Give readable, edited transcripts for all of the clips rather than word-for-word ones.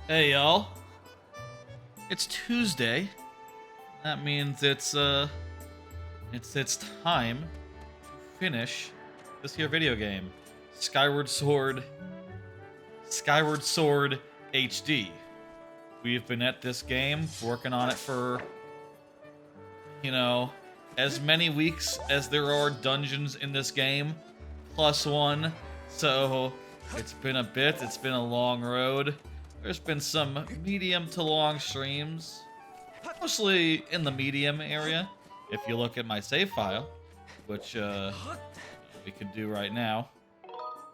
Hey y'all, it's Tuesday. That means it's time to finish this here video game, Skyward Sword HD. We've been at this game, working on it for, as many weeks as there are dungeons in this game, plus one. So it's been a bit. It's been a long road. There's been some medium to long streams, mostly in the medium area. If you look at my save file, which we can do right now,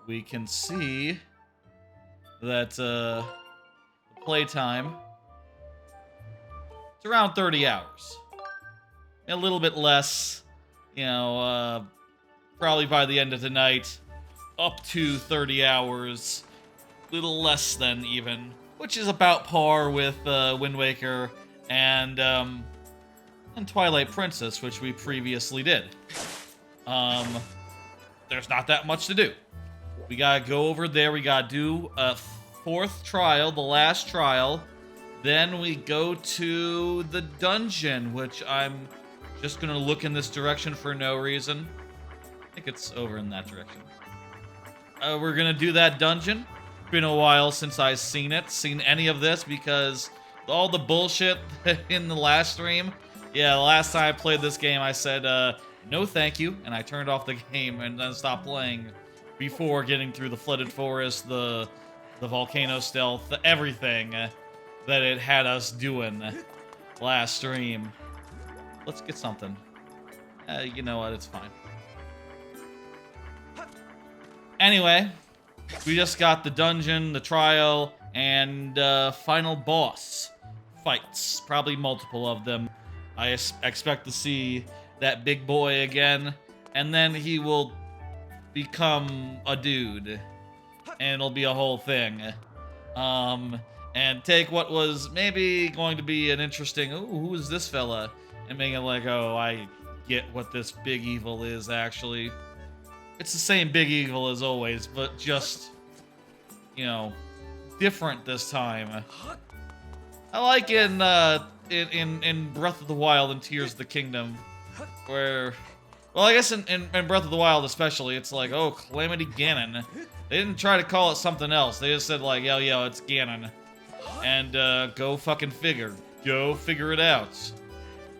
we can see that the playtime, it's around 30 hours. A little bit less, probably by the end of the night, up to 30 hours. Little less than even, which is about par with Wind Waker and Twilight Princess, which we previously did. There's not that much to do. We gotta go over there. We gotta do a fourth trial, the last trial. Then we go to the dungeon, which I'm just gonna look in this direction for no reason. I think it's over in that direction. We're gonna do that dungeon. Been a while since I've seen any of this, because all the bullshit in the last stream. Yeah, the last time I played this game, I said, no thank you, and I turned off the game and then stopped playing before getting through the flooded forest, the volcano stealth, everything that it had us doing last stream. Let's get something. You know what, it's fine. Anyway, we just got the dungeon, the trial, and final boss fights. Probably multiple of them. I expect to see that big boy again, and then he will become a dude, and it'll be a whole thing. And take what was maybe going to be an interesting, ooh, who is this fella? And make it like, oh, I get what this big evil is, actually. It's the same big evil as always, but just, different this time. I like in Breath of the Wild and Tears of the Kingdom, where, well, I guess in Breath of the Wild especially, it's like, oh, Calamity Ganon. They didn't try to call it something else. They just said like, yo, it's Ganon. And go fucking figure. Go figure it out.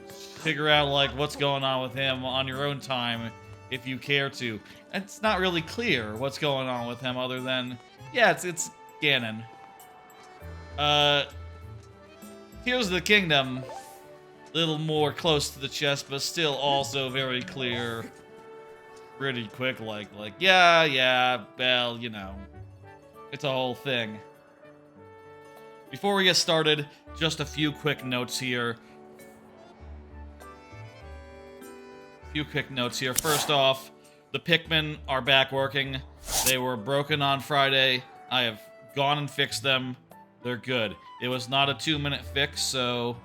Figure out, like, what's going on with him on your own time, if you care to. It's not really clear what's going on with him other than, yeah, it's Ganon. Tears of the Kingdom, a little more close to the chest, but still also very clear. Pretty quick, like, yeah, well, it's a whole thing. Before we get started, just a few quick notes here. First off, the Pikmin are back working. They were broken on Friday. I have gone and fixed them. They're good. It was not a 2-minute fix, so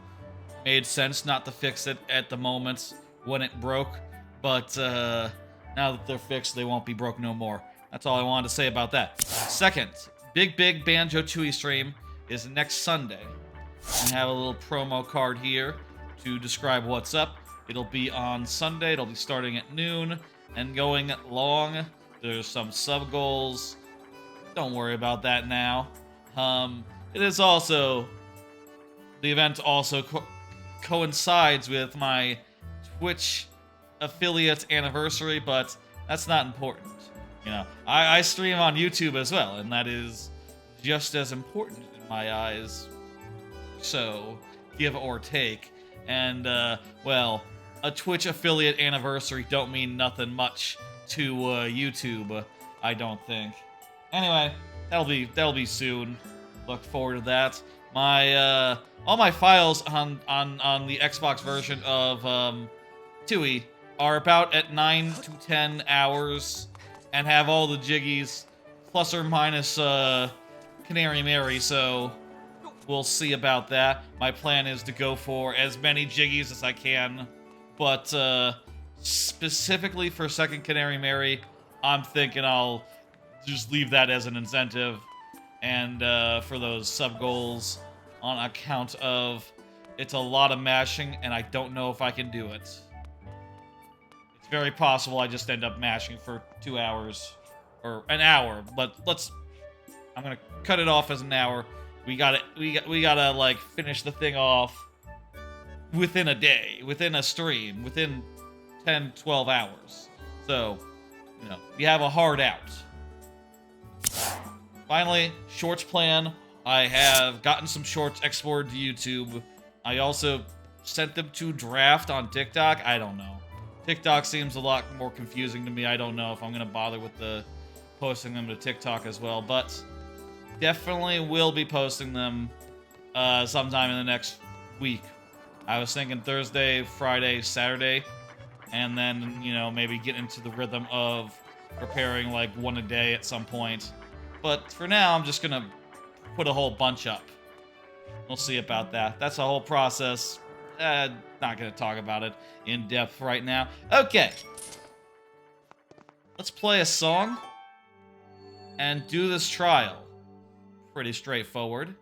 it made sense not to fix it at the moment when it broke. But now that they're fixed, they won't be broke no more. That's all I wanted to say about that. Second, big Banjo-Tooie stream is next Sunday. I have a little promo card here to describe what's up. It'll be on Sunday. It'll be starting at noon and going long. There's some sub goals. Don't worry about that now. It is also, the event also coincides with my Twitch affiliate anniversary, but that's not important. I stream on YouTube as well, and that is just as important in my eyes. So, give or take. And, well, a Twitch affiliate anniversary don't mean nothing much to YouTube, I don't think. Anyway, that'll be soon. Look forward to that. My all my files on the Xbox version of Tooie are about at 9 to 10 hours and have all the jiggies plus or minus Canary Mary, so we'll see about that. My plan is to go for as many jiggies as I can, but specifically for second Canary Mary, I'm thinking I'll just leave that as an incentive. and for those sub goals on account of it's a lot of mashing, and I don't know if I can do it. It's very possible I just end up mashing for 2 hours or an hour, but I'm gonna cut it off as an hour. We gotta like finish the thing off within a day, within a stream, within 10, 12 hours. So, you know, we have a hard out. Finally, shorts plan. I have gotten some shorts exported to YouTube. I also sent them to draft on TikTok. I don't know. TikTok seems a lot more confusing to me. I don't know if I'm going to bother with the posting them to TikTok as well, but definitely will be posting them sometime in the next week. I was thinking Thursday, Friday, Saturday, and then, you know, maybe get into the rhythm of preparing like one a day at some point. But for now, I'm just gonna put a whole bunch up. We'll see about that. That's a whole process. Not gonna talk about it in depth right now. Okay. Let's play a song and do this trial. Pretty straightforward.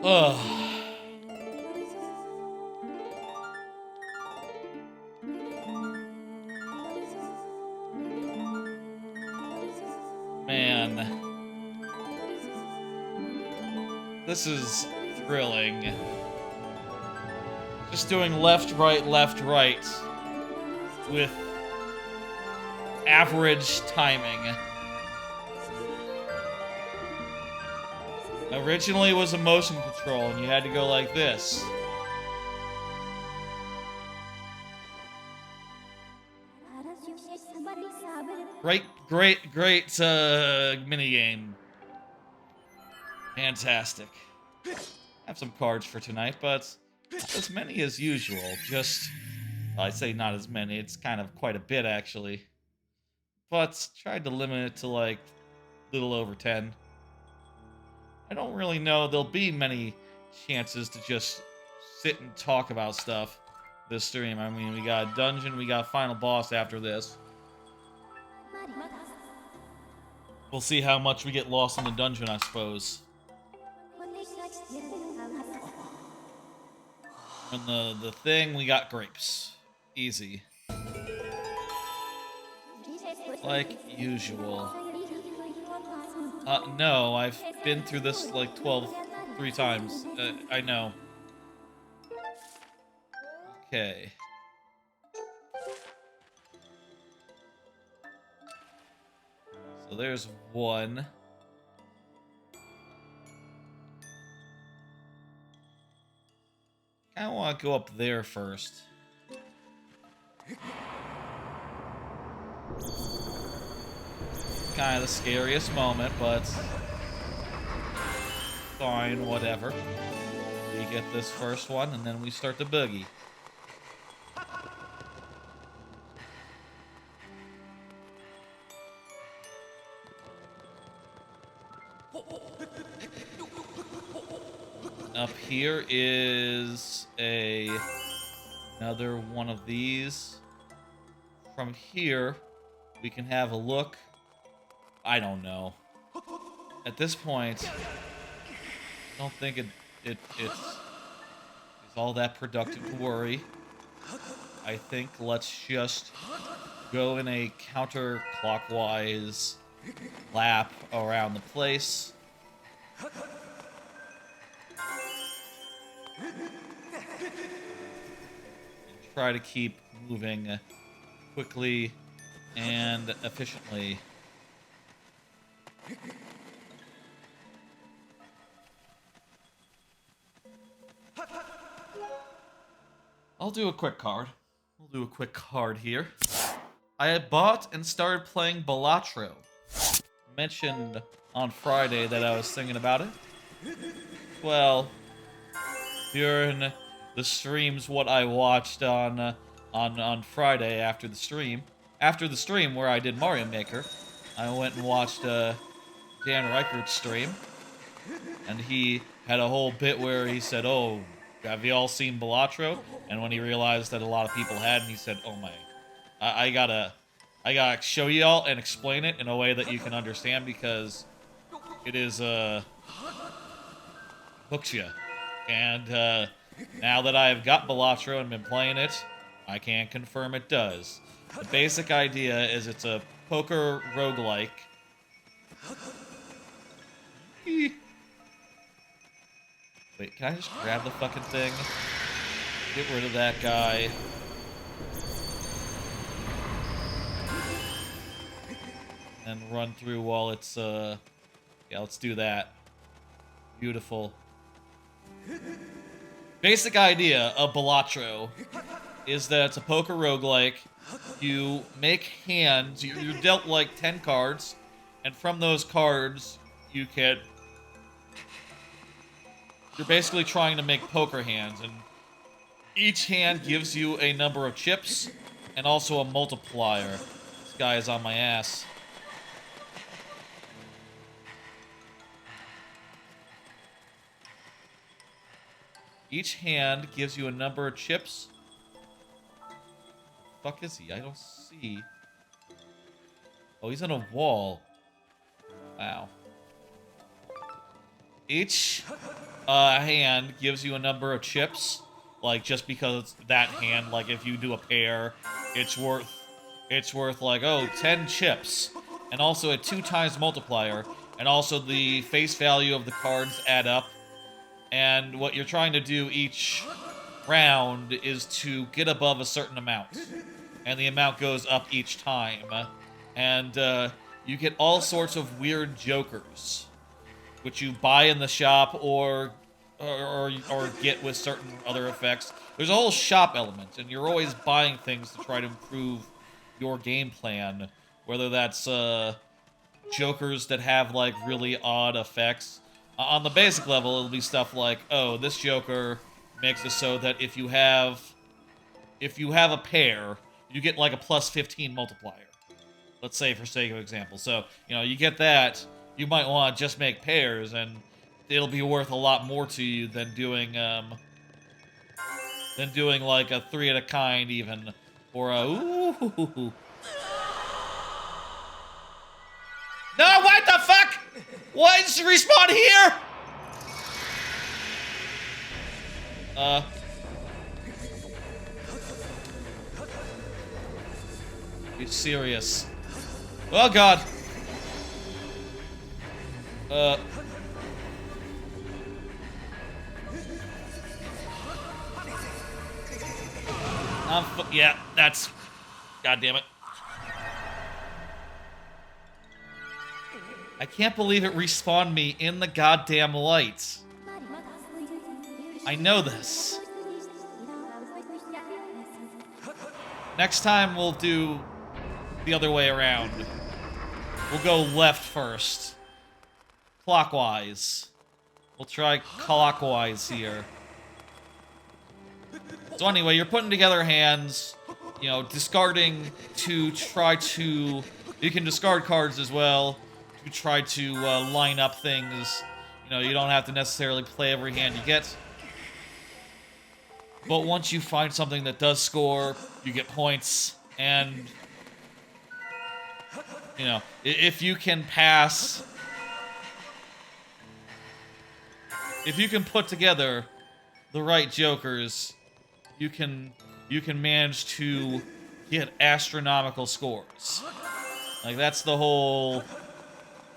Ugh. Man. This is thrilling. Just doing left, right, with average timing. Originally it was a motion control, and you had to go like this. Great minigame. Fantastic. I have some cards for tonight, but not as many as usual. Just, well, I say not as many. It's kind of quite a bit, actually. But tried to limit it to, like, a little over 10. I don't really know there'll be many chances to just sit and talk about stuff this stream. I mean, we got dungeon, we got final boss after this. We'll see how much we get lost in the dungeon, I suppose. And the thing, we got grapes. Easy. Like usual. No, I've been through this like 3 times. I know. Okay. So there's one. I want to go up there first. Kind of the scariest moment, but fine, whatever. We get this first one, and then we start the boogie. Up here is another one of these. From here, we can have a look. I don't know. At this point, I don't think it's all that productive to worry. I think let's just go in a counterclockwise lap around the place. And try to keep moving quickly and efficiently. I'll do a quick card. We'll do a quick card here. I had bought and started playing Balatro. Mentioned on Friday that I was thinking about it. Well, during the streams, what I watched on Friday after the stream. After the stream where I did Mario Maker, I went and watched Dan Reichert's stream, and he had a whole bit where he said, "Oh, Have you all seen Balatro? And when he realized that a lot of people hadn't, he said, "Oh my, I gotta show y'all and explain it in a way that you can understand because it is hooks you." And now that I've got Balatro and been playing it, I can confirm it does. The basic idea is it's a poker roguelike. Wait, can I just grab the fucking thing? Get rid of that guy. And run through while it's, yeah, let's do that. Beautiful. Basic idea of Balatro is that it's a poker roguelike. You make hands, you're dealt like 10 cards, and from those cards, you can... You're basically trying to make poker hands, and each hand gives you a number of chips, and also a multiplier. This guy is on my ass. Each hand gives you a number of chips. The fuck is he? I don't see. Oh, he's on a wall. Wow. Each hand gives you a number of chips. Like, just because it's that hand, like, if you do a pair, it's worth like, oh, 10 chips. And also a 2 times multiplier. And also the face value of the cards add up. And what you're trying to do each round is to get above a certain amount. And the amount goes up each time. And you get all sorts of weird jokers, which you buy in the shop or get with certain other effects. There's a whole shop element, and you're always buying things to try to improve your game plan. Whether that's jokers that have, like, really odd effects. On the basic level, it'll be stuff like, oh, this joker makes it so that if you have a pair, you get like a plus 15 multiplier. Let's say, for sake of example. So, you know, you get that, you might want to just make pairs, and it'll be worth a lot more to you than doing like a 3 of a kind even, or a ooh. No, what the fuck? What is the respawn here? Be serious. Oh god. Yeah, that's... God damn it. I can't believe it respawned me in the goddamn light. I know this. Next time we'll do the other way around. We'll go left first. Clockwise. We'll try clockwise here. So anyway, you're putting together hands, you know, discarding to try to... You can discard cards as well to try to line up things. You know, you don't have to necessarily play every hand you get. But once you find something that does score, you get points. And, you know, if you can pass... If you can put together the right jokers, you can manage to get astronomical scores. Like, that's the whole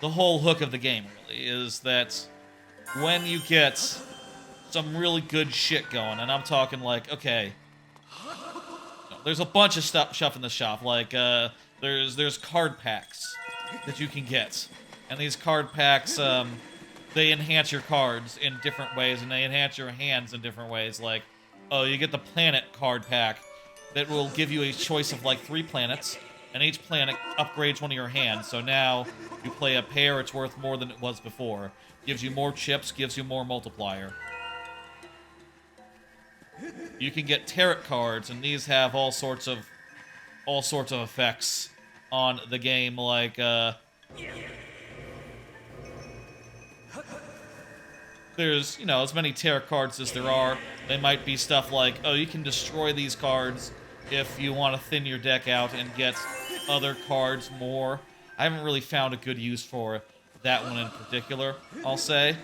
hook of the game, really, is that when you get some really good shit going, and I'm talking like, okay, there's a bunch of stuff in the shop, like, there's card packs that you can get, and these card packs, they enhance your cards in different ways, and they enhance your hands in different ways, like, oh, you get the planet card pack that will give you a choice of, like, 3 planets, and each planet upgrades one of your hands, so now you play a pair, it's worth more than it was before. Gives you more chips, gives you more multiplier. You can get tarot cards, and these have all sorts of effects on the game, like, there's, you know, as many tarot cards as there are. They might be stuff like, oh, you can destroy these cards if you want to thin your deck out and get other cards more. I haven't really found a good use for that one in particular, I'll say.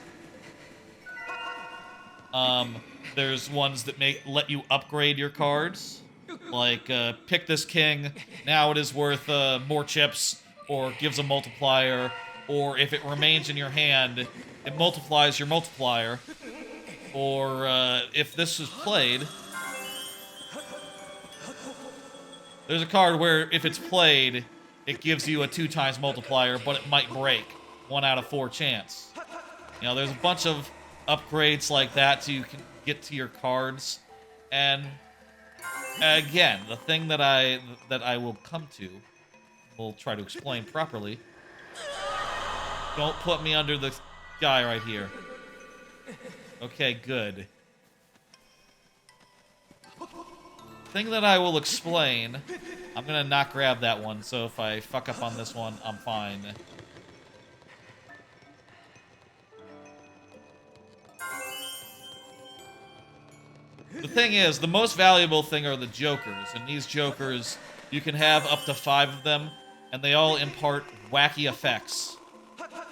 There's ones that let you upgrade your cards. Like, pick this king, now it is worth more chips, or gives a multiplier, or if it remains in your hand, it multiplies your multiplier. Or, if this is played, there's a card where if it's played, it gives you a 2x multiplier, but it might break. 1 out of 4 chance. You know, there's a bunch of upgrades like that so you can get to your cards. And again, the thing that I will come to, we'll try to explain properly. Don't put me under the guy right here. Okay, good. Thing that I will explain, I'm gonna not grab that one, so if I fuck up on this one, I'm fine. The thing is, the most valuable thing are the jokers, and these jokers, you can have up to 5 of them, and they all impart wacky effects.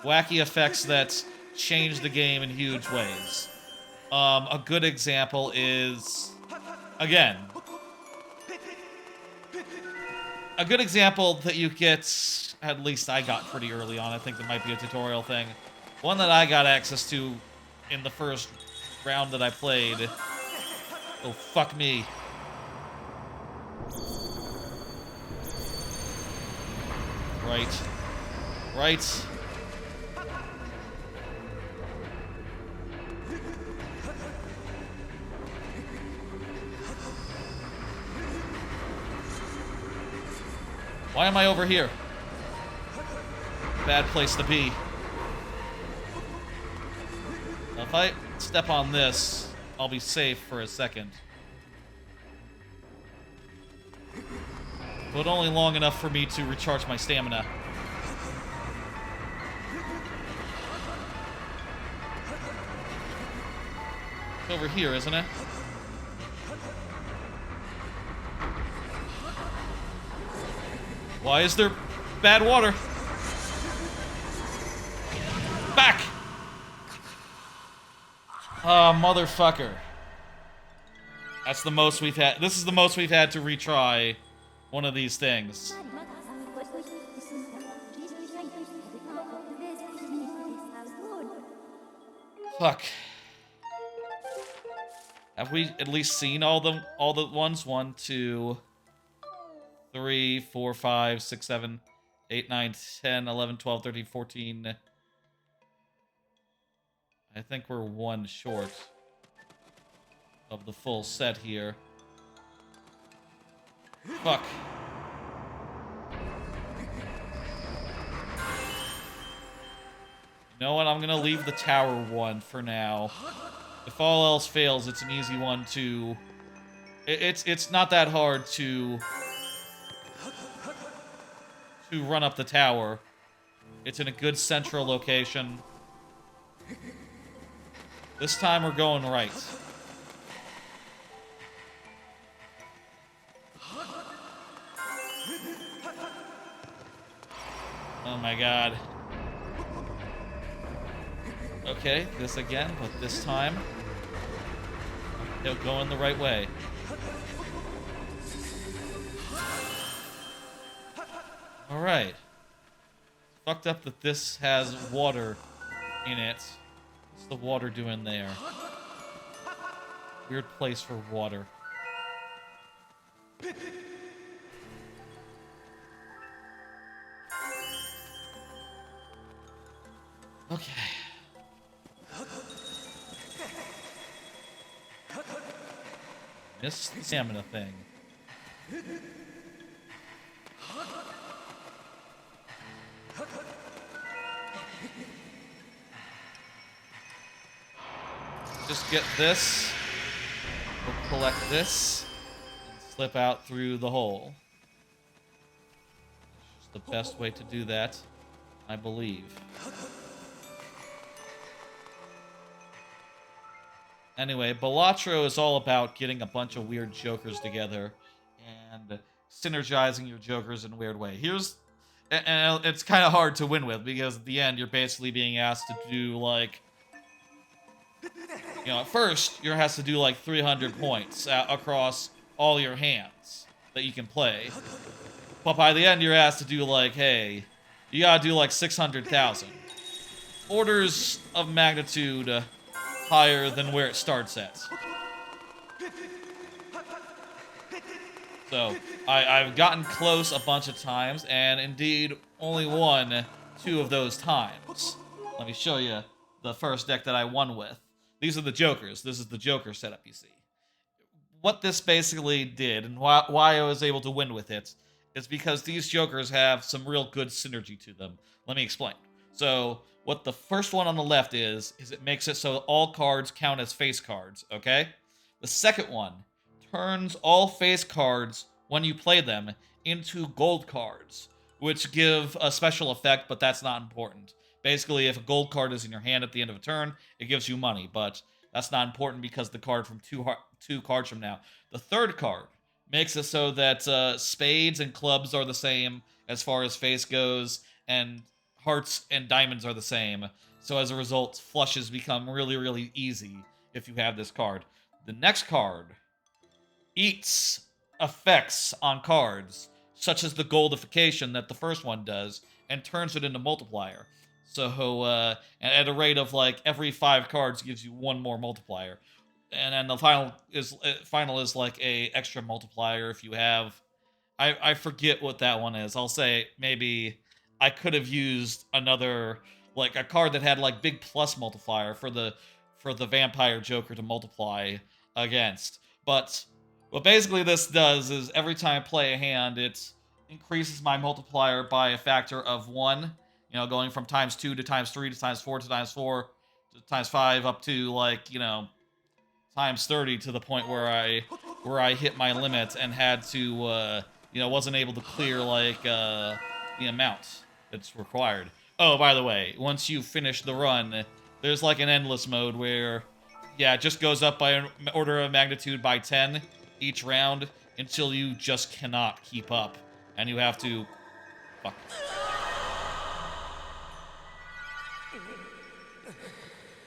Wacky effects that change the game in huge ways. A good example is, again, a good example that you get, at least I got pretty early on, I think there might be a tutorial thing. One that I got access to in the first round that I played. Oh, fuck me. Right. Right. Why am I over here? Bad place to be. Now, if I step on this, I'll be safe for a second. But only long enough for me to recharge my stamina. It's over here, isn't it? Why is there bad water? Back! Oh, motherfucker. That's the most we've had. This is the most we've had to retry one of these things. Fuck. Have we at least seen all the ones? 1, 2, 3, 4, 5, 6, 7, 8, 9, 10, 11, 12, 13, 14. I think we're 1 short of the full set here. Fuck. You know what? I'm gonna leave the tower one for now. If all else fails, it's an easy one to... It's not that hard to run up the tower. It's in a good central location. This time we're going right. Oh my god. Okay, this again, but this time it'll go in the right way. Alright. Fucked up that this has water in it. What's the water doing there? Weird place for water. Okay. Missed the stamina thing. Just get this. We'll collect this. And slip out through the hole. It's just the best way to do that, I believe. Anyway, Balatro is all about getting a bunch of weird jokers together and synergizing your jokers in a weird way. And it's kind of hard to win with because at the end you're basically being asked to do like, at first you're asked to do like 300 points across all your hands that you can play. But by the end you're asked to do like, hey, you gotta do like 600,000. Orders of magnitude higher than where it starts at. So, I've gotten close a bunch of times, and indeed, only won 2 of those times. Let me show you the first deck that I won with. These are the jokers. This is the joker setup, you see. What this basically did, and why I was able to win with it, is because these jokers have some real good synergy to them. Let me explain. So, what the first one on the left is it makes it so all cards count as face cards, okay? The second one turns all face cards, when you play them, into gold cards, which give a special effect, but that's not important. Basically, if a gold card is in your hand at the end of a turn, it gives you money, but that's not important because the card from two cards from now. The third card makes it so that spades and clubs are the same as far as face goes, and hearts and diamonds are the same. So as a result, flushes become really, really easy if you have this card. The next card eats effects on cards, such as the goldification that the first one does, and turns it into multiplier. So at a rate of like every 5 cards gives you 1 more multiplier. And then the final is like a extra multiplier if you have... I forget what that one is. I'll say maybe I could have used another, like a card that had like big plus multiplier for the vampire joker to multiply against. But what basically this does is every time I play a hand, it increases my multiplier by a factor of 1. Going from times 2 to times 3 to times 4 to times 4 to times 5 up to like, times 30 to the point where I hit my limit and had to, wasn't able to clear like the amount that's required. Oh, by the way, once you finish the run, there's like an endless mode where, yeah, it just goes up by an order of magnitude by 10 each round until you just cannot keep up. And you have to... Fuck.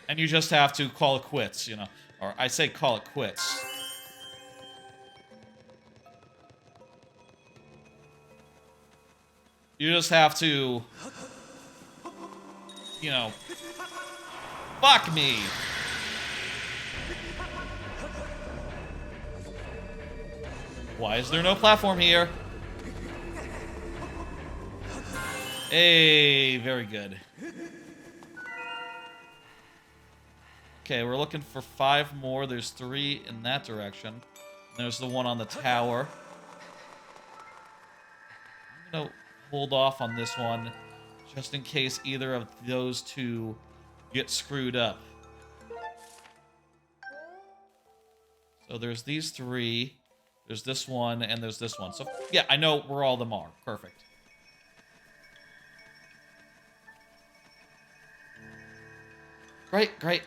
And you just have to call it quits, Or I say call it quits. You just have to... Fuck me! Why is there no platform here? Hey, very good. Okay, we're looking for 5 more. There's 3 in that direction. There's the one on the tower. I'm gonna hold off on this one, just in case either of those 2 get screwed up. So there's these 3. There's this one, and there's this one. So, yeah, I know where all of them are. Perfect. Great, great.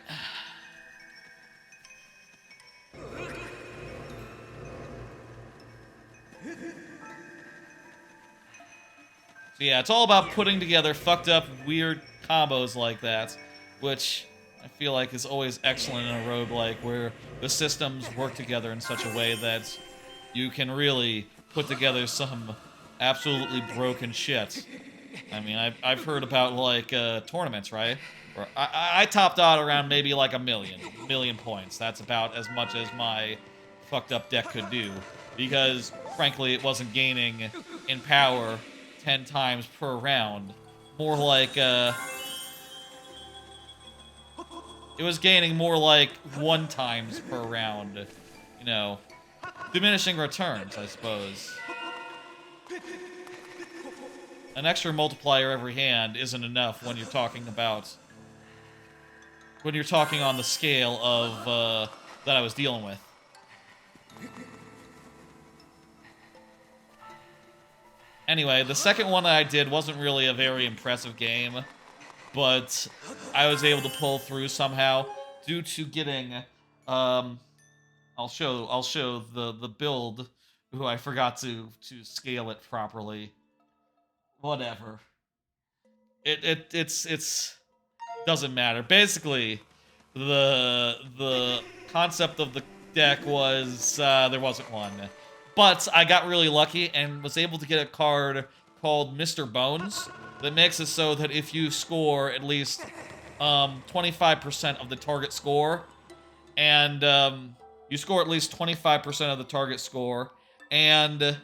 So yeah, it's all about putting together fucked up, weird combos like that, which I feel like is always excellent in a roguelike, where the systems work together in such a way that you can really put together some absolutely broken shit. I mean, I've heard about, like, tournaments, right? Where I topped out around maybe like a million points. That's about as much as my fucked up deck could do. Because, frankly, it wasn't gaining in power 10 times per round. More like, it was gaining more like 1 times per round. Diminishing returns, I suppose. An extra multiplier every hand isn't enough when you're talking about... When you're talking on the scale of, that I was dealing with. Anyway, the second one that I did wasn't really a very impressive game, but I was able to pull through somehow due to getting I'll show the build. Who I forgot to scale it properly. Whatever. It's doesn't matter. Basically, the concept of the deck was there wasn't one, but I got really lucky and was able to get a card called Mr. Bones that makes it so that if you score at least 25% of the target score, and you score at least 25% of the target score, and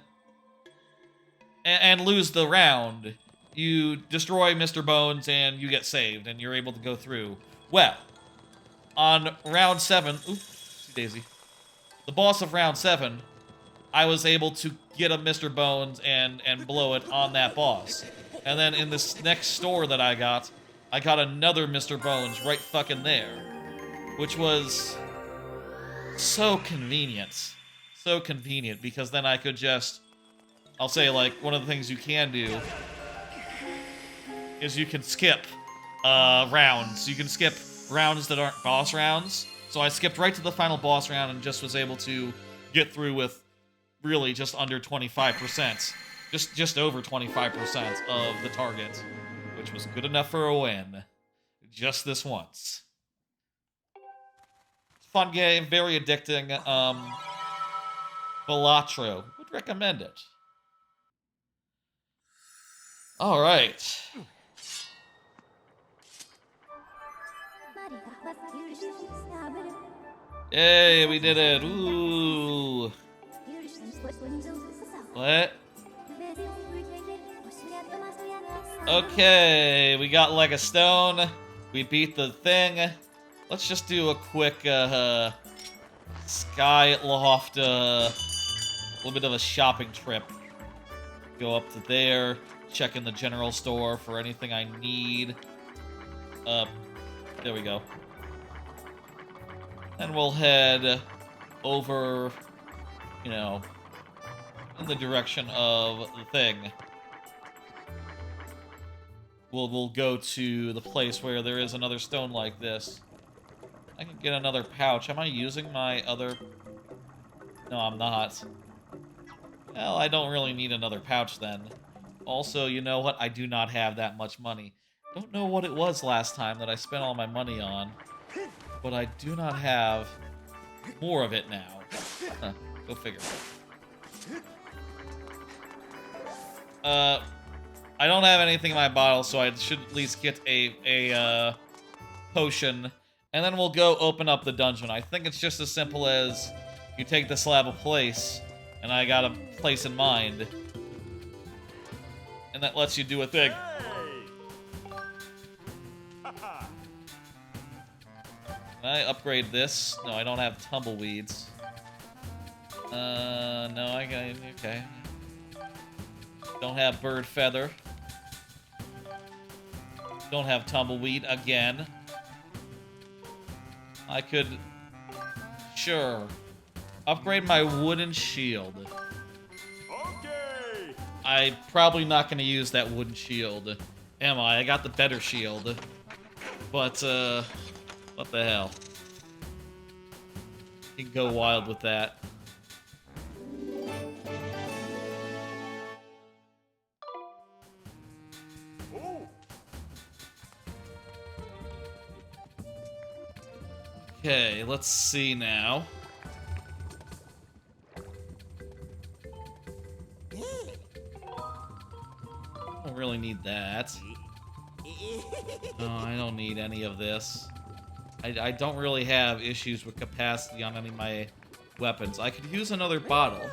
lose the round, you destroy Mr. Bones and you get saved, and you're able to go through. Well, on round 7, oops, Daisy, the boss of round 7, I was able to get a Mr. Bones and blow it on that boss. And then in this next store that I got another Mr. Bones right fucking there, which was so convenient. So convenient, because then I could just, I'll say, like, one of the things you can do is you can skip rounds. You can skip rounds that aren't boss rounds. So I skipped right to the final boss round and just was able to get through with really just under 25%. Just over 25% of the target, which was good enough for a win. Just this once. Fun game, very addicting. Balatro. Would recommend it. Alright. Yay, we did it. Ooh. What? Okay, we got Leg of Stone. We beat the thing. Let's just do a quick Skyloft, little bit of a shopping trip. Go up to there, check in the general store for anything I need. There we go. And we'll head over, you know, in the direction of the thing. We'll go to the place where there is another stone like this. I can get another pouch. Am I using my other... No, I'm not. Well, I don't really need another pouch then. Also, you know what? I do not have that much money. Don't know what it was last time that I spent all my money on, but I do not have more of it now. Huh, go figure. I don't have anything in my bottle, so I should at least get a potion, and then we'll go open up the dungeon. I think it's just as simple as you take the slab of place, and I got a place in mind, and that lets you do a thing. Can I upgrade this? No, I don't have tumbleweeds. No, I got... Okay. Don't have bird feather. Don't have tumbleweed again. I could... Sure. Upgrade my wooden shield. Okay. I'm probably not going to use that wooden shield. Am I? I got the better shield. But, what the hell? You can go wild with that. Okay, let's see now. I don't really need that. No, I don't need any of this. I don't really have issues with capacity on any of my weapons. I could use another bottle,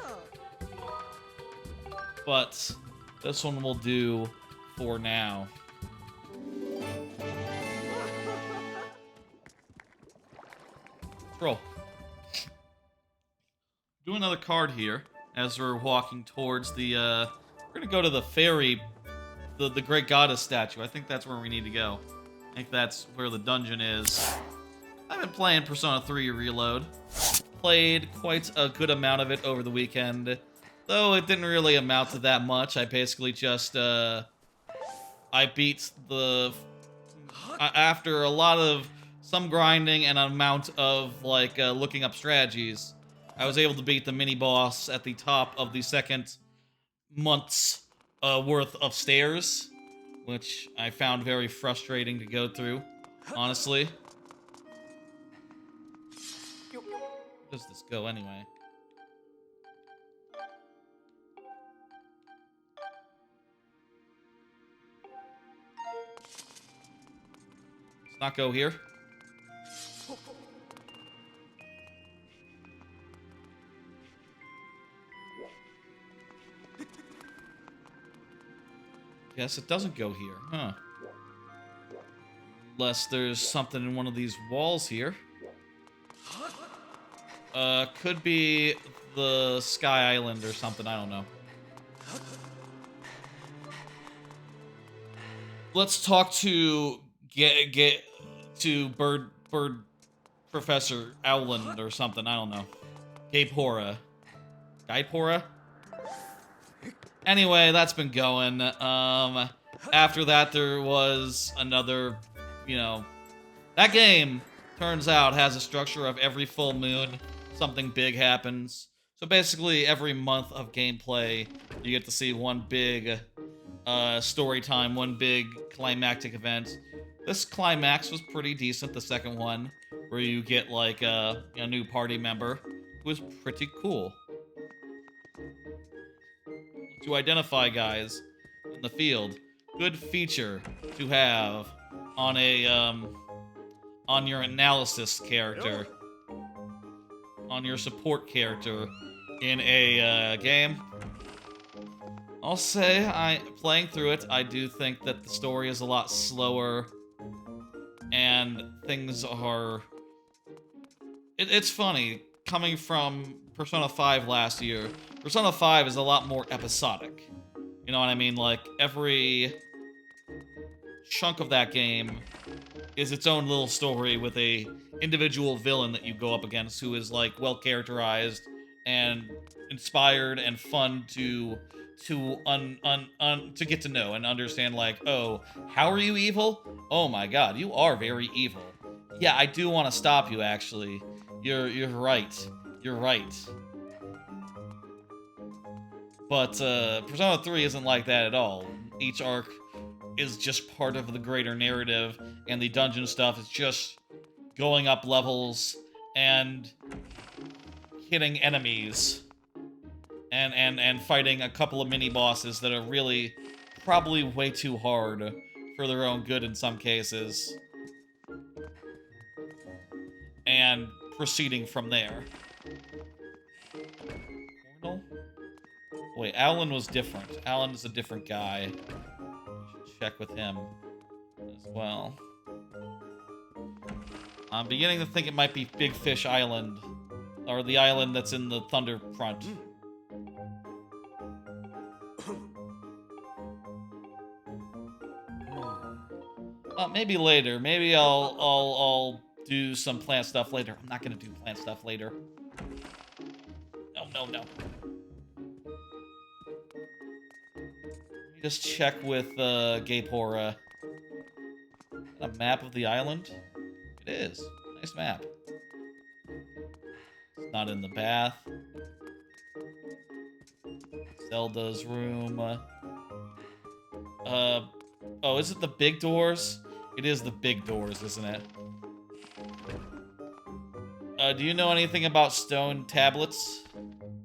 but this one will do for now. Roll. Do another card here as we're walking towards the, we're gonna go to the fairy, the great goddess statue. I think that's where we need to go. I think that's where the dungeon is. I've been playing Persona 3 Reload. Played quite a good amount of it over the weekend, though it didn't really amount to that much. I basically just, I beat the... After a lot of some grinding and an amount of like looking up strategies, I was able to beat the mini boss at the top of the second month's worth of stairs, which I found very frustrating to go through, honestly. Where does this go anyway? Let's not go here. Guess it doesn't go here, huh? Unless there's something in one of these walls here. Could be the Sky Island or something, I don't know. Let's talk to Bird Professor Owland or something, I don't know. Gaipora. Gaipora? Anyway, that's been going. After that, there was another, you know... That game, turns out, has a structure of every full moon, something big happens. So basically, every month of gameplay, you get to see one big story time, one big climactic event. This climax was pretty decent, the second one, where you get, like, a new party member. It was pretty cool. To identify guys in the field. Good feature to have on a, on your analysis character. On your support character in a, game. I'll say, playing through it, I do think that the story is a lot slower. And things are... It's funny, coming from Persona 5 last year, Persona 5 is a lot more episodic. You know what I mean? Like, every chunk of that game is its own little story with a individual villain that you go up against who is, like, well-characterized and inspired and fun to get to know and understand, like, oh, how are you evil? Oh my god, you are very evil. Yeah, I do want to stop you, actually. You're right. You're right. But, Persona 3 isn't like that at all. Each arc is just part of the greater narrative, and the dungeon stuff is just going up levels and hitting enemies. And fighting a couple of mini-bosses that are really probably way too hard for their own good in some cases. And proceeding from there. Portal? Wait, Alan was different. Alan is a different guy. I should check with him as well. I'm beginning to think it might be Big Fish Island. Or the island that's in the Thunder Front. Maybe later. Maybe I'll do some plant stuff later. I'm not gonna do plant stuff later. No. Let me just check with Gaipora. A map of the island? It is. Nice map. It's not in the bath. Zelda's room. Oh, is it the big doors? It is the big doors, isn't it? Do you know anything about stone tablets?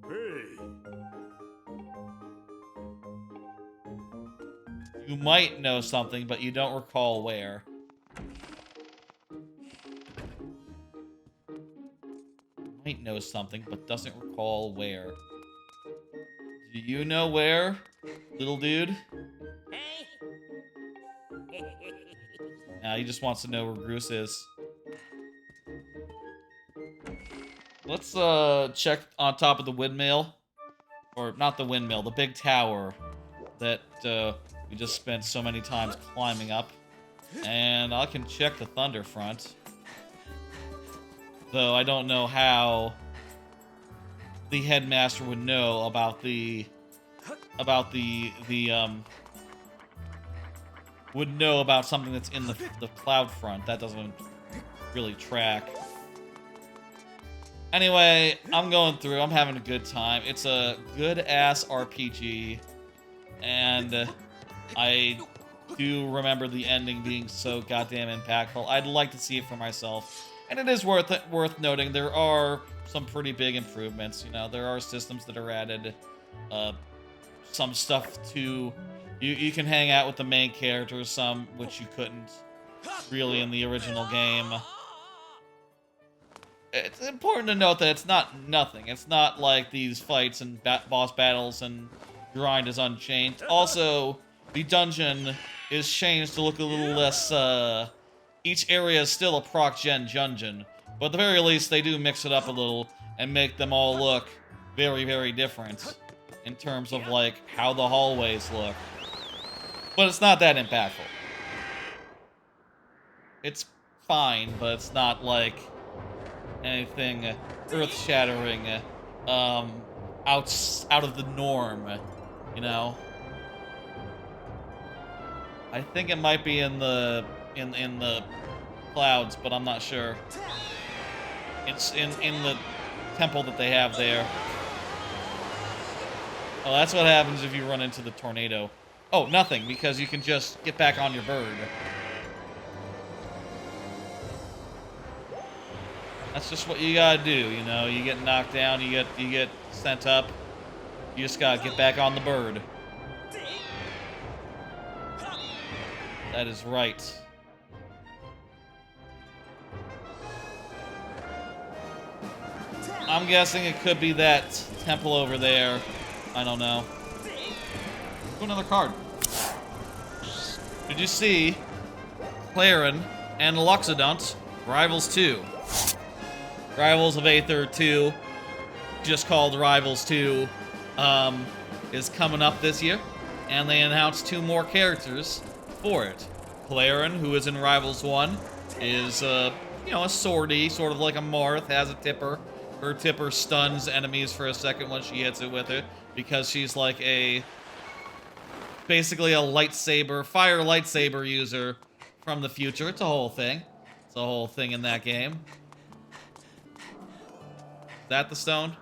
Hey. You might know something, but you don't recall where. You might know something, but doesn't recall where. Do you know where, little dude? He just wants to know where Groose is. Let's check on top of the windmill. Or not the windmill, the big tower that we just spent so many times climbing up. And I can check the Thunder Front. Though I don't know how the headmaster would know about would know about something that's in the cloud front. That doesn't really track. Anyway, I'm going through. I'm having a good time. It's a good-ass RPG, and I do remember the ending being so goddamn impactful. I'd like to see it for myself, and it is worth noting there are some pretty big improvements. You know, there are systems that are added, some stuff to you can hang out with the main characters, some which you couldn't really in the original game. It's important to note that it's not nothing. It's not like these fights and boss battles and grind is unchanged. Also, the dungeon is changed to look a little less, each area is still a proc-gen dungeon, but at the very least, they do mix it up a little and make them all look very, very different in terms of, like, how the hallways look. But it's not that impactful. It's fine, but it's not, like, anything earth-shattering, out of the norm, you know? I think it might be in the clouds, but I'm not sure. It's in the temple that they have there. Oh, that's what happens if you run into the tornado. Oh, nothing, because you can just get back on your bird. That's just what you gotta do, you know? You get knocked down, you get sent up. You just gotta get back on the bird. That is right. I'm guessing it could be that temple over there. I don't know. Ooh, another card. Did you see Clarin and Loxodont, Rivals 2? Rivals of Aether 2, just called Rivals 2, is coming up this year, and they announced 2 more characters for it. Clarin, who is in Rivals 1, is, you know, a swordy, sort of like a Marth, has a tipper. Her tipper stuns enemies for a second when she hits it with it, because she's like basically a lightsaber, fire lightsaber user from the future. It's a whole thing. It's a whole thing in that game. Is that the stone?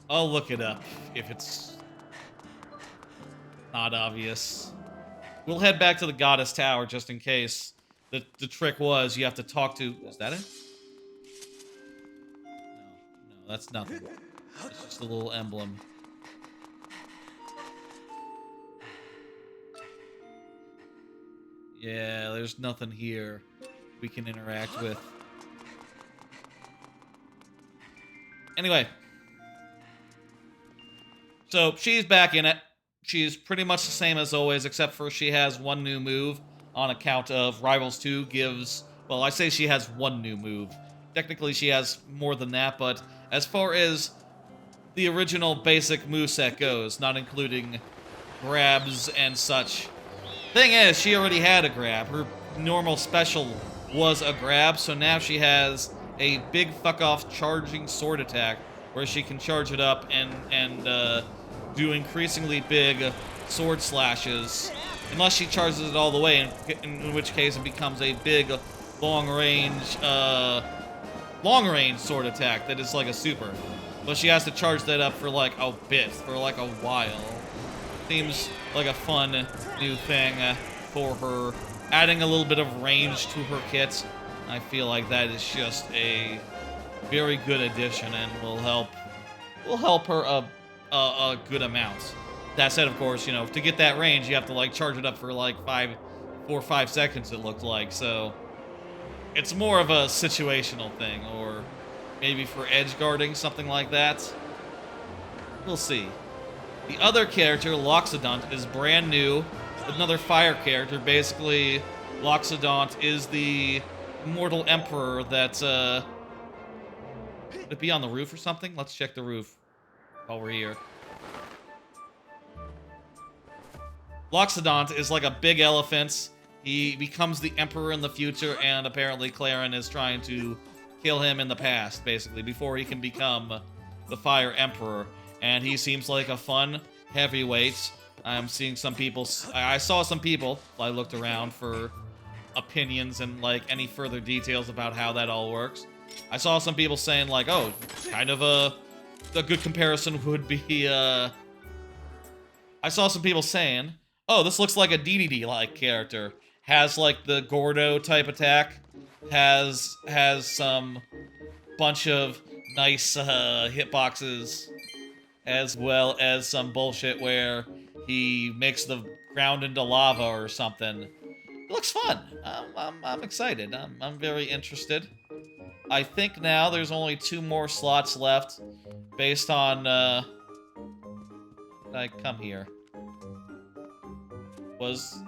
I'll look it up if it's not obvious. We'll head back to the Goddess Tower just in case. The trick was you have to talk to... Is that it? No, that's nothing. It's just a little emblem. Yeah, there's nothing here we can interact with. Anyway. So, she's back in it. She's pretty much the same as always, except for she has one new move on account of Rivals 2 gives... Well, I say she has one new move. Technically, she has more than that, but as far as the original basic moveset goes, not including grabs and such... Thing is, she already had a grab. Her normal special was a grab, so now she has a big fuck-off charging sword attack, where she can charge it up and do increasingly big sword slashes, unless she charges it all the way, in which case it becomes a big, long-range sword attack that is like a super. But she has to charge that up for like a bit, for like a while. Seems like a fun new thing for her, adding a little bit of range to her kit. I feel like that is just a very good addition and will help her a good amount. That said, of course, you know, to get that range, you have to like charge it up for like 4 or 5 seconds. It looked like, so it's more of a situational thing, or maybe for edge guarding, something like that. We'll see. The other character, Loxodont, is brand new. Another fire character. Basically, Loxodont is the immortal emperor that, Would it be on the roof or something? Let's check the roof while we're here. Loxodont is like a big elephant. He becomes the emperor in the future, and apparently Clarin is trying to kill him in the past, basically, before he can become the Fire Emperor, and he seems like a fun heavyweight. I'm seeing some people. I saw some people. I looked around for opinions and like any further details about how that all works. I saw some people saying like, oh, kind of a good comparison would be. I saw some people saying, oh, this looks like a DDD-like character. Has like the Gordo type attack. Has some bunch of nice hitboxes, as well as some bullshit where he makes the ground into lava or something. It looks fun. I'm excited. I'm very interested. I think now there's only 2 more slots left, based on. Did I come here? Was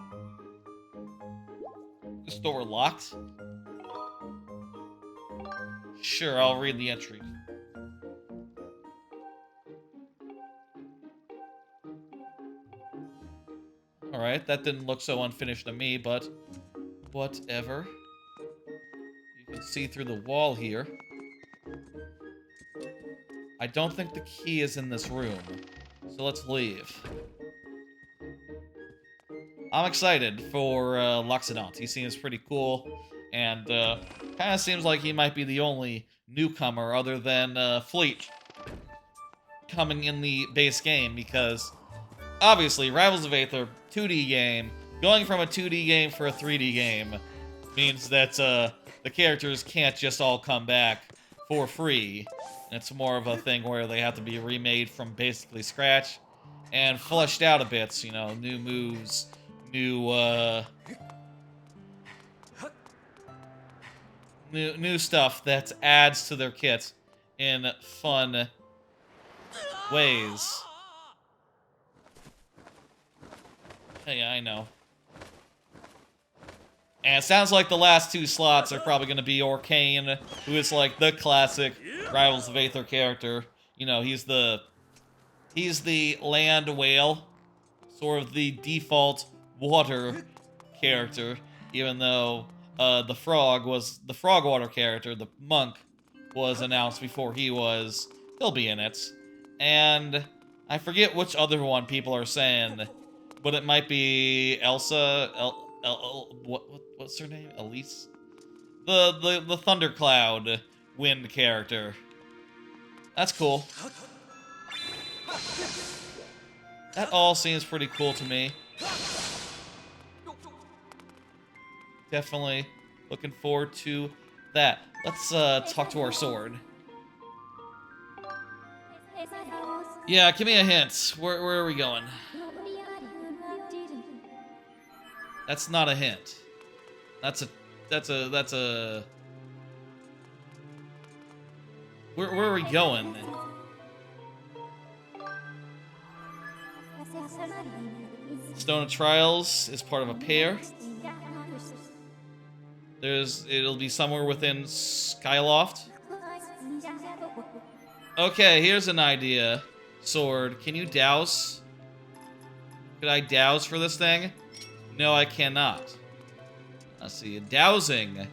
this door locked? Sure, I'll read the entry. Alright, that didn't look so unfinished to me, but whatever. You can see through the wall here. I don't think the key is in this room, so let's leave. I'm excited for L'Occident. He seems pretty cool, and kind of seems like he might be the only newcomer other than Fleet coming in the base game, because obviously Rivals of Aether 2D game, going from a 2D game for a 3D game means that the characters can't just all come back for free. It's more of a thing where they have to be remade from basically scratch and fleshed out a bit, you know, new moves, new stuff that adds to their kit in fun ways. Yeah, I know. And it sounds like the last 2 slots are probably going to be Orcane, who is like the classic Rivals of Aether character. You know, he's the land whale, sort of the default water character, even though the frogwater character, the monk, was announced before he'll be in it. And I forget which other one people are saying, but it might be Elsa, what's her name? Elise? The Thundercloud wind character. That's cool. That all seems pretty cool to me. Definitely looking forward to that. Let's talk to our sword. Yeah, give me a hint. Where are we going? That's not a hint. That's a... Where are we going? Stone of Trials is part of a pair. It'll be somewhere within Skyloft. Okay, here's an idea. Sword, can you douse? Could I douse for this thing? No, I cannot. Let's see, dowsing.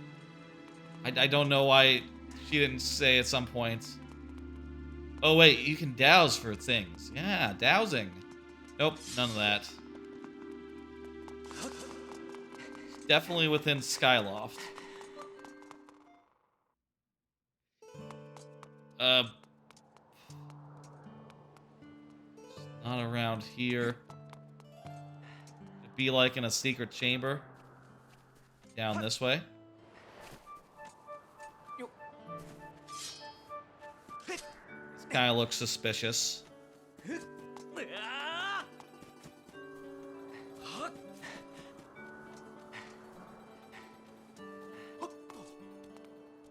I don't know why she didn't say at some point. Oh wait, you can douse for things. Yeah, dowsing. Nope, none of that. Definitely within Skyloft. Not around here. It'd be like in a secret chamber. Down this way. This kind of looks suspicious.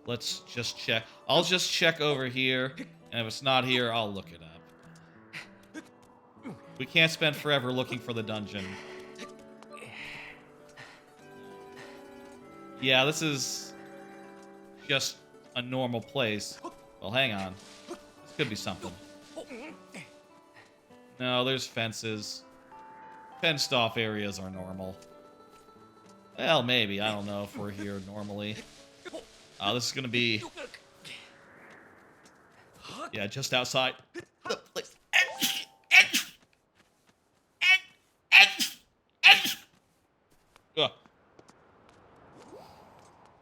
Let's just check. I'll just check over here, and if it's not here, I'll look it up. We can't spend forever looking for the dungeon. Yeah, this is just a normal place. Well, hang on. This could be something. No, there's fences. Fenced off areas are normal. Well, maybe. I don't know if we're here normally. This is gonna be... Yeah, just outside the place. Ugh.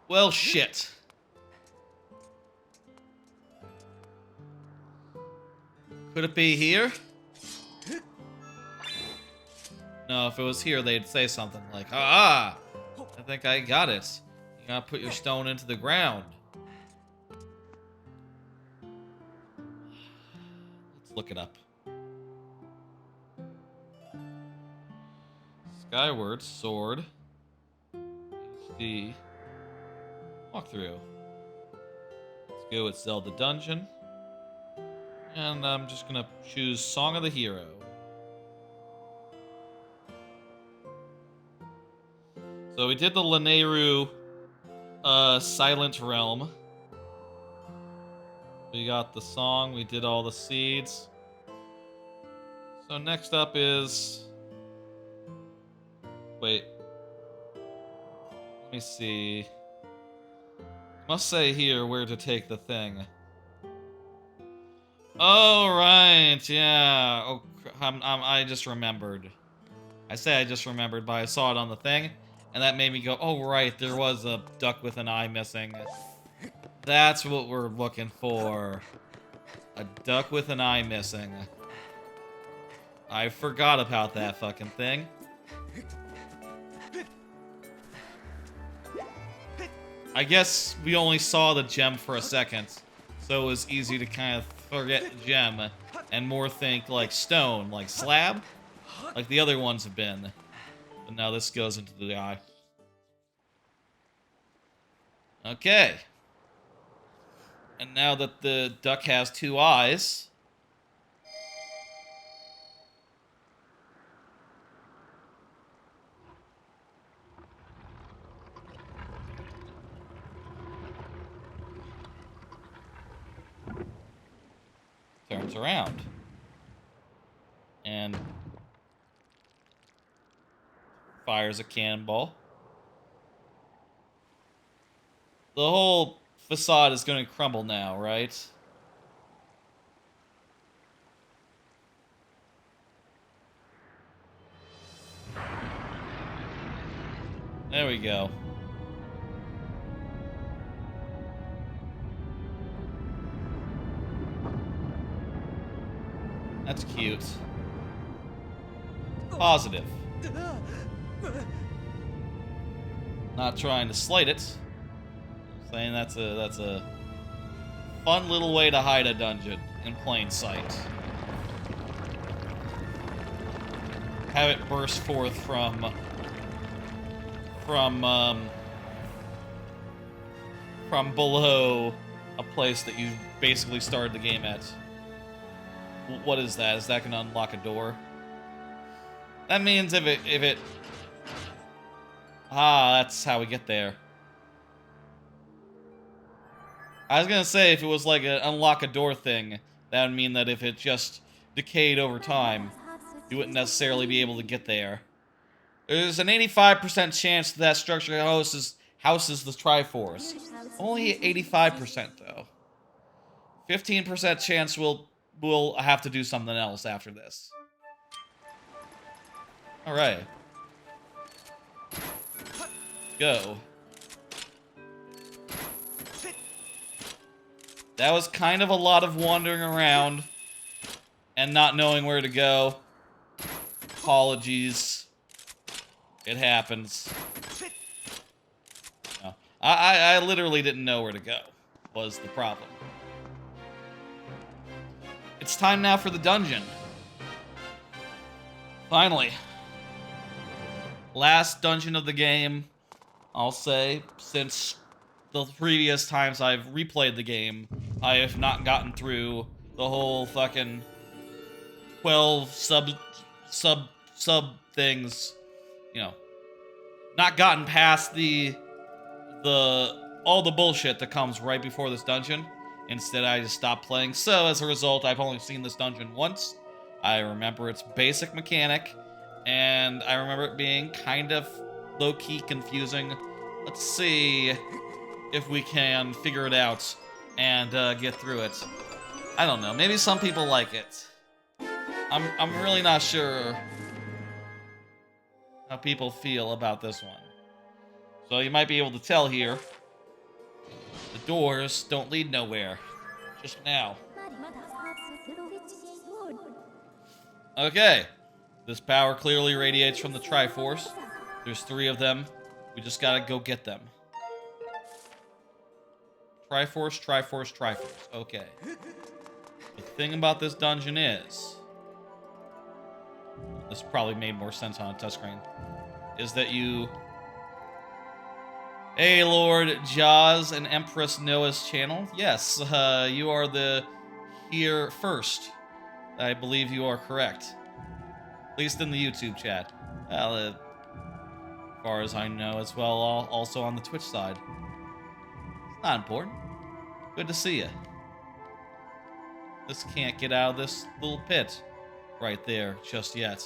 Well, shit. Could it be here? No, if it was here, they'd say something like, "Ah, I think I got it. You gotta put your stone into the ground." Let's look it up. Skyward Sword HD walkthrough. Let's go with Zelda Dungeon. And I'm just gonna choose Song of the Hero. So we did the Lanayru Silent Realm. We got the song, we did all the seeds. So next up is... Wait. Let me see. Must say here where to take the thing. Oh, right, yeah. Oh, I just remembered. I say I just remembered, but I saw it on the thing, and that made me go, oh, right, there was a duck with an eye missing. That's what we're looking for. A duck with an eye missing. I forgot about that fucking thing. I guess we only saw the gem for a second, so it was easy to kind of forget gem and more think like stone, like slab, like the other ones have been. But now this goes into the eye. Okay. And now that the duck has 2 eyes... turns around. And fires a cannonball. The whole facade is going to crumble now, right? There we go. That's cute. Positive. Not trying to slight it. Saying that's a fun little way to hide a dungeon in plain sight. Have it burst forth from below a place that you basically started the game at. What is that? Is that gonna unlock a door? That means if it... Ah, that's how we get there. I was gonna say, if it was like an unlock a door thing, that would mean that if it just decayed over time, you wouldn't necessarily be able to get there. There's an 85% chance that structure houses the Triforce. Only 85% though. 15% chance we'll have to do something else after this. Alright. Go. That was kind of a lot of wandering around and not knowing where to go. Apologies. It happens. No. I literally didn't know where to go, was the problem. It's time now for the dungeon. Finally. Last dungeon of the game, I'll say, since the previous times I've replayed the game, I have not gotten through the whole fucking 12 sub things, you know, not gotten past all the bullshit that comes right before this dungeon. Instead, I just stopped playing. So as a result, I've only seen this dungeon once. I remember its basic mechanic, and I remember it being kind of low-key confusing. Let's see if we can figure it out and get through it. I don't know. Maybe some people like it. I'm really not sure how people feel about this one. So you might be able to tell here. The doors don't lead nowhere. Just now. Okay. This power clearly radiates from the Triforce. There's 3 of them. We just gotta go get them. Triforce, Triforce, Triforce. Okay. The thing about this dungeon is... This probably made more sense on a touchscreen. Is that you... Hey, Lord Jaws and Empress Noah's channel. Yes, you are the here first. I believe you are correct. At least in the YouTube chat. Well, as far as I know as well, also on the Twitch side. It's not important. Good to see you. This can't get out of this little pit right there just yet.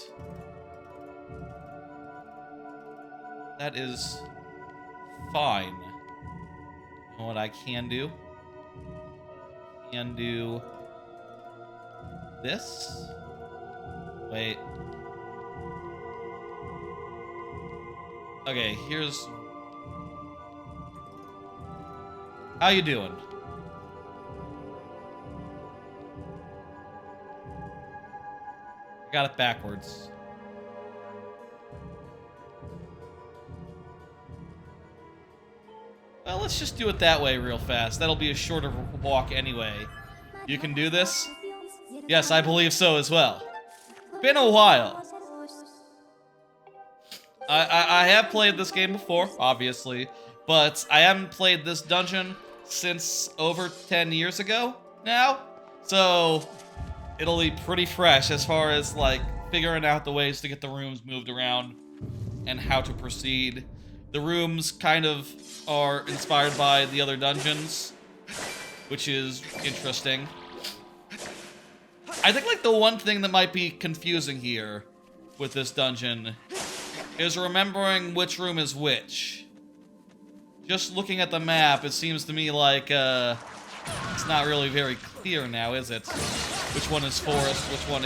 That is fine. You know what I can do? Can do this. Wait. Okay, here's... How you doing? I got it backwards. Well, let's just do it that way real fast. That'll be a shorter walk anyway. You can do this? Yes, I believe so as well. Been a while. I have played this game before, obviously, but I haven't played this dungeon since over 10 years ago now. So it'll be pretty fresh as far as like figuring out the ways to get the rooms moved around and how to proceed. The rooms kind of are inspired by the other dungeons, which is interesting. I think like the one thing that might be confusing here with this dungeon is remembering which room is which. Just looking at the map, it seems to me like it's not really very clear now, is it? Which one is forest, which one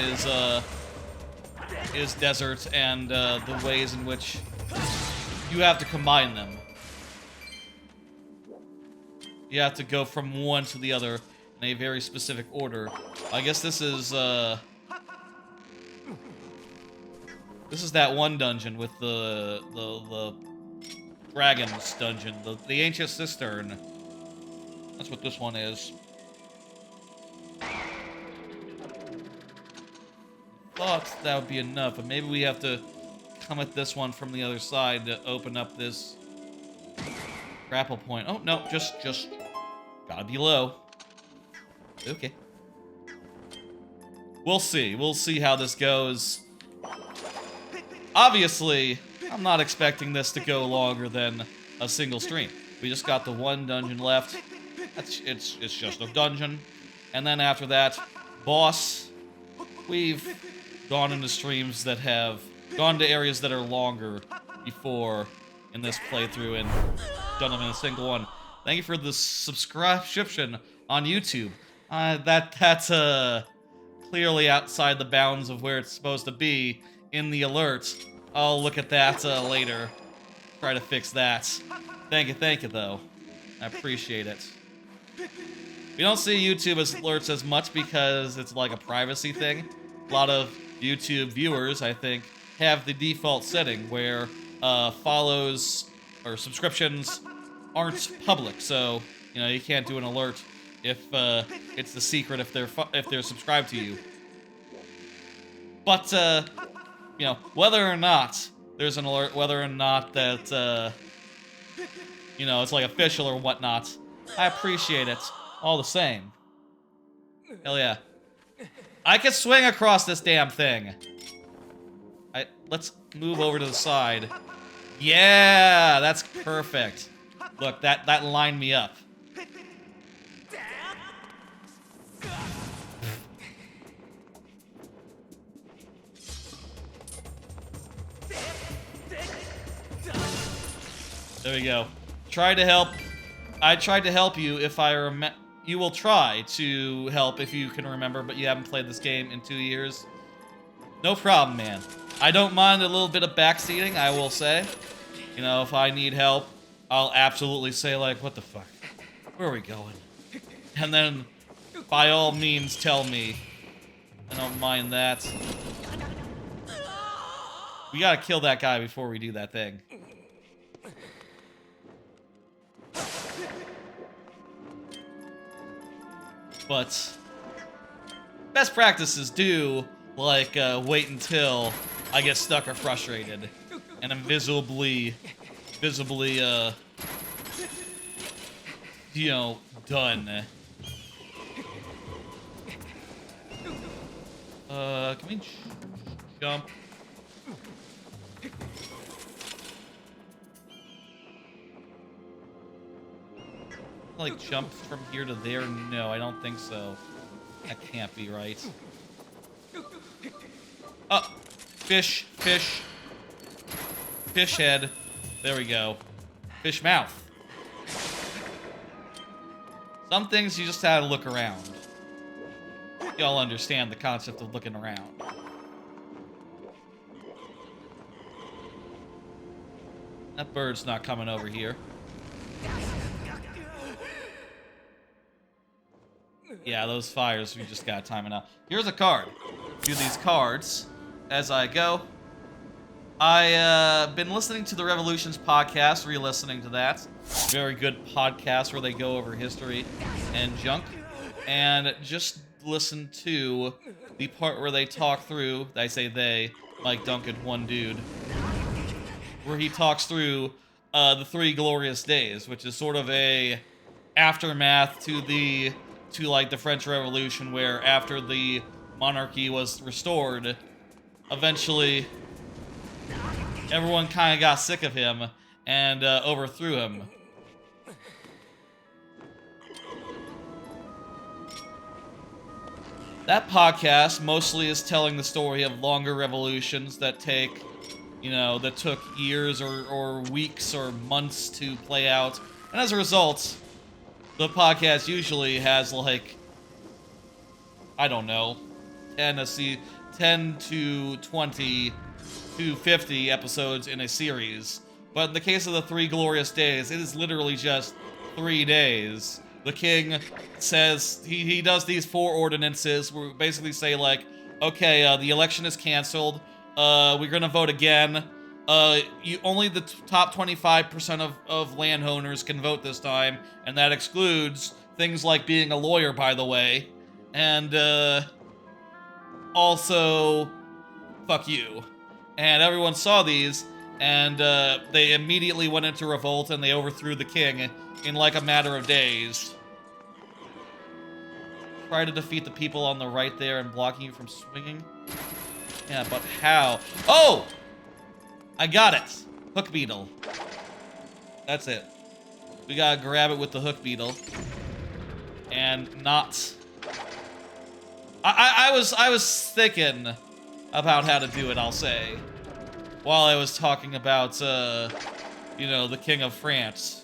is desert, and the ways in which you have to combine them. You have to go from one to the other in a very specific order. I guess this is that one dungeon with the dragons dungeon, the ancient cistern. That's what this one is. Thought that would be enough, but maybe we have to come at this one from the other side to open up this grapple point. Oh no, just gotta be low. Okay. We'll see. We'll see how this goes. Obviously, I'm not expecting this to go longer than a single stream. We just got the one dungeon left. It's just a dungeon. And then after that, boss. We've gone into streams that have gone to areas that are longer before in this playthrough and done them in a single one. Thank you for the subscription on YouTube. That's clearly outside the bounds of where it's supposed to be in the alert. I'll look at that later. Try to fix that. Thank you though. I appreciate it. We don't see YouTube as alerts as much because it's like a privacy thing. A lot of YouTube viewers, I think, have the default setting where follows or subscriptions aren't public, so you know you can't do an alert if it's the secret if they're subscribed to you. But you know, whether or not there's an alert, whether or not that you know it's like official or whatnot, I appreciate it all the same. Hell yeah. I can swing across this damn thing. Let's move over to the side. Yeah, that's perfect. Look, that lined me up. There we go. I tried to help you if I you will try to help if you can remember, but you haven't played this game in 2 years, no problem, man. I don't mind a little bit of backseating, I will say. You know, if I need help, I'll absolutely say, like, what the fuck? Where are we going? And then, by all means, tell me. I don't mind that. We gotta kill that guy before we do that thing. But best practices do, like, wait until I get stuck or frustrated. And I'm visibly, you know, done. Can we jump? Like, jump from here to there? No, I don't think so. That can't be right. Oh! Fish, fish. Fish head. There we go. Fish mouth. Some things you just gotta look around. Y'all understand the concept of looking around. That bird's not coming over here. Yeah, those fires, we just gotta time it out. Here's a card. Do these cards as I go. I've been listening to the Revolutions podcast, re-listening to that. Very good podcast where they go over history and junk. And just listen to the part where they talk through, I say they, Mike Duncan, one dude, where he talks through the 3 glorious days, which is sort of a aftermath to the French Revolution, where after the monarchy was restored, eventually everyone kind of got sick of him and overthrew him. That podcast mostly is telling the story of longer revolutions that take, you know, that took years or weeks or months to play out. And as a result, the podcast usually has, like, I don't know, 10 to 20 to 50 episodes in a series. But in the case of the 3 glorious days, it is literally just 3 days. The king says, he does these 4 ordinances where we basically say, like, okay, the election is canceled, we're gonna vote again, only the top 25% of landowners can vote this time, and that excludes things like being a lawyer, by the way, and, also, fuck you. And everyone saw these, and, they immediately went into revolt, and they overthrew the king in, like, a matter of days. Try to defeat the people on the right there and blocking you from swinging? Yeah, but how? Oh! I got it! Hook beetle. That's it. We gotta grab it with the hook beetle. And not... I was thinking about how to do it, I'll say. While I was talking about, you know, the King of France.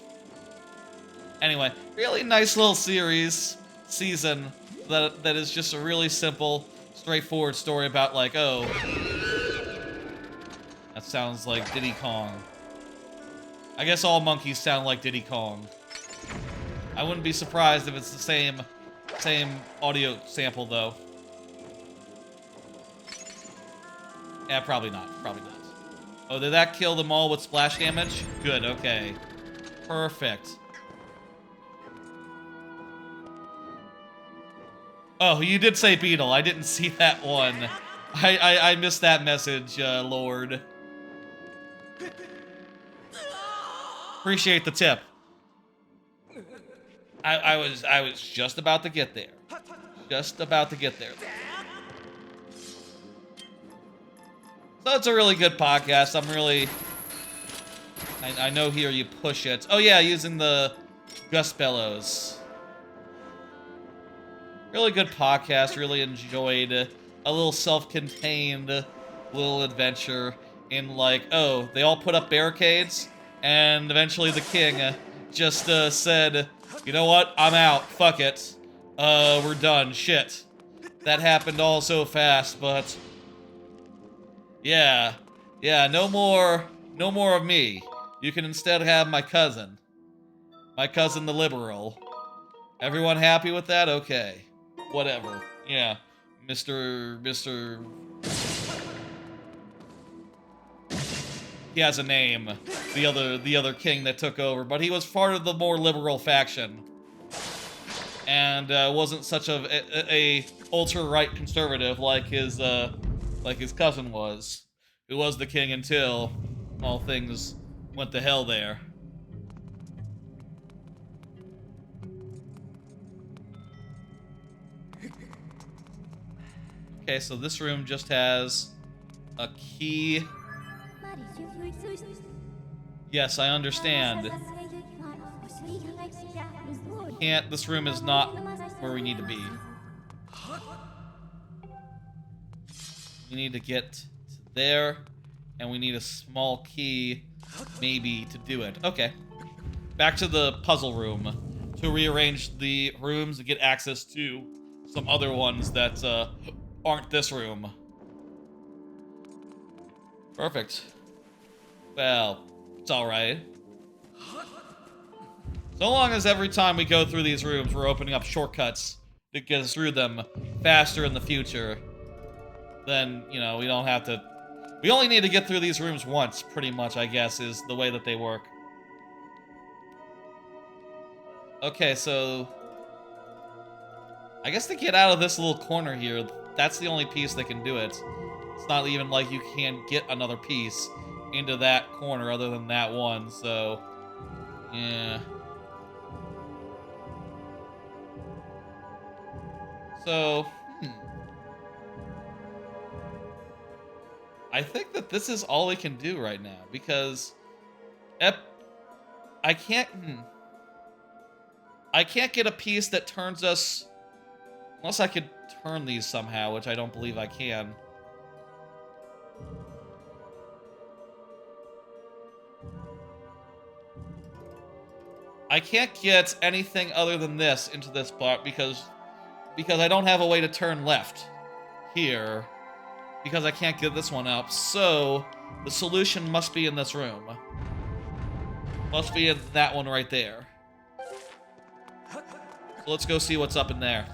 Anyway, really nice little season that is just a really simple, straightforward story about, like, oh, that sounds like Diddy Kong. I guess all monkeys sound like Diddy Kong. I wouldn't be surprised if it's the same audio sample, though. Yeah, probably not. Probably not. Oh, did that kill them all with splash damage? Good, okay. Perfect. Oh, you did say beetle. I didn't see that one. I missed that message, Lord. Appreciate the tip. I was just about to get there. Just about to get there. So it's a really good podcast. I'm really... I know here you push it. Oh yeah, using the gust bellows. Really good podcast. Really enjoyed a little self-contained little adventure in, like, oh, they all put up barricades, and eventually the king just said, You know what? I'm out. Fuck it. We're done. Shit. That happened all so fast, but... Yeah. Yeah, no more of me. You can instead have my cousin. My cousin the liberal. Everyone happy with that? Okay. Whatever. Yeah. Mr. He has a name. The other king that took over, but he was part of the more liberal faction. And wasn't such a ultra-right conservative like his cousin was, who was the king until all things went to hell there. Okay, so this room just has a key. Yes, I understand. This room is not where we need to be. We need to get to there, and we need a small key, maybe, to do it. Okay. Back to the puzzle room to rearrange the rooms and get access to some other ones that aren't this room. Perfect. Well, it's alright. So long as every time we go through these rooms, we're opening up shortcuts to get us through them faster in the future, then, you know, we don't have to... We only need to get through these rooms once, pretty much, I guess, is the way that they work. Okay, so... I guess to get out of this little corner here, that's the only piece that can do it. It's not even like you can get another piece into that corner other than that one, so... Yeah... So, I think that this is all we can do right now, because I can't get a piece that turns us, unless I could turn these somehow, which I don't believe I can. I can't get anything other than this into this part because I don't have a way to turn left here, because I can't get this one up. So the solution must be in this room. Must be in that one right there. So let's go see what's up in there.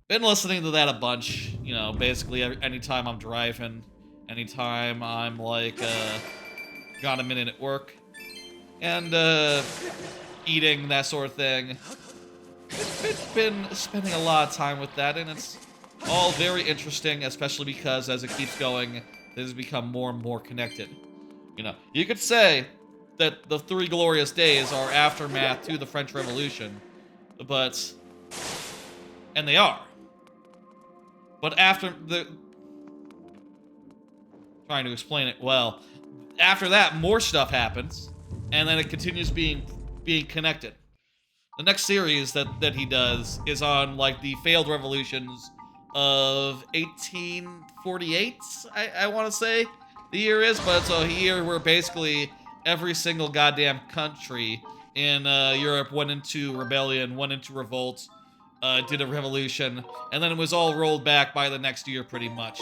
Been listening to that a bunch, you know, basically anytime I'm driving, anytime I'm like got a minute at work, and eating, that sort of thing. Been spending a lot of time with that, and it's all very interesting, especially because as it keeps going, it has become more and more connected. You know, you could say that the 3 glorious days are aftermath to the French Revolution, but... And they are. But after the... Trying to explain it well. After that, more stuff happens, and then it continues being connected. The next series that he does is on, like, the failed revolutions of 1848, I want to say the year is, but it's a year where basically every single goddamn country in Europe went into rebellion, went into revolt, did a revolution, and then it was all rolled back by the next year pretty much.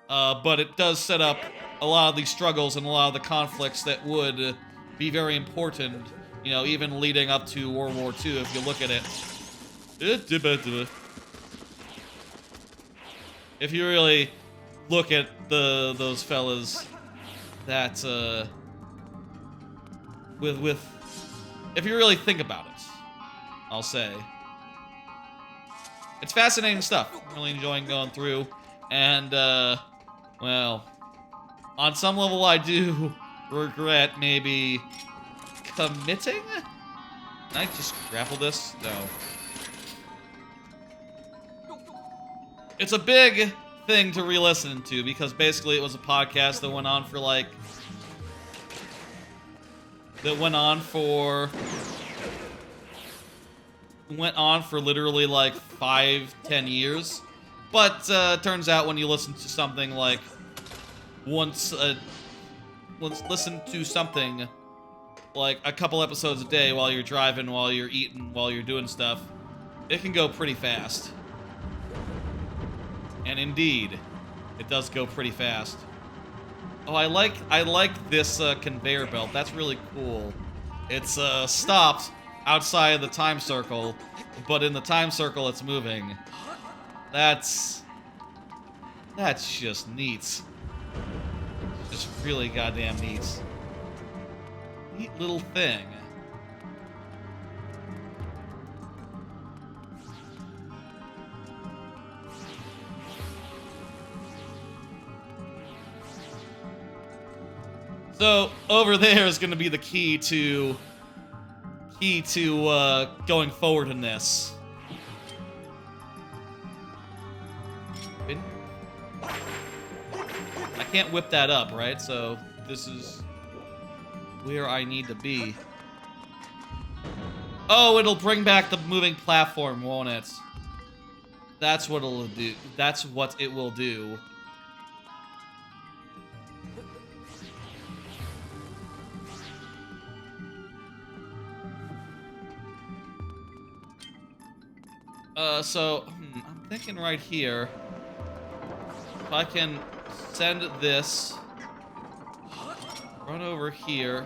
But it does set up a lot of these struggles and a lot of the conflicts that would be very important, you know, even leading up to World War II, if you look at it. If you really look at those fellas that, if you really think about it, I'll say. It's fascinating stuff. I'm really enjoying going through, and, well, on some level I do regret maybe committing? Can I just grapple this? No. It's a big thing to re-listen to, because basically it was a podcast that went on for like... went on for literally like 5-10 years. But turns out when you listen to something like listen to something like a couple episodes a day while you're driving, while you're eating, while you're doing stuff, it can go pretty fast. And indeed, it does go pretty fast. Oh, I like this conveyor belt. That's really cool. It's stopped outside of the time circle, but in the time circle it's moving. That's just neat. Just really goddamn neat. Neat little thing. So over there is going to be the key to going forward in this. I can't whip that up, right? So this is where I need to be. Oh, it'll bring back the moving platform, won't it? That's what it'll do. That's what it will do. So, I'm thinking right here, if I can send this, run over here,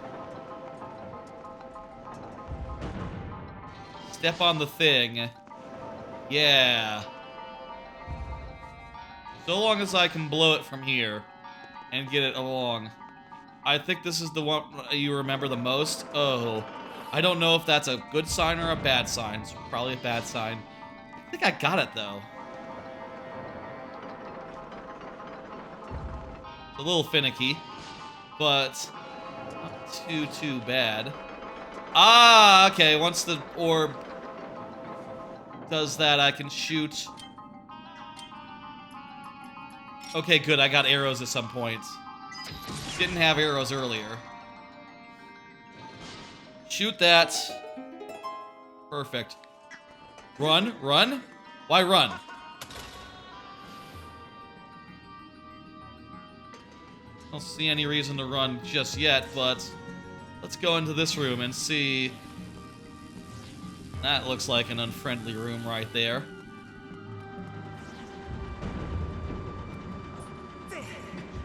step on the thing, yeah. So long as I can blow it from here and get it along. I think this is the one you remember the most. Oh, I don't know if that's a good sign or a bad sign. It's probably a bad sign. I think I got it, though. A little finicky, but not too bad. Ah, okay, once the orb does that, I can shoot. Okay, good, I got arrows at some point. Didn't have arrows earlier. Shoot that. Perfect. Run, run? Why run? I don't see any reason to run just yet, but let's go into this room and see. That looks like an unfriendly room right there.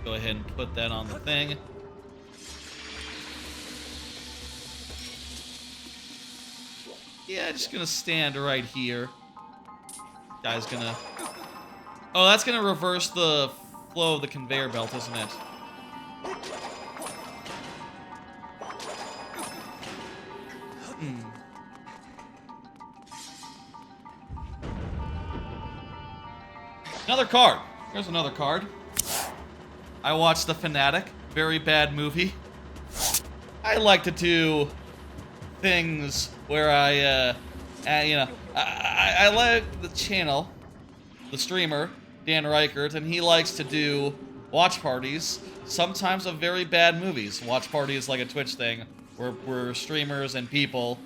Go ahead and put that on the thing. Yeah, just gonna stand right here. Guy's gonna... Oh, that's gonna reverse the flow of the conveyor belt, isn't it? Another card. Here's another card. I watched The Fanatic. Very bad movie. I like to do things where I like the channel, the streamer, Dan Reichert, and he likes to do watch parties, sometimes of very bad movies. Watch parties like a Twitch thing, where streamers and people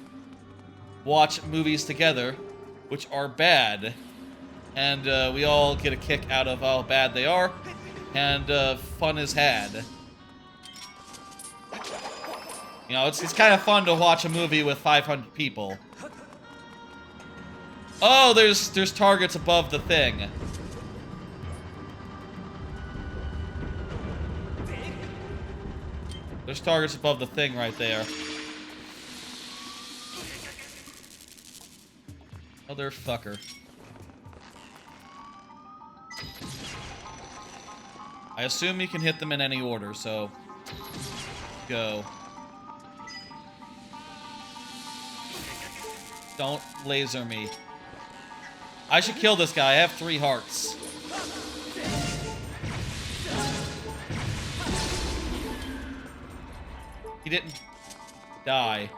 watch movies together, which are bad, and we all get a kick out of how bad they are, and fun is had. You know, it's kind of fun to watch a movie with 500 people. Oh, there's targets above the thing. There's targets above the thing right there. Motherfucker. I assume you can hit them in any order, so go. Don't laser me. I should kill this guy. I have 3 hearts. He didn't die.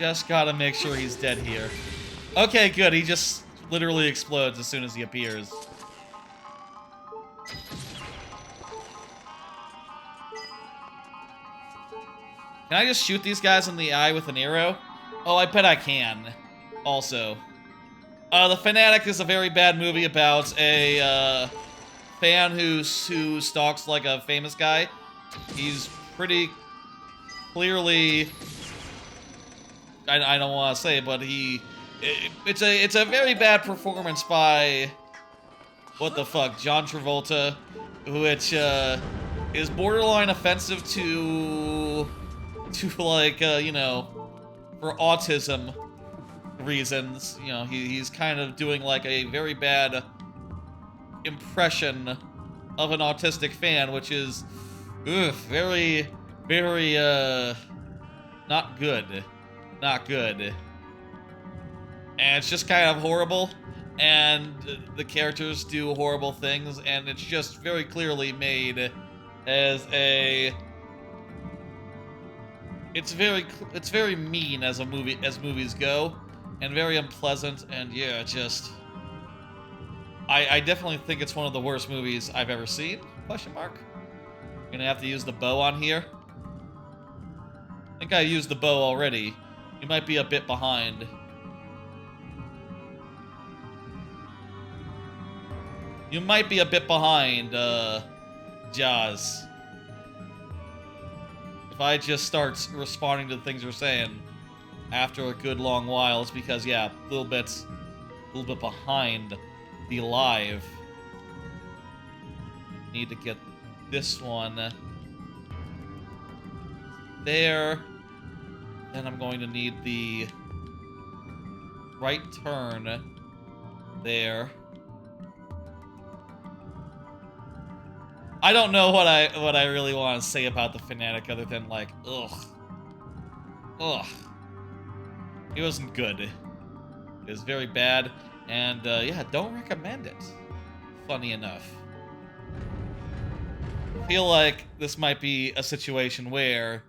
Just gotta make sure he's dead here. Okay, good. He just literally explodes as soon as he appears. Can I just shoot these guys in the eye with an arrow? Oh, I bet I can. Also. The Fanatic is a very bad movie about a, fan who stalks like a famous guy, he's pretty clearly, I don't want to say, but it's a very bad performance by, what the fuck, John Travolta, which is borderline offensive to like, you know, for autism reasons. You know, he's kind of doing like a very bad impression of an autistic fan, which is very, very, not good. Not good. And it's just kind of horrible, and the characters do horrible things, and it's just very clearly made as a... It's very mean as movies go, and very unpleasant, and yeah, just... I definitely think it's one of the worst movies I've ever seen, question mark. Gonna have to use the bow on here. I think I used the bow already. You might be a bit behind. You might be a bit behind, Jaws. If I just start responding to the things you're saying after a good long while, it's because, yeah, a little bit behind the live. Need to get this one there. Then I'm going to need the right turn there. I don't know what I really want to say about the Fanatic other than like, ugh. It wasn't good. It was very bad, and yeah, don't recommend it. Funny enough. I feel like this might be a situation where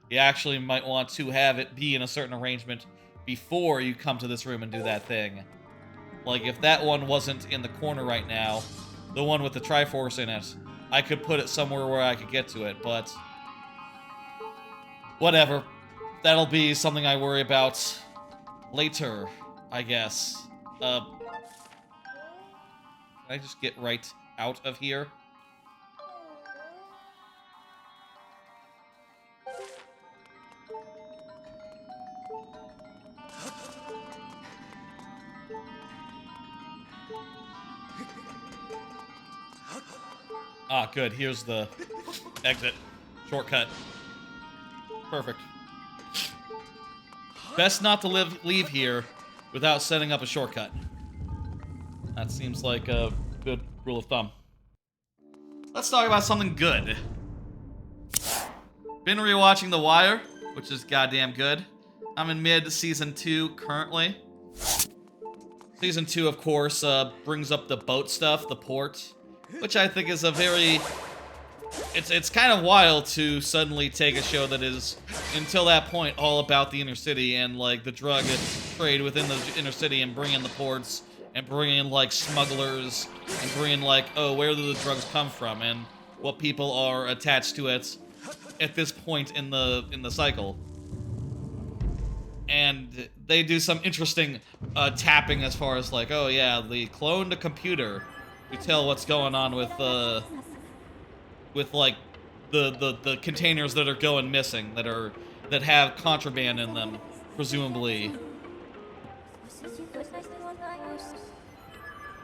you actually might want to have it be in a certain arrangement before you come to this room and do that thing. Like, if that one wasn't in the corner right now, the one with the Triforce in it, I could put it somewhere where I could get to it, but... whatever. That'll be something I worry about later, I guess. Can I just get right out of here? Ah, good. Here's the exit. Shortcut. Perfect. Best not to leave here without setting up a shortcut. That seems like a good rule of thumb. Let's talk about something good. Been rewatching The Wire, which is goddamn good. I'm in mid-season 2 currently. Season 2, of course, brings up the boat stuff, the port, which I think is a very... It's kind of wild to suddenly take a show that is, until that point, all about the inner city and, like, the drug trade within the inner city and bring in the ports and bring in, like, smugglers and bring in, like, oh, where do the drugs come from and what people are attached to it at this point in the cycle. And they do some interesting tapping as far as, like, oh, yeah, the cloned computer. You tell what's going on with like the containers that are going missing, that have contraband in them, presumably.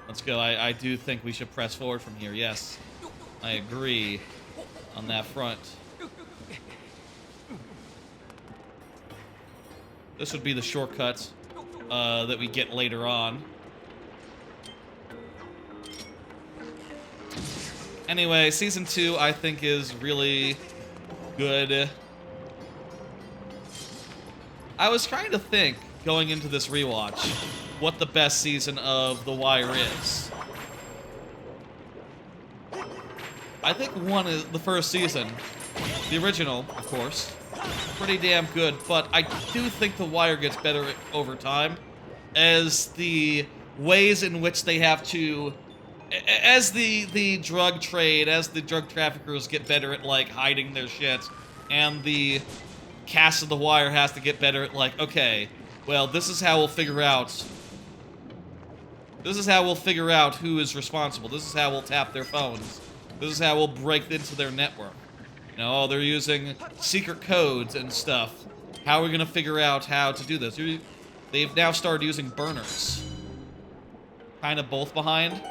Let's go. I do think we should press forward from here. Yes, I agree on that front. This would be the shortcut that we get later on. Anyway, Season 2, I think, is really good. I was trying to think, going into this rewatch, what the best season of The Wire is. I think one is the first season. The original, of course. Pretty damn good, but I do think The Wire gets better over time, as the ways in which they have to... As the drug trade, as the drug traffickers get better at, like, hiding their shit, and the cast of The Wire has to get better at, like, okay, well, this is how we'll figure out This is how we'll figure out who is responsible. This is how we'll tap their phones. This is how we'll break into their network. You know, they're using secret codes and stuff. How are we gonna figure out how to do this? They've now started using burners. Kind of both behind.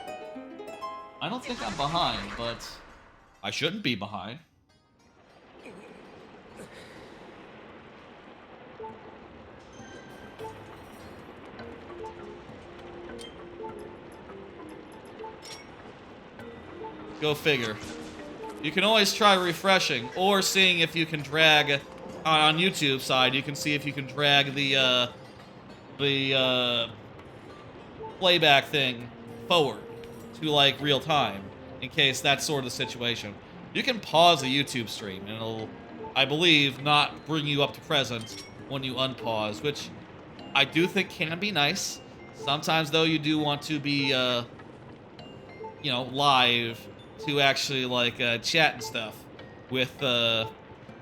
I don't think I'm behind, but I shouldn't be behind. Go figure. You can always try refreshing or seeing if you can drag on YouTube side. You can see if you can drag the playback thing forward to like real time in case that's sort of the situation. You can pause a YouTube stream and it'll, I believe, not bring you up to present when you unpause, which I do think can be nice. Sometimes though you do want to be you know, live to actually like chat and stuff with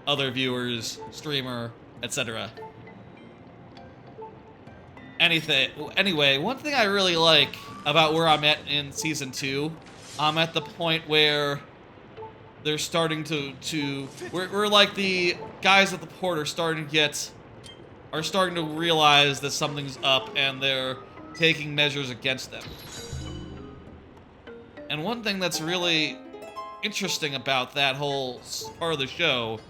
other viewers, streamer, etc. Anyway, one thing I really like about where I'm at in Season 2, I'm at the point where they're starting to we're like the guys at the port are starting to realize that something's up and they're taking measures against them. And one thing that's really interesting about that whole part of the show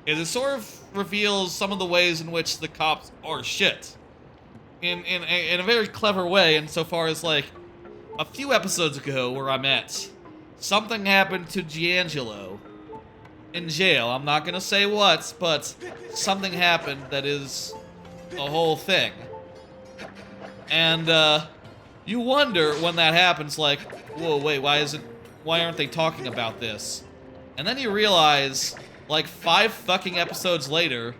is it sort of reveals some of the ways in which the cops are shit. In a very clever way, insofar as, like, a few episodes ago where I'm at, something happened to Giangelo in jail. I'm not gonna say what, but something happened that is a whole thing. And, you wonder when that happens, like, whoa, wait, why aren't they talking about this? And then you realize, like, 5 fucking episodes later,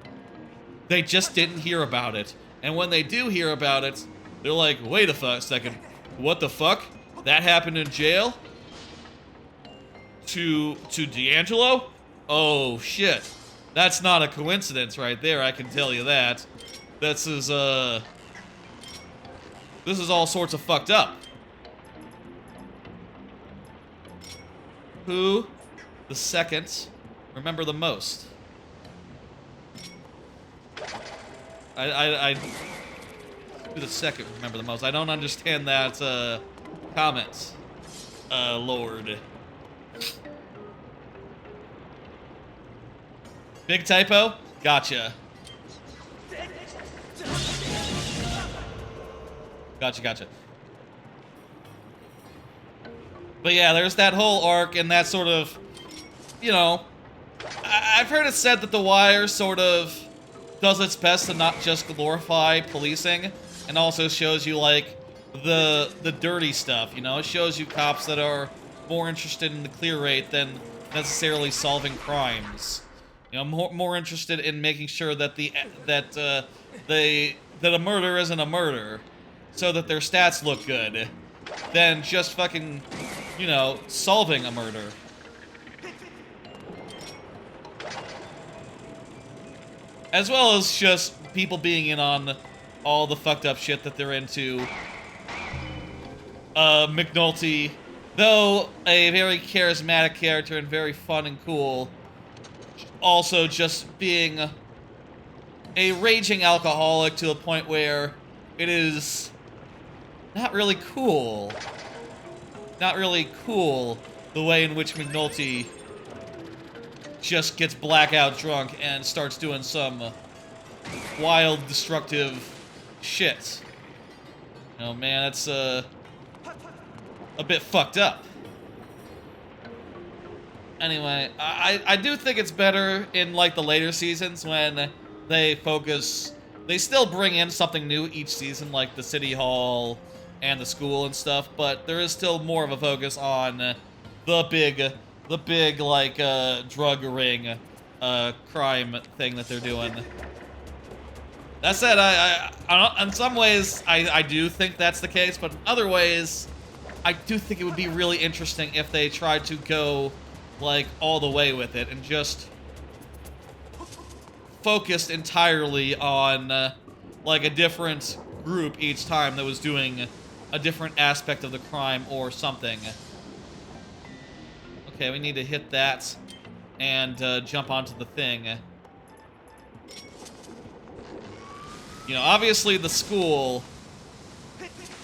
they just didn't hear about it. And when they do hear about it, they're like, wait a second, what the fuck? That happened in jail? To D'Angelo? Oh, shit. That's not a coincidence right there, I can tell you that. This is all sorts of fucked up. Who the second remember the most? I who the second remember the most? I don't understand that comment, Lord. Big typo? Gotcha. Gotcha. But yeah, there's that whole arc and that sort of, you know, I've heard it said that The Wire sort of does its best to not just glorify policing and also shows you, like, the dirty stuff, you know? It shows you cops that are more interested in the clear rate than necessarily solving crimes. You know, more interested in making sure that that a murder isn't a murder, so that their stats look good, than just fucking, you know, solving a murder. As well as just people being in on all the fucked up shit that they're into. McNulty, though a very charismatic character and very fun and cool, also just being a raging alcoholic to a point where it is not really cool. Not really cool the way in which McNulty just gets blackout drunk and starts doing some wild, destructive shit. You know, man, that's a bit fucked up. Anyway, I do think it's better in, like, the later seasons when they focus... They still bring in something new each season, like the city hall and the school and stuff, but there is still more of a focus on the big, like, drug ring, crime thing that they're doing. That said, in some ways, I do think that's the case, but in other ways, I do think it would be really interesting if they tried to go, like, all the way with it and just focused entirely on, like, a different group each time that was doing a different aspect of the crime or something. Okay, we need to hit that and jump onto the thing. You know, obviously the school,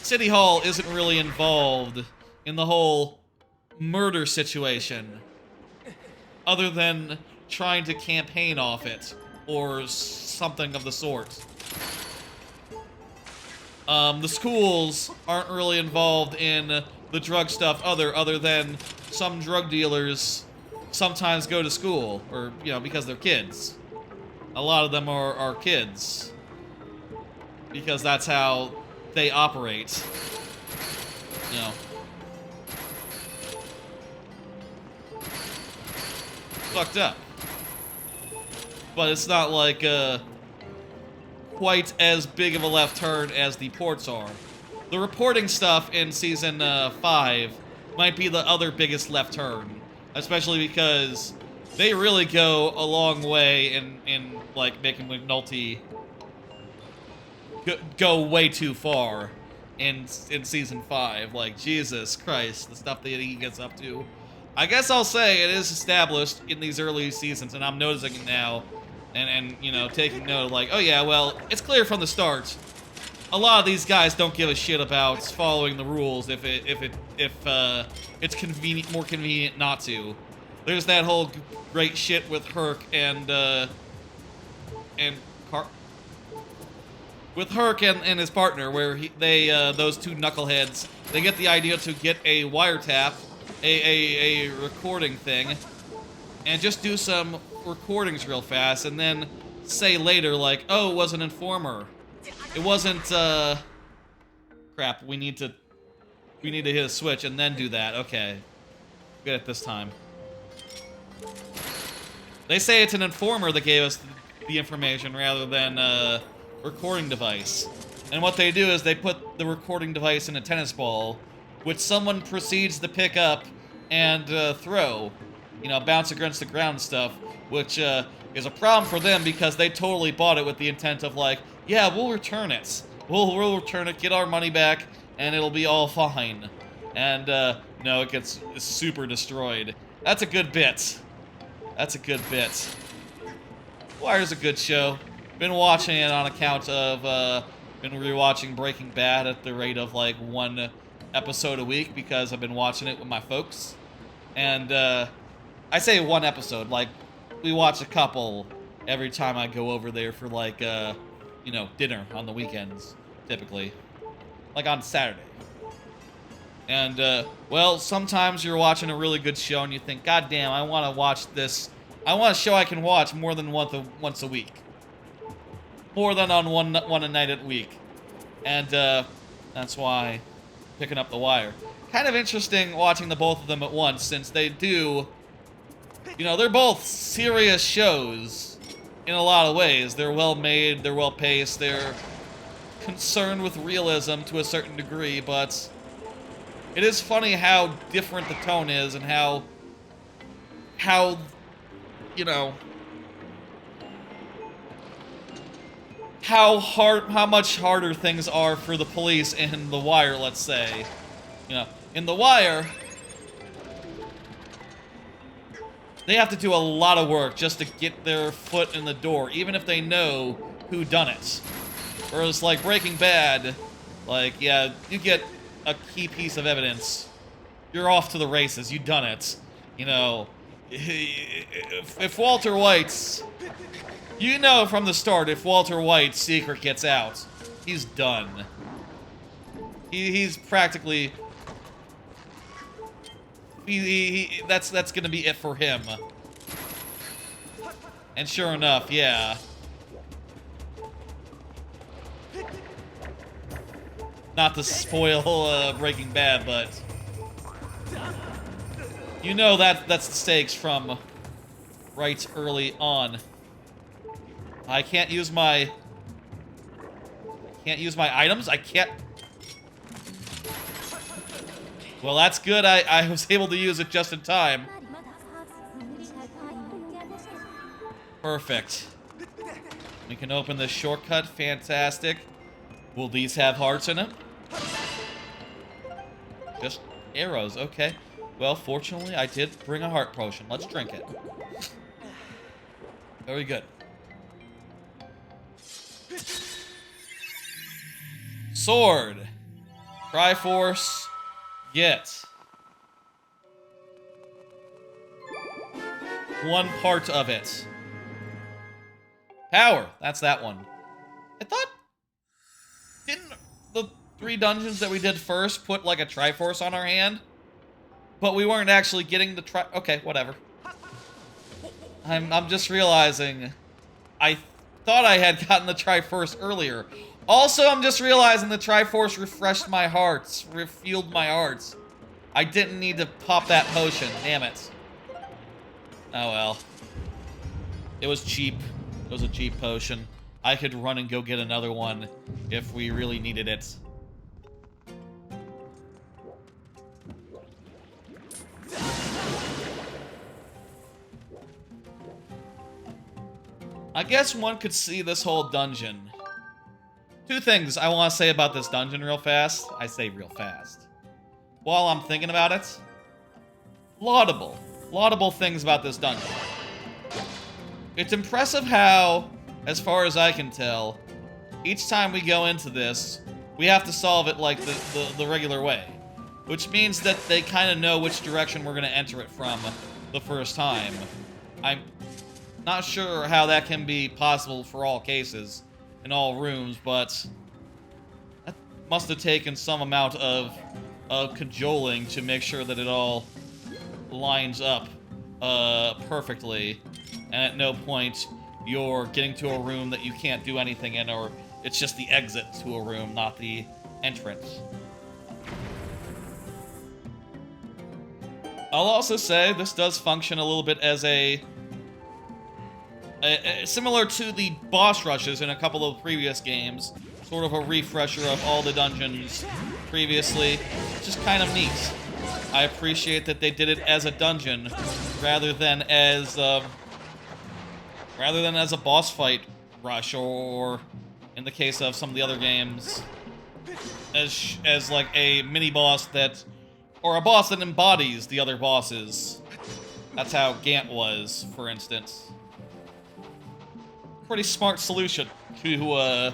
City Hall isn't really involved in the whole murder situation, other than trying to campaign off it, or something of the sort. The schools aren't really involved in the drug stuff other than some drug dealers sometimes go to school, or, you know, because they're kids. A lot of them are kids, because that's how they operate, you know. Fucked up. But it's not like, quite as big of a left turn as the ports are. The reporting stuff in Season 5 might be the other biggest left turn, especially because they really go a long way in like, making McNulty go way too far in Season 5. Like, Jesus Christ, the stuff that he gets up to. I guess I'll say it is established in these early seasons, and I'm noticing it now, and you know, taking note of, like, oh yeah, well, it's clear from the start, a lot of these guys don't give a shit about following the rules if it's more convenient not to. There's that whole great shit with Herc and his partner, where those two knuckleheads, they get the idea to get a wiretap, a recording thing, and just do some recordings real fast, and then say later, like, oh, it was an informer. It wasn't, crap, we need to hit a switch and then do that. Okay. Good at this time. They say it's an informer that gave us the information rather than a recording device. And what they do is they put the recording device in a tennis ball, which someone proceeds to pick up and throw. You know, bounce against the ground stuff, which is a problem for them because they totally bought it with the intent of, like, yeah, we'll return it. We'll return it, get our money back, and it'll be all fine. And, no, it gets super destroyed. That's a good bit. That's a good bit. Wire's a good show. Been watching it on account of, been rewatching Breaking Bad at the rate of, like, 1 episode a week because I've been watching it with my folks. And, I say 1 episode, like, we watch a couple every time I go over there for, like, you know, dinner on the weekends, typically. Like on Saturday. And, well, sometimes you're watching a really good show and you think, God damn, I want to watch this. I want a show I can watch more than once a week. More than on one a night a week. And, that's why picking up The Wire. Kind of interesting watching the both of them at once, since they do, you know, they're both serious shows in a lot of ways. They're well made, they're well paced, they're concerned with realism to a certain degree, but it is funny how different the tone is and how, you know, how much harder things are for the police in The Wire, let's say. You know, in The Wire, they have to do a lot of work just to get their foot in the door, even if they know who done it. Whereas, like, Breaking Bad, like, yeah, you get a key piece of evidence, you're off to the races, you done it. You know, if Walter White's, you know from the start, if Walter White's secret gets out, he's done. He's practically, that's gonna be it for him. And sure enough, yeah. Not to spoil Breaking Bad, but you know that's the stakes from right early on. I can't use my items. I can't. Well, that's good. I was able to use it just in time. Perfect. We can open this shortcut. Fantastic. Will these have hearts in them? Arrows, okay. Well, fortunately, I did bring a heart potion. Let's drink it. Very good. Sword. Triforce. Get. One part of it. Power. That's that one. I thought... Didn't the 3 dungeons that we did first put, like, a Triforce on our hand? But we weren't actually getting the Okay, whatever. I'm just realizing... I thought I had gotten the Triforce earlier. Also, I'm just realizing the Triforce refreshed my hearts. Refueled my hearts. I didn't need to pop that potion. Damn it. Oh well. It was cheap. It was a cheap potion. I could run and go get another one if we really needed it. I guess one could see this whole dungeon. 2 things I want to say about this dungeon real fast. I say real fast. While I'm thinking about it. Laudable. Laudable things about this dungeon. It's impressive how, as far as I can tell, each time we go into this, we have to solve it like the regular way. Which means that they kind of know which direction we're going to enter it from the first time. I'm not sure how that can be possible for all cases, in all rooms, but that must have taken some amount of cajoling to make sure that it all lines up perfectly, and at no point you're getting to a room that you can't do anything in, or it's just the exit to a room, not the entrance. I'll also say this does function a little bit as similar to the boss rushes in a couple of previous games, sort of a refresher of all the dungeons previously. It's just kind of neat. I appreciate that they did it as a dungeon rather than as a boss fight rush, or in the case of some of the other games, as like a mini boss that, or a boss that embodies the other bosses. That's how Gant was, for instance. Pretty smart solution to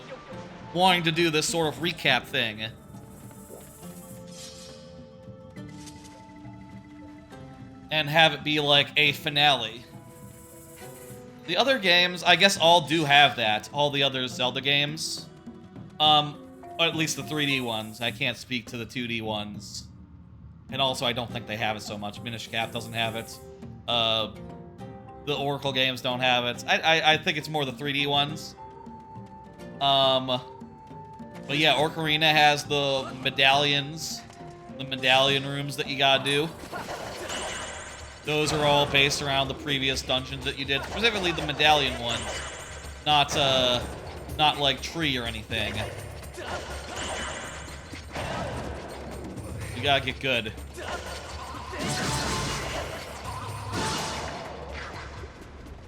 wanting to do this sort of recap thing. And have it be like a finale. The other games, I guess all do have that. All the other Zelda games. Or at least the 3D ones. I can't speak to the 2D ones. And also, I don't think they have it so much. Minish Cap doesn't have it. The Oracle games don't have it. I think it's more the 3D ones. But yeah, Ocarina has the medallions. The medallion rooms that you gotta do. Those are all based around the previous dungeons that you did. Specifically the medallion ones. Not like Tree or anything. You gotta get good.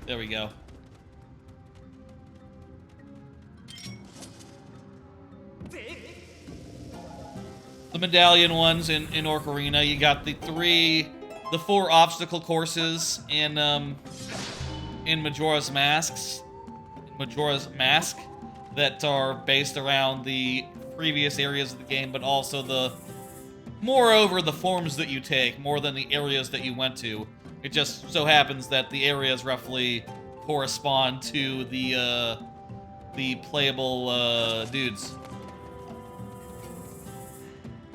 There we go. The medallion ones in Ocarina, you got the 4 obstacle courses in Majora's Mask that are based around the previous areas of the game, but also moreover the forms that you take, more than the areas that you went to. It just so happens that the areas roughly correspond to the playable dudes.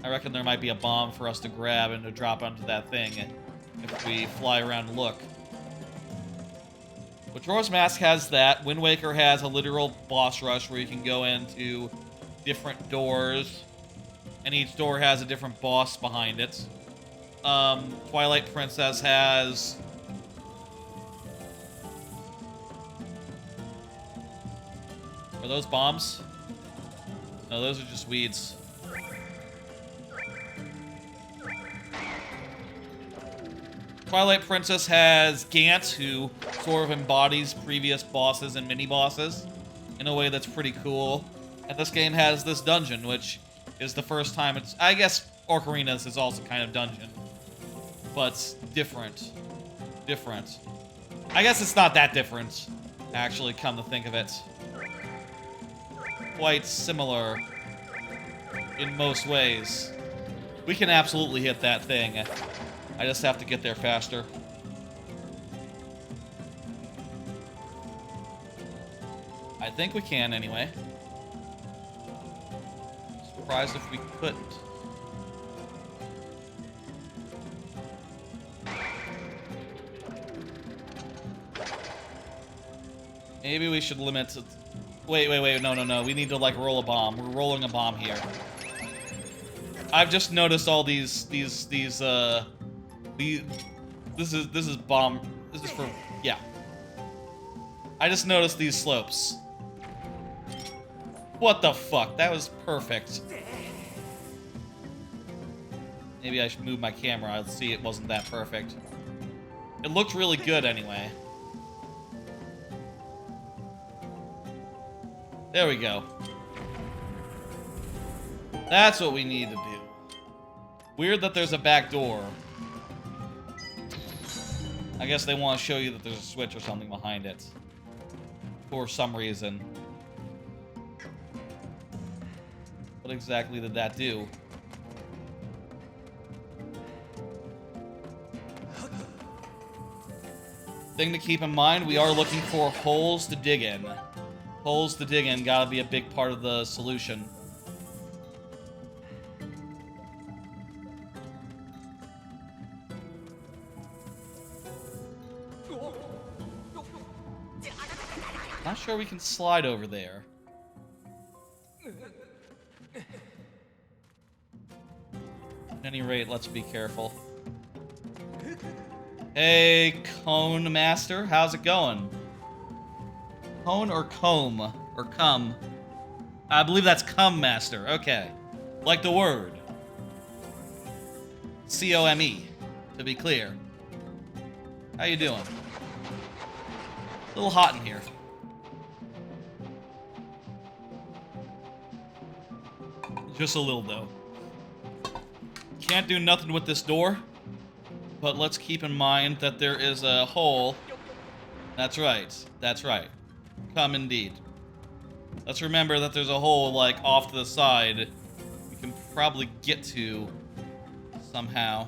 I reckon there might be a bomb for us to grab and to drop onto that thing if we fly around and look. Majora's Mask has that. Wind Waker has a literal boss rush where you can go into different doors, and each door has a different boss behind it. Twilight Princess has... Are those bombs? No, those are just weeds. Twilight Princess has Gant, who sort of embodies previous bosses and mini-bosses in a way that's pretty cool. And this game has this dungeon, which is the first time it's... I guess Ocarina's is also kind of dungeon, but different. Different. I guess it's not that different, actually, come to think of it. Quite similar in most ways. We can absolutely hit that thing. I just have to get there faster. I think we can, anyway. Surprised if we couldn't. Maybe we should limit it. Wait, no. We need to, like, roll a bomb. We're rolling a bomb here. I've just noticed all these, this is bomb, this is for, yeah. I just noticed these slopes. What the fuck? That was perfect. Maybe I should move my camera. I'll see it wasn't that perfect. It looked really good anyway. There we go. That's what we need to do. Weird that there's a back door. I guess they want to show you that there's a switch or something behind it. For some reason. What exactly did that do? Thing to keep in mind, we are looking for holes to dig in. Holes to dig in gotta be a big part of the solution. Not sure we can slide over there. At any rate, let's be careful. Hey, Cone Master, how's it going? Cone or comb? Or cum? I believe that's cum master. Okay. Like the word. C-O-M-E, to be clear. How you doing? A little hot in here. Just a little, though. Can't do nothing with this door, but let's keep in mind that there is a hole. That's right. That's right. Come indeed. Let's remember that there's a hole, like, off to the side we can probably get to somehow.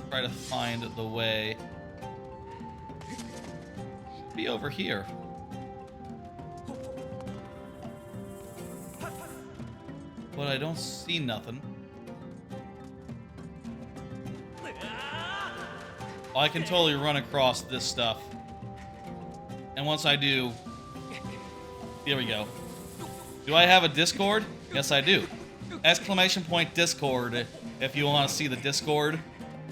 Try to find the way. Should be over here. But I don't see nothing. Oh, I can totally run across this stuff. And once I do... Here we go. Do I have a Discord? Yes, I do. Exclamation point Discord if you want to see the Discord.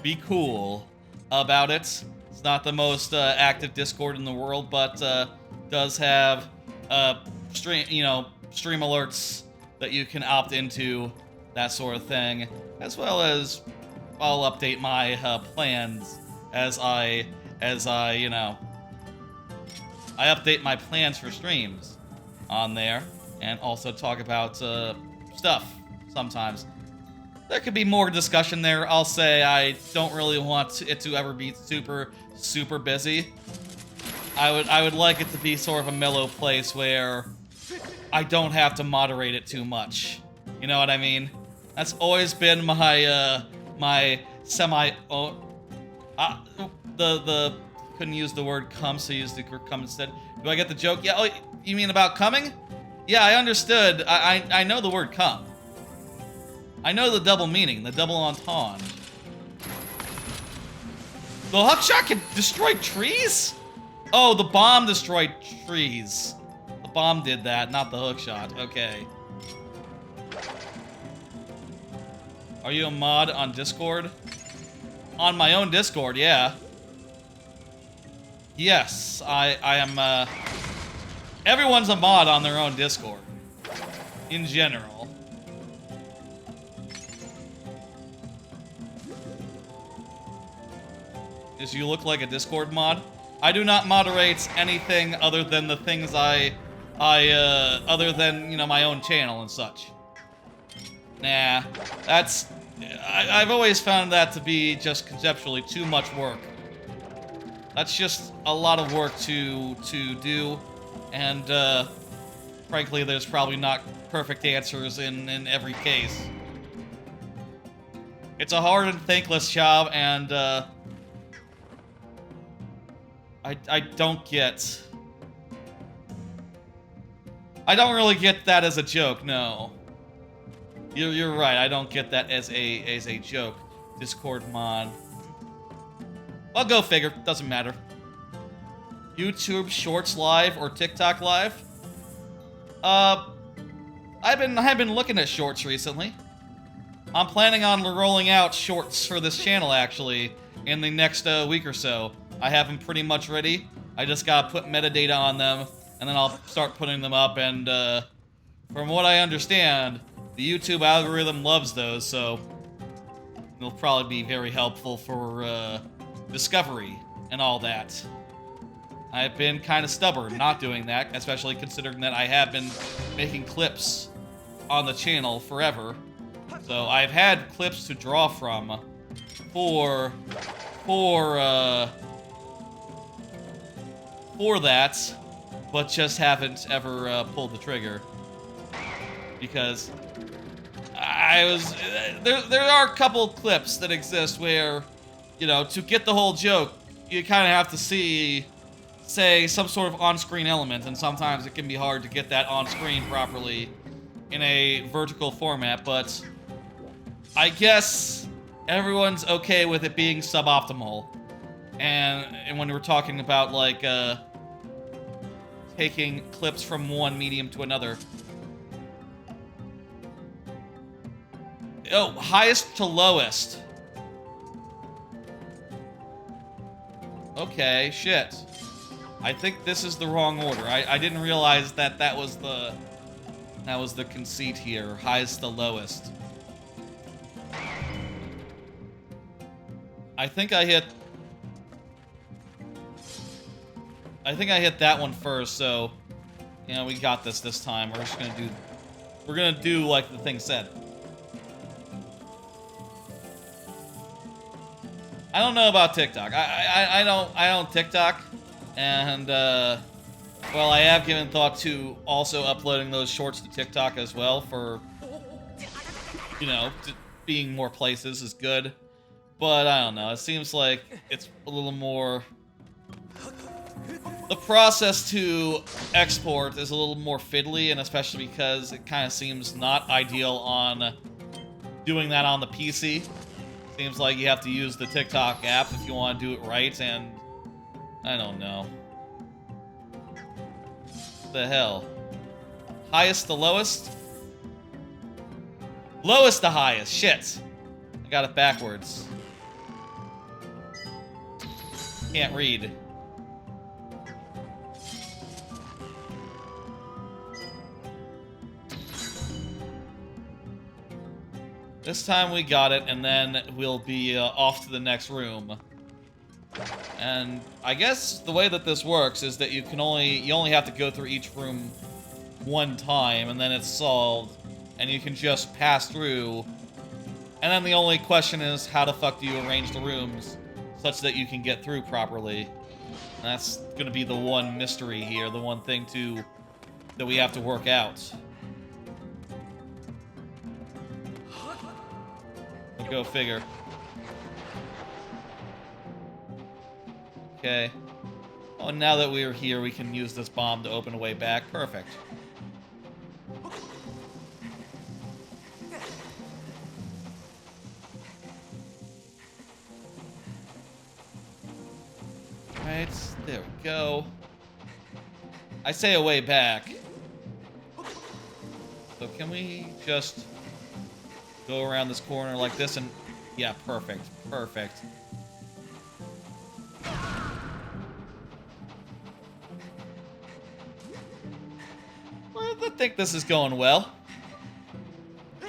Be cool about it. It's not the most active Discord in the world, but does have stream alerts that you can opt into, that sort of thing, as well as I'll update my plans as I update my plans for streams on there, and also talk about stuff sometimes. There could be more discussion there. I'll say I don't really want it to ever be super busy. I would like it to be sort of a mellow place where I don't have to moderate it too much. You know what I mean? That's always been my my semi. Couldn't use the word come, so I used the come instead. Do I get the joke? Yeah. Oh, you mean about coming? Yeah, I understood. I know the word come. I know the double meaning, the double entendre. The hookshot can destroy trees? Oh, the bomb destroyed trees. The bomb did that, not the hookshot. Okay. Are you a mod on Discord? On my own Discord, yeah. Yes, I am, everyone's a mod on their own Discord. In general. Does you look like a Discord mod? I do not moderate anything other than the things other than, you know, my own channel and such. Nah, that's... I've always found that to be just conceptually too much work. That's just a lot of work to do, and frankly, there's probably not perfect answers in every case. It's a hard and thankless job, and I don't get... I don't really get that as a joke, no. You're right, I don't get that as a joke. Discord mod. Well, go figure, doesn't matter. YouTube Shorts Live or TikTok Live? I've been looking at shorts recently. I'm planning on rolling out shorts for this channel, actually, in the next week or so. I have them pretty much ready. I just gotta put metadata on them, and then I'll start putting them up, and from what I understand, the YouTube algorithm loves those, so it'll probably be very helpful for discovery and all that. I've been kind of stubborn not doing that, especially considering that I have been making clips on the channel forever. So I've had clips to draw from for that, but just haven't ever pulled the trigger. Because there are a couple clips that exist where, you know, to get the whole joke, you kind of have to say some sort of on-screen element, and sometimes it can be hard to get that on-screen properly in a vertical format, but I guess everyone's okay with it being suboptimal. And when we're talking about, like, taking clips from one medium to another. Oh, highest to lowest. Okay, shit. I think this is the wrong order. I didn't realize that that was the conceit here. Highest to lowest. I think I hit that one first, so you know, we got this time. We're gonna do like the thing said. I don't know about TikTok. I don't TikTok, and well, I have given thought to also uploading those shorts to TikTok as well for, you know, being more places is good. But I don't know. It seems like it's a little more... The process to export is a little more fiddly, and especially because it kind of seems not ideal on doing that on the PC. Seems like you have to use the TikTok app if you want to do it right, and I don't know. What the hell? Highest to lowest? Lowest to highest. Shit. I got it backwards. Can't read. This time we got it, and then we'll be off to the next room. And I guess the way that this works is that you only have to go through each room one time, and then it's solved, and you can just pass through. And then the only question is, how the fuck do you arrange the rooms such that you can get through properly? And that's gonna be the one mystery here, the one thing that we have to work out. Go figure. Okay. Oh, now that we're here, we can use this bomb to open a way back. Perfect. Right, there we go. I say a way back. So can we just go around this corner like this and... Yeah, perfect. Perfect. Well, I think this is going well.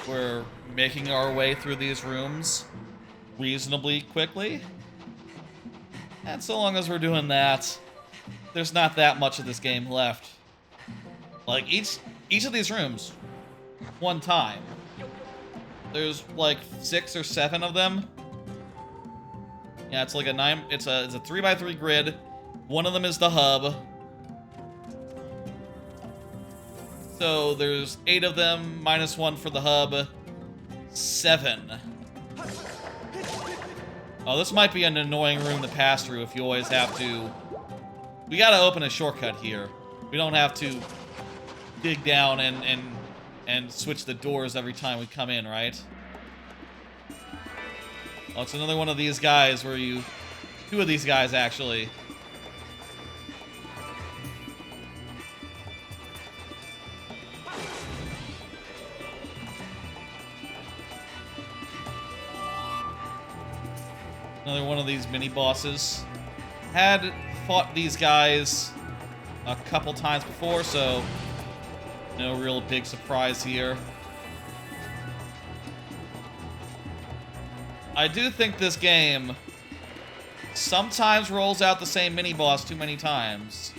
We're making our way through these rooms reasonably quickly. And so long as we're doing that, there's not that much of this game left. Like, each of these rooms, one time. There's like 6 or 7 of them. Yeah, it's like a 9. It's a 3x3 grid. One of them is the hub. So there's 8 of them, -1 for the hub. 7. Oh, this might be an annoying room to pass through if you always have to. We gotta open a shortcut here. We don't have to dig down and switch the doors every time we come in, right? Oh, it's another one of these guys where you... 2 of these guys, actually. Another one of these mini-bosses. Had fought these guys a couple times before, so no real big surprise here. I do think this game sometimes rolls out the same mini-boss too many times.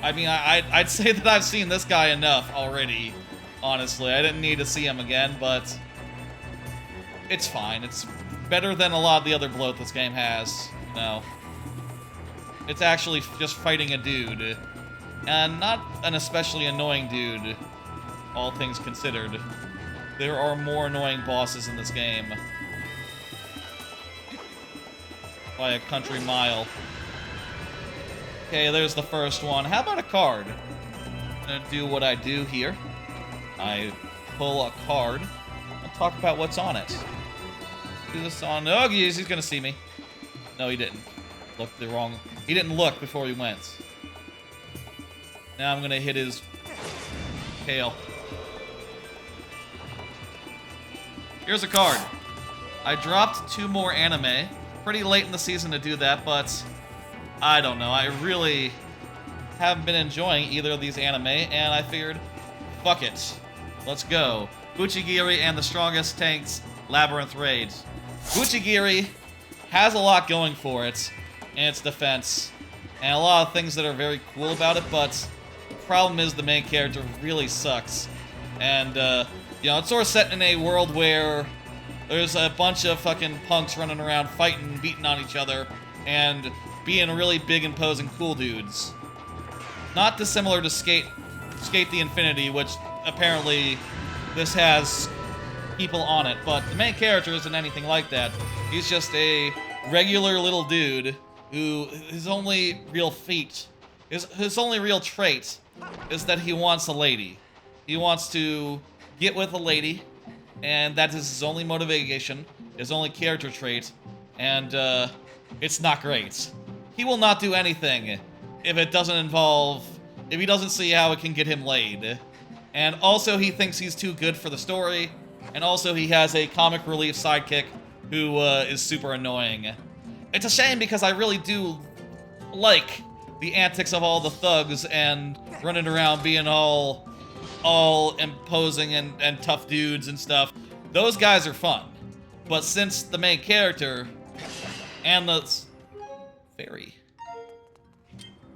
I mean, I'd say that I've seen this guy enough already, honestly. I didn't need to see him again, but it's fine. It's better than a lot of the other bloat this game has, you know. It's actually just fighting a dude. And not an especially annoying dude, all things considered. There are more annoying bosses in this game. By a country mile. Okay, there's the first one. How about a card? I'm gonna do what I do here. I pull a card and talk about what's on it. Do this on... Oh, geez, he's gonna see me. No, he didn't. Looked the wrong... He didn't look before he went. Now I'm gonna hit his tail. Here's a card. I dropped 2 more anime. Pretty late in the season to do that, but I don't know. I really haven't been enjoying either of these anime, and I figured, fuck it. Let's go. Buchigiri and the Strongest Tanks Labyrinth Raid. Buchigiri has a lot going for it in its defense, and a lot of things that are very cool about it, but the problem is the main character really sucks. And, you know, it's sort of set in a world where there's a bunch of fucking punks running around fighting, beating on each other, and being really big, imposing, cool dudes. Not dissimilar to Skate the Infinity, which apparently this has people on it, but the main character isn't anything like that. He's just a regular little dude who his only real feat, his only real trait is that he wants a lady. He wants to get with a lady, and that is his only motivation, his only character trait, and it's not great. He will not do anything if it doesn't involve, if he doesn't see how it can get him laid. And also he thinks he's too good for the story, and also he has a comic relief sidekick who is super annoying. It's a shame because I really do like the antics of all the thugs and running around being all imposing and tough dudes and stuff. Those guys are fun. But since the main character and the fairy,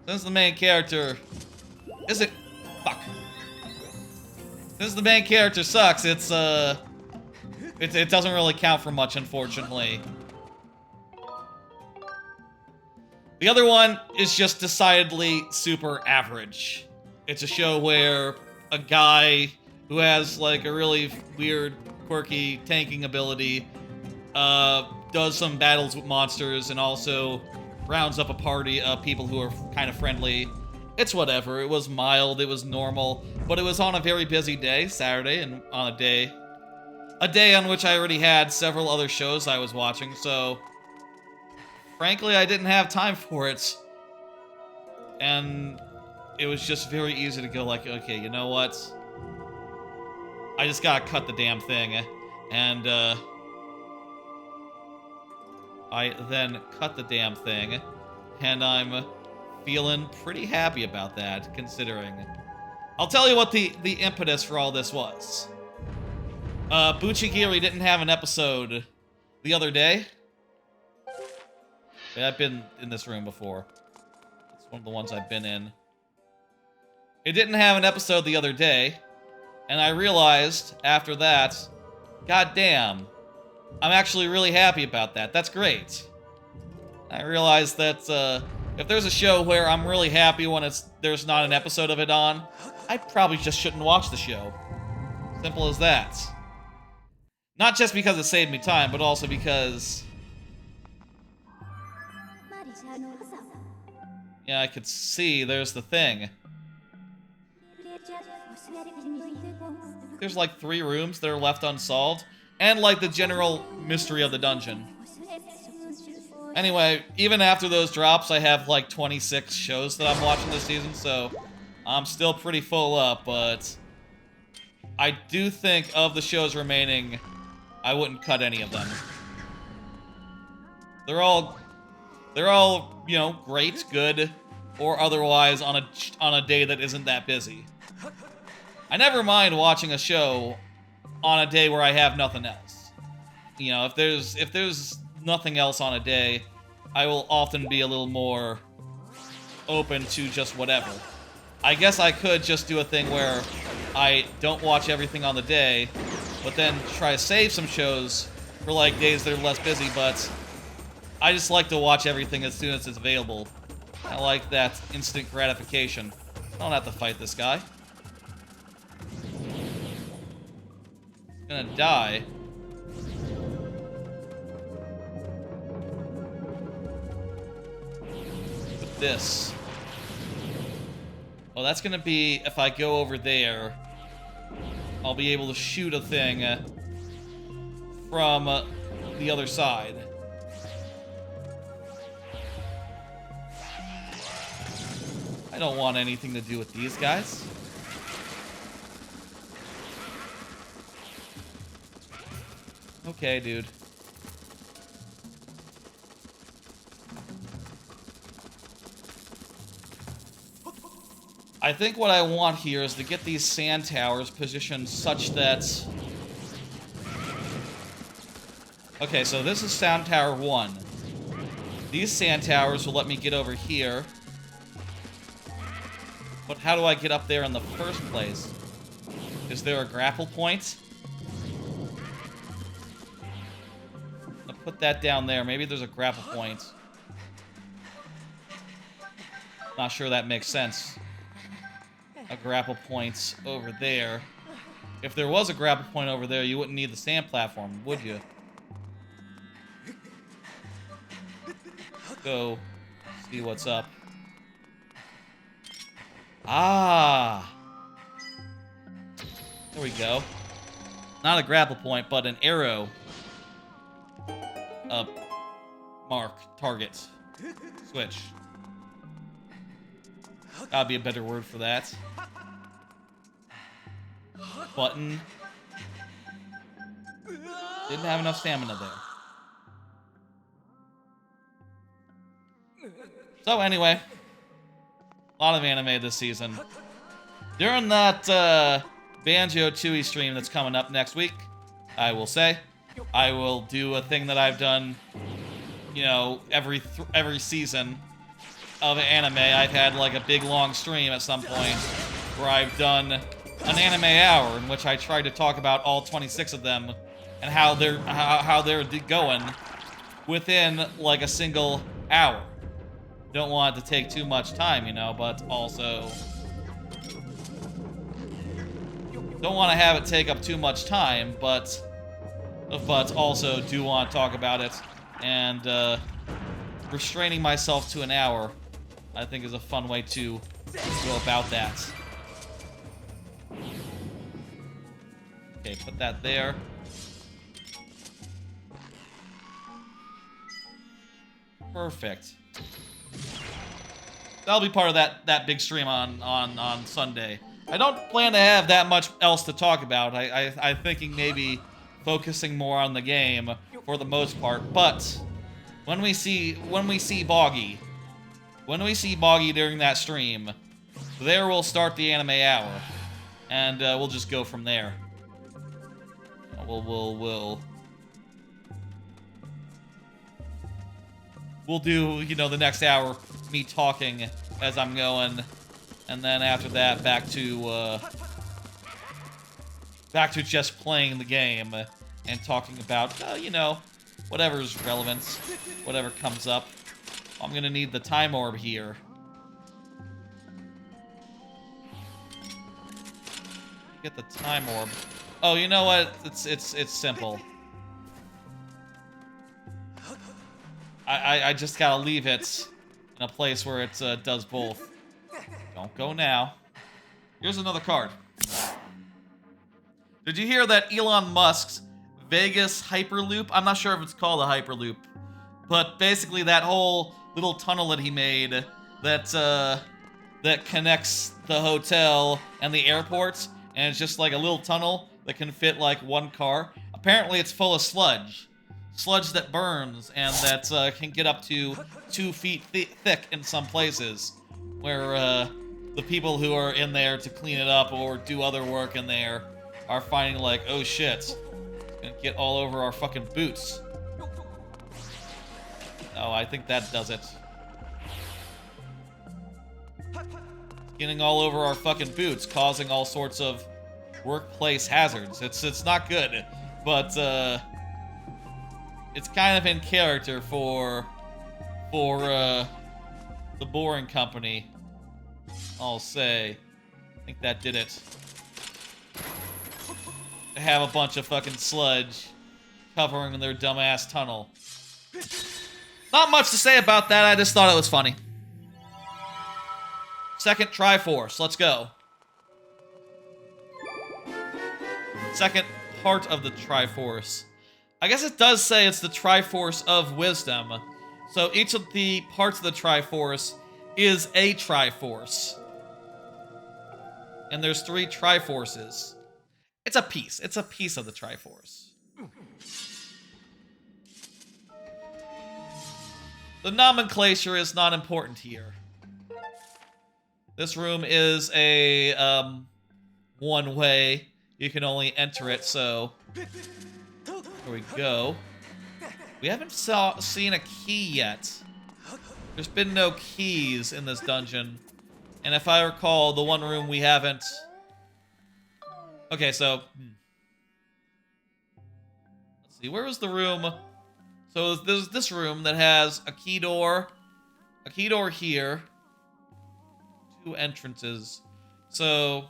since the main character isn't, fuck. Since the main character sucks, it doesn't really count for much, unfortunately. The other one is just decidedly super average. It's a show where a guy who has like a really weird, quirky tanking ability does some battles with monsters and also rounds up a party of people who are kind of friendly. It's whatever. It was mild, it was normal, but it was on a very busy day, Saturday, and on a day on which I already had several other shows I was watching, so frankly, I didn't have time for it. And it was just very easy to go like, okay, you know what? I just gotta cut the damn thing. And, I then cut the damn thing. And I'm feeling pretty happy about that, considering. I'll tell you what the impetus for all this was. Buchigiri didn't have an episode the other day. Yeah, I've been in this room before. It's one of the ones I've been in. It didn't have an episode the other day, And I realized after that, god damn, I'm actually really happy about that. That's great. I realized that if there's a show where I'm really happy when there's not an episode of it on, I probably just shouldn't watch the show. Simple as that. Not just because it saved me time, but also because... yeah, I could see there's the thing. There's like 3 rooms that are left unsolved, and like the general mystery of the dungeon. Anyway, even after those drops, I have like 26 shows that I'm watching this season, so I'm still pretty full up, but I do think of the shows remaining, I wouldn't cut any of them. They're all, you know, great, good, or otherwise on a day that isn't that busy. I never mind watching a show on a day where I have nothing else. You know, if there's nothing else on a day, I will often be a little more open to just whatever. I guess I could just do a thing where I don't watch everything on the day, but then try to save some shows for like days that are less busy, but I just like to watch everything as soon as it's available. I like that instant gratification. I don't have to fight this guy. He's gonna die. With this. Well, that's gonna be, if I go over there, I'll be able to shoot a thing from the other side. I don't want anything to do with these guys. Okay, dude. I think what I want here is to get these sand towers positioned such that... okay, so this is Sound Tower 1. These sand towers will let me get over here. But how do I get up there in the first place? Is there a grapple point? I'll put that down there. Maybe there's a grapple point. Not sure that makes sense. A grapple point over there. If there was a grapple point over there, you wouldn't need the sand platform, would you? Go see what's up. Ah! There we go. Not a grapple point, but an arrow. Mark. Target. Switch. Gotta be a better word for that. Button. Didn't have enough stamina there. So anyway. A lot of anime this season. During that Banjo-Tooie stream that's coming up next week, I will say, I will do a thing that I've done, you know, every season of anime. I've had like a big long stream at some point where I've done an anime hour in which I tried to talk about all 26 of them and how they're going within like a single hour. Don't want it to take too much time, you know, but also don't want to have it take up too much time, but also do want to talk about it, and restraining myself to an hour, I think, is a fun way to go about that. Okay, put that there. Perfect. That'll be part of that big stream on Sunday. I don't plan to have that much else to talk about. I'm thinking maybe focusing more on the game for the most part. But when we see Boggy during that stream, there we'll start the anime hour, and we'll just go from there. We'll do, you know, the next hour, me talking as I'm going, and then after that, back to back to just playing the game and talking about, you know, whatever's relevant, whatever comes up. I'm gonna need the time orb here. Get the time orb. Oh, you know what? It's simple. I just gotta leave it in a place where it does both. Don't go now. Here's another card. Did you hear that Elon Musk's Vegas Hyperloop? I'm not sure if it's called a Hyperloop, but basically that whole little tunnel that he made that that connects the hotel and the airport, and it's just like a little tunnel that can fit like one car. Apparently it's full of sludge. Sludge that burns and that can get up to 2 feet thick in some places, where the people who are in there to clean it up or do other work in there are finding like, oh shit, it's gonna get all over our fucking boots. Oh, I think that does it. Getting all over our fucking boots, causing all sorts of workplace hazards. It's not good, but it's kind of in character for the Boring Company, I'll say. I think that did it. They have a bunch of fucking sludge covering their dumbass tunnel. Not much to say about that, I just thought it was funny. Second Triforce, let's go. Second part of the Triforce. I guess it does say it's the Triforce of Wisdom. So each of the parts of the Triforce is a Triforce. And there's 3 Triforces. It's a piece. It's a piece of the Triforce. The nomenclature is not important here. This room is a one way. You can only enter it, so there we go. We haven't seen a key yet. There's been no keys in this dungeon. And if I recall, the one room we haven't... Okay, so... Let's see, where was the room? So there's this room that has a key door here, 2 entrances. So...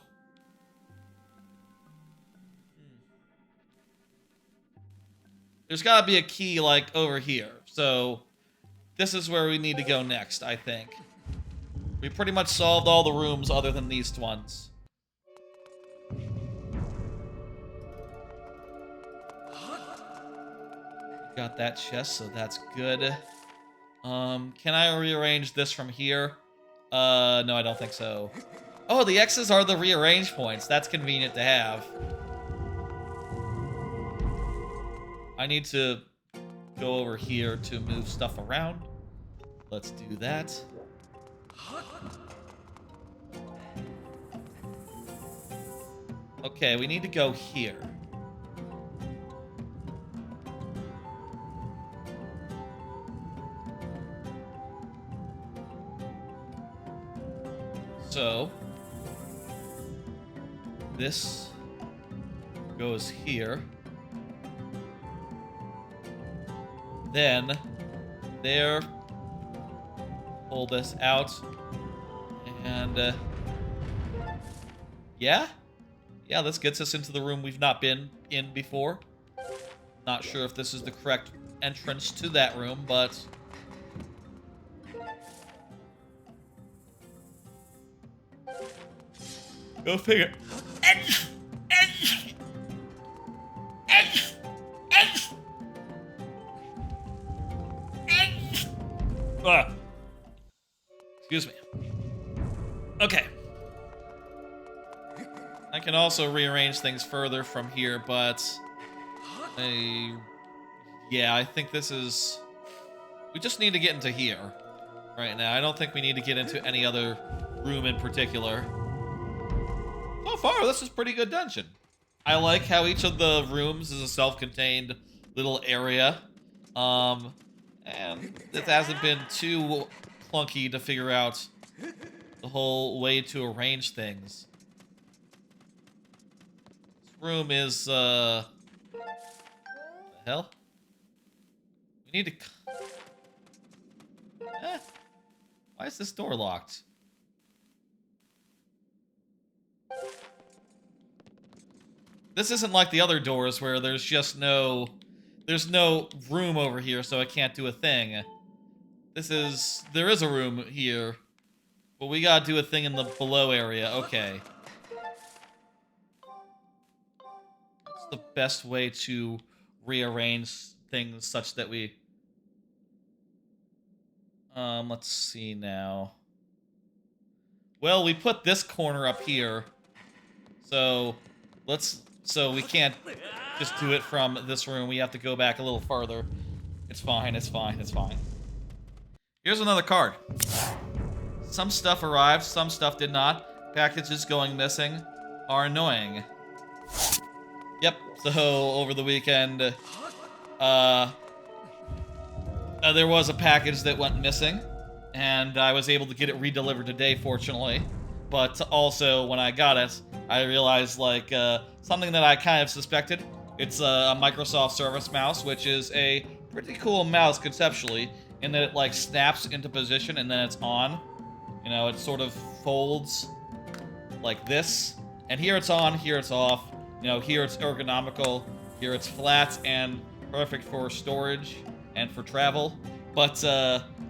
There's gotta be a key, like, over here. So, this is where we need to go next, I think. We pretty much solved all the rooms other than these ones. Got that chest, so that's good. Can I rearrange this from here? No, I don't think so. Oh, the X's are the rearrange points. That's convenient to have. I need to go over here to move stuff around. Let's do that. Okay, we need to go here. So, this goes here. Then, there, pull this out, and, yeah? Yeah, this gets us into the room we've not been in before. Not sure if this is the correct entrance to that room, but... Go figure. Excuse me. Okay. I can also rearrange things further from here, but... yeah, I think this is... We just need to get into here right now. I don't think we need to get into any other room in particular. So far, this is a pretty good dungeon. I like how each of the rooms is a self-contained little area. And it hasn't been too clunky to figure out the whole way to arrange things. This room is, the hell? We need to... Why is this door locked? This isn't like the other doors where there's just no... There's no room over here, so I can't do a thing. This is... There is a room here. But we gotta do a thing in the below area. Okay. What's the best way to rearrange things such that we... let's see now. Well, we put this corner up here. So, so we can't just do it from this room. We have to go back a little farther. It's fine, it's fine, it's fine. Here's another card. Some stuff arrived, some stuff did not. Packages going missing are annoying. Yep, so over the weekend, there was a package that went missing, and I was able to get it redelivered today, fortunately. But also, when I got it, I realized, like, something that I kind of suspected. It's a Microsoft Surface mouse, which is a pretty cool mouse conceptually, in that it, like, snaps into position and then it's on. You know, it sort of folds like this. And here it's on, here it's off. You know, here it's ergonomical, here it's flat and perfect for storage and for travel. But,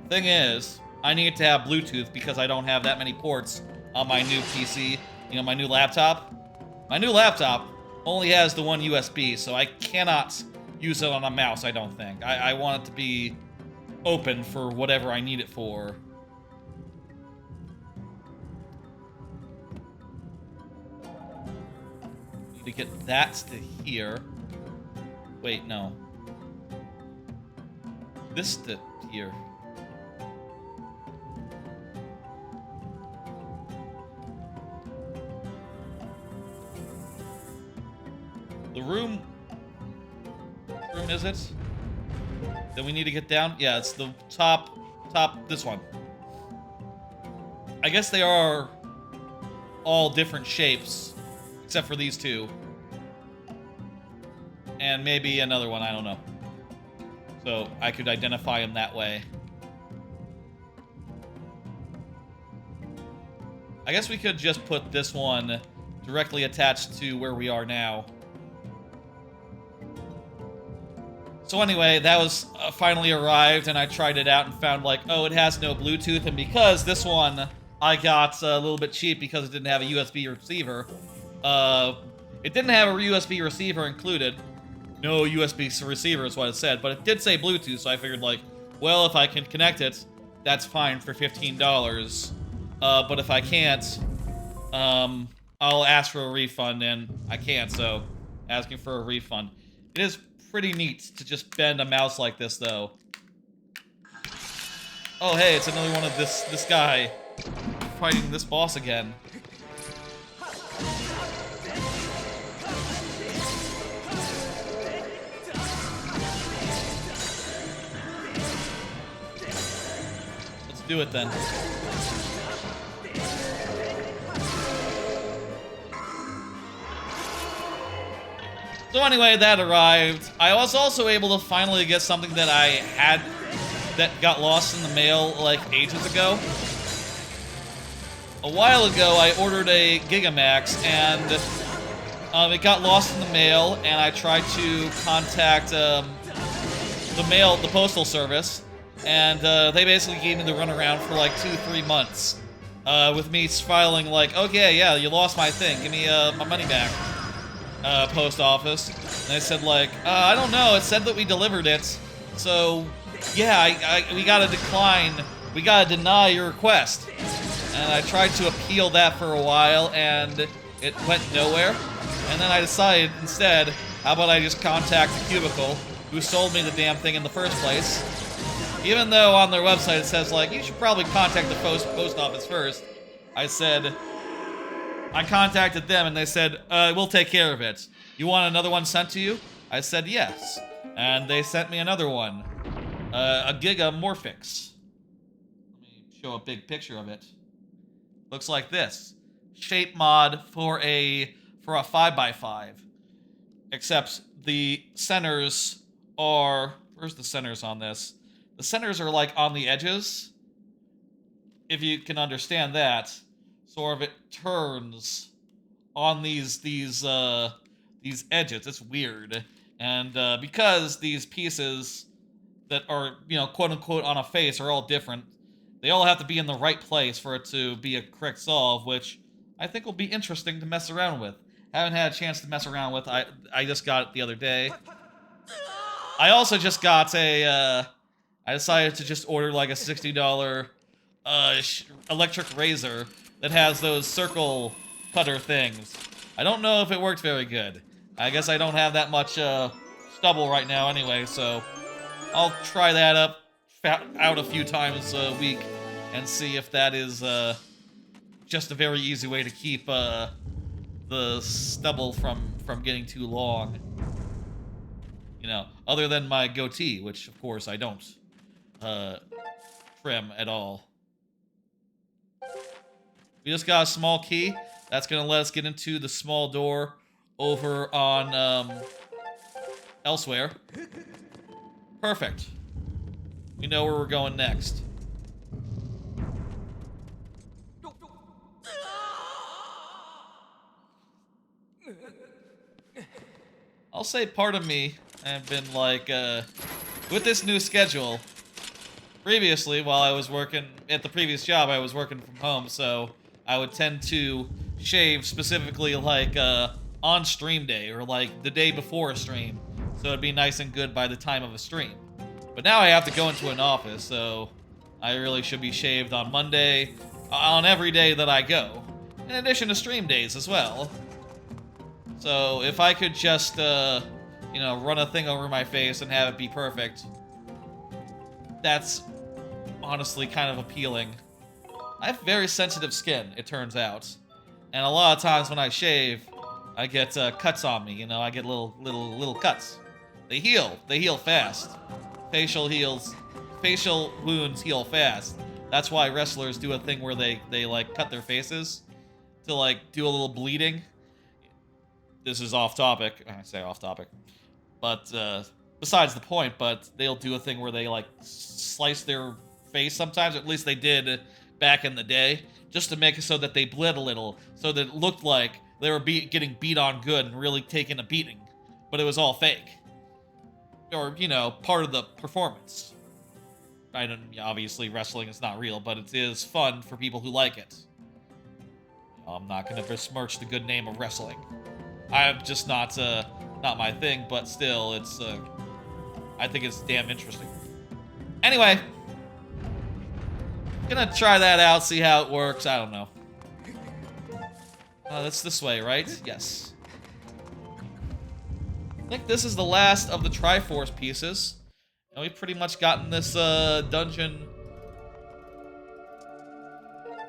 thing is, I need to have Bluetooth because I don't have that many ports on my new PC. You know, my new laptop. My new laptop only has the one USB, so I cannot use it on a mouse, I don't think. I want it to be open for whatever I need it for. Need to get that to here. Wait, no. This to here. The room... Which room is it? Then we need to get down? Yeah, it's the top, this one. I guess they are all different shapes, except for these two. And maybe another one, I don't know. So I could identify them that way. I guess we could just put this one directly attached to where we are now. So anyway, that was finally arrived, and I tried it out and found, like, oh, it has no Bluetooth, and because this one I got a little bit cheap because it didn't have a USB receiver, it didn't have a USB receiver included. No USB receiver is what it said, but it did say Bluetooth, so I figured, like, well, if I can connect it, that's fine for $15. But if I can't, I'll ask for a refund, and I can't, so asking for a refund. It is pretty neat to just bend a mouse like this, though. Oh, hey, it's another one of this guy fighting this boss again. Let's do it then. So anyway, that arrived. I was also able to finally get something that I had that got lost in the mail like ages ago. A while ago, I ordered a Gigamax and it got lost in the mail, and I tried to contact the postal service, and they basically gave me the runaround for like 2-3 months, with me filing like, okay, yeah, you lost my thing, give me my money back. Post office, and they said like, I don't know, it said that we delivered it, so yeah, we gotta decline, we gotta deny your request. And I tried to appeal that for a while, and it went nowhere, and then I decided instead, how about I just contact the cubicle who sold me the damn thing in the first place. Even though on their website it says like, you should probably contact the post office first. I contacted them, and they said, we'll take care of it. You want another one sent to you? I said yes. And they sent me another one. A Gigamorphix. Let me show a big picture of it. Looks like this. Shape mod for a 5x5. except the centers are... Where's the centers on this? The centers are like on the edges, if you can understand that. Sort of it turns on these edges. It's weird. And because these pieces that are, you know, quote-unquote on a face are all different, they all have to be in the right place for it to be a correct solve, which I think will be interesting to mess around with. Haven't had a chance to mess around with. I just got it the other day. I also just got a, I decided to just order like a $60 electric razor that has those circle cutter things. I don't know if it worked very good. I guess I don't have that much stubble right now anyway, so I'll try that out a few times a week and see if that is just a very easy way to keep the stubble from getting too long. You know, other than my goatee, which of course I don't trim at all. We just got a small key. That's gonna let us get into the small door over on elsewhere. Perfect. We know where we're going next. I'll say part of me have been like, with this new schedule, previously, while I was working at the previous job, I was working from home, so I would tend to shave specifically like on stream day or like the day before a stream, so it'd be nice and good by the time of a stream. But now I have to go into an office, so I really should be shaved on Monday, on every day that I go, in addition to stream days as well. So if I could just, you know, run a thing over my face and have it be perfect, that's honestly kind of appealing. I have very sensitive skin, it turns out. And a lot of times when I shave, I get cuts on me, you know, I get little cuts. They heal fast. Facial wounds heal fast. That's why wrestlers do a thing where they like cut their faces to like do a little bleeding. This is off topic. I say off topic. But besides the point, but they'll do a thing where they like slice their face sometimes, at least they did back in the day, just to make it so that they bled a little, so that it looked like they were getting beat on good and really taking a beating, but it was all fake. Or, you know, part of the performance. Obviously wrestling is not real, but it is fun for people who like it. I'm not going to besmirch the good name of wrestling. I'm just not my thing, but still, it's, I think it's damn interesting. Anyway, gonna try that out, see how it works. I don't know. That's this way, right? Yes. I think this is the last of the Triforce pieces. And we've pretty much gotten this dungeon.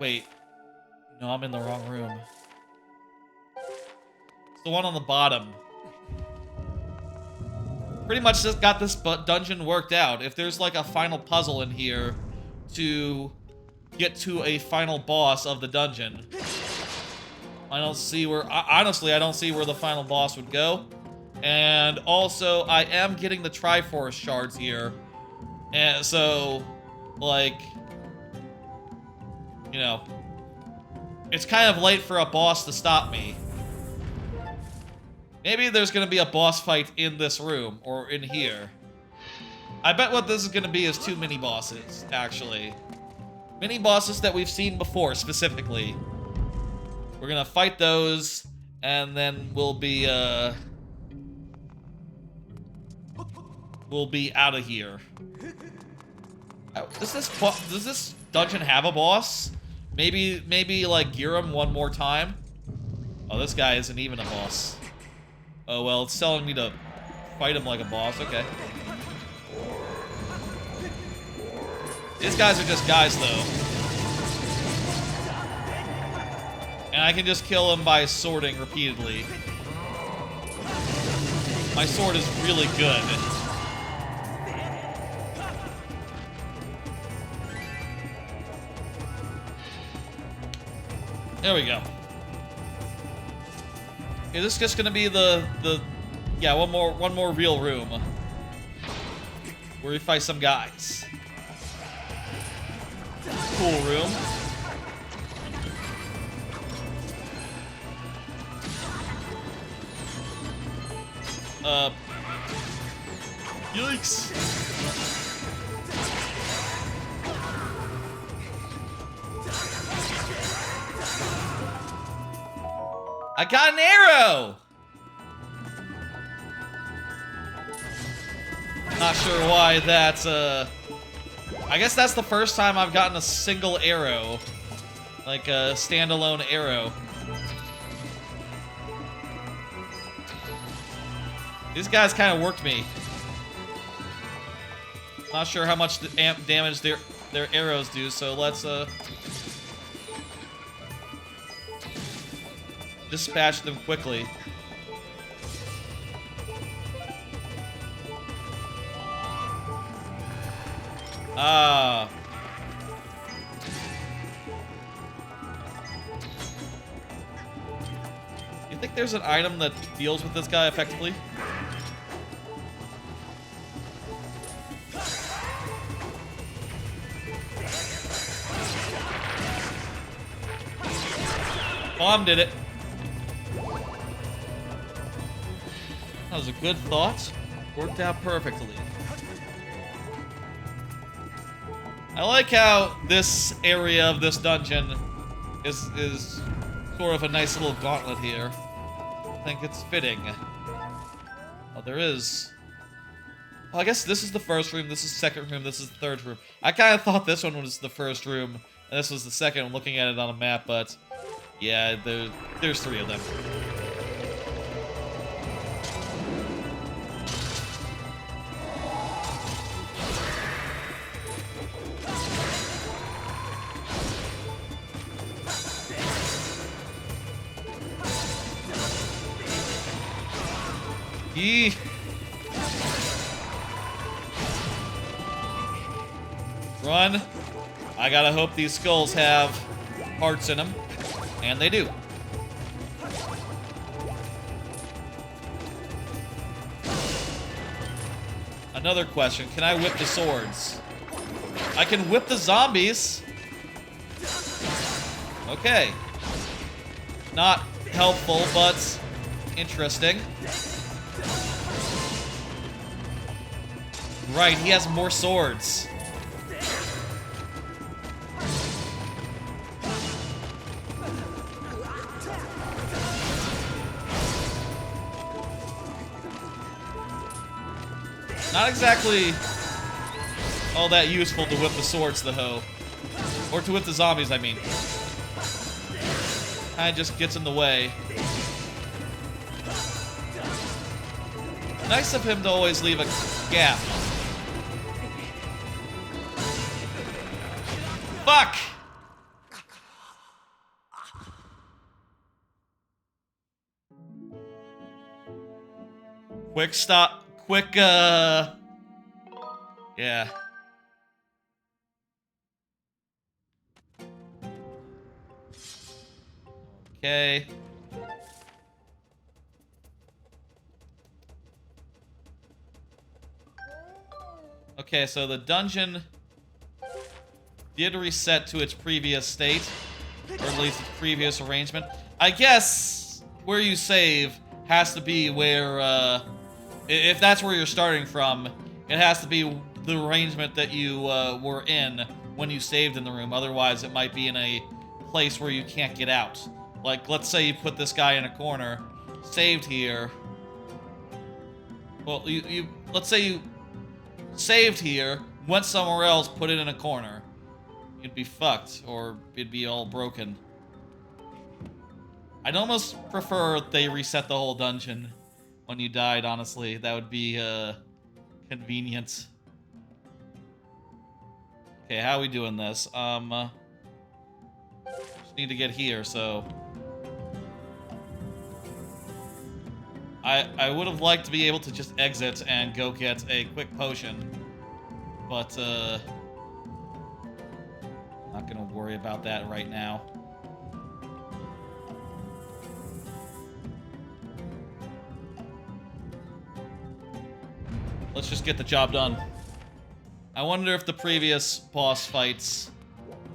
Wait. No, I'm in the wrong room. It's the one on the bottom. Pretty much just got this dungeon worked out. If there's like a final puzzle in here to get to a final boss of the dungeon, I don't see where, honestly, I don't see where the final boss would go. And also, I am getting the Triforce shards here. And so, like, you know, it's kind of late for a boss to stop me. Maybe there's gonna be a boss fight in this room, or in here. I bet what this is gonna be is 2 mini-bosses, actually. Mini-bosses that we've seen before, specifically. We're gonna fight those, and then we'll be out of here. Does this dungeon have a boss? Maybe like Ghirahim one more time? Oh, this guy isn't even a boss. Oh, well, it's telling me to fight him like a boss. Okay. These guys are just guys, though. And I can just kill them by swording repeatedly. My sword is really good. There we go. Is this just gonna be the Yeah, one more real room. Where we fight some guys. Cool room. Yikes. I got an arrow! Not sure why that's, I guess that's the first time I've gotten a single arrow. Like a standalone arrow. These guys kind of worked me. Not sure how much damage their arrows do, so let's, dispatch them quickly. Ah. You think there's an item that deals with this guy effectively? Bomb did it. That was a good thought. Worked out perfectly. I like how this area of this dungeon is sort of a nice little gauntlet here. I think it's fitting. Oh, there is... Well, I guess this is the first room, this is the second room, this is the third room. I kind of thought this one was the first room, and this was the second, looking at it on a map, but... Yeah, there's three of them. Yee. Run. I gotta hope these skulls have hearts in them. And they do. Another question. Can I whip the swords? I can whip the zombies. Okay. Not helpful, but interesting. Right, he has more swords. Not exactly all that useful to whip the swords, though. Or to whip the zombies, I mean. Kinda just gets in the way. Nice of him to always leave a gap. Fuck! Quick stop. Quick, yeah. Okay. Okay, so the dungeon did reset to its previous state, or at least its previous arrangement. I guess where you save has to be where, if that's where you're starting from, it has to be the arrangement that you were in when you saved in the room. Otherwise, it might be in a place where you can't get out. Like, let's say you put this guy in a corner, saved here. Well, let's say you saved here, went somewhere else, put it in a corner. You'd be fucked, or it'd be all broken. I'd almost prefer they reset the whole dungeon when you died, honestly. That would be, convenient. Okay, how are we doing this? Just need to get here, so... I would have liked to be able to just exit and go get a quick potion. But, not gonna worry about that right now. Let's just get the job done. I wonder if the previous boss fights,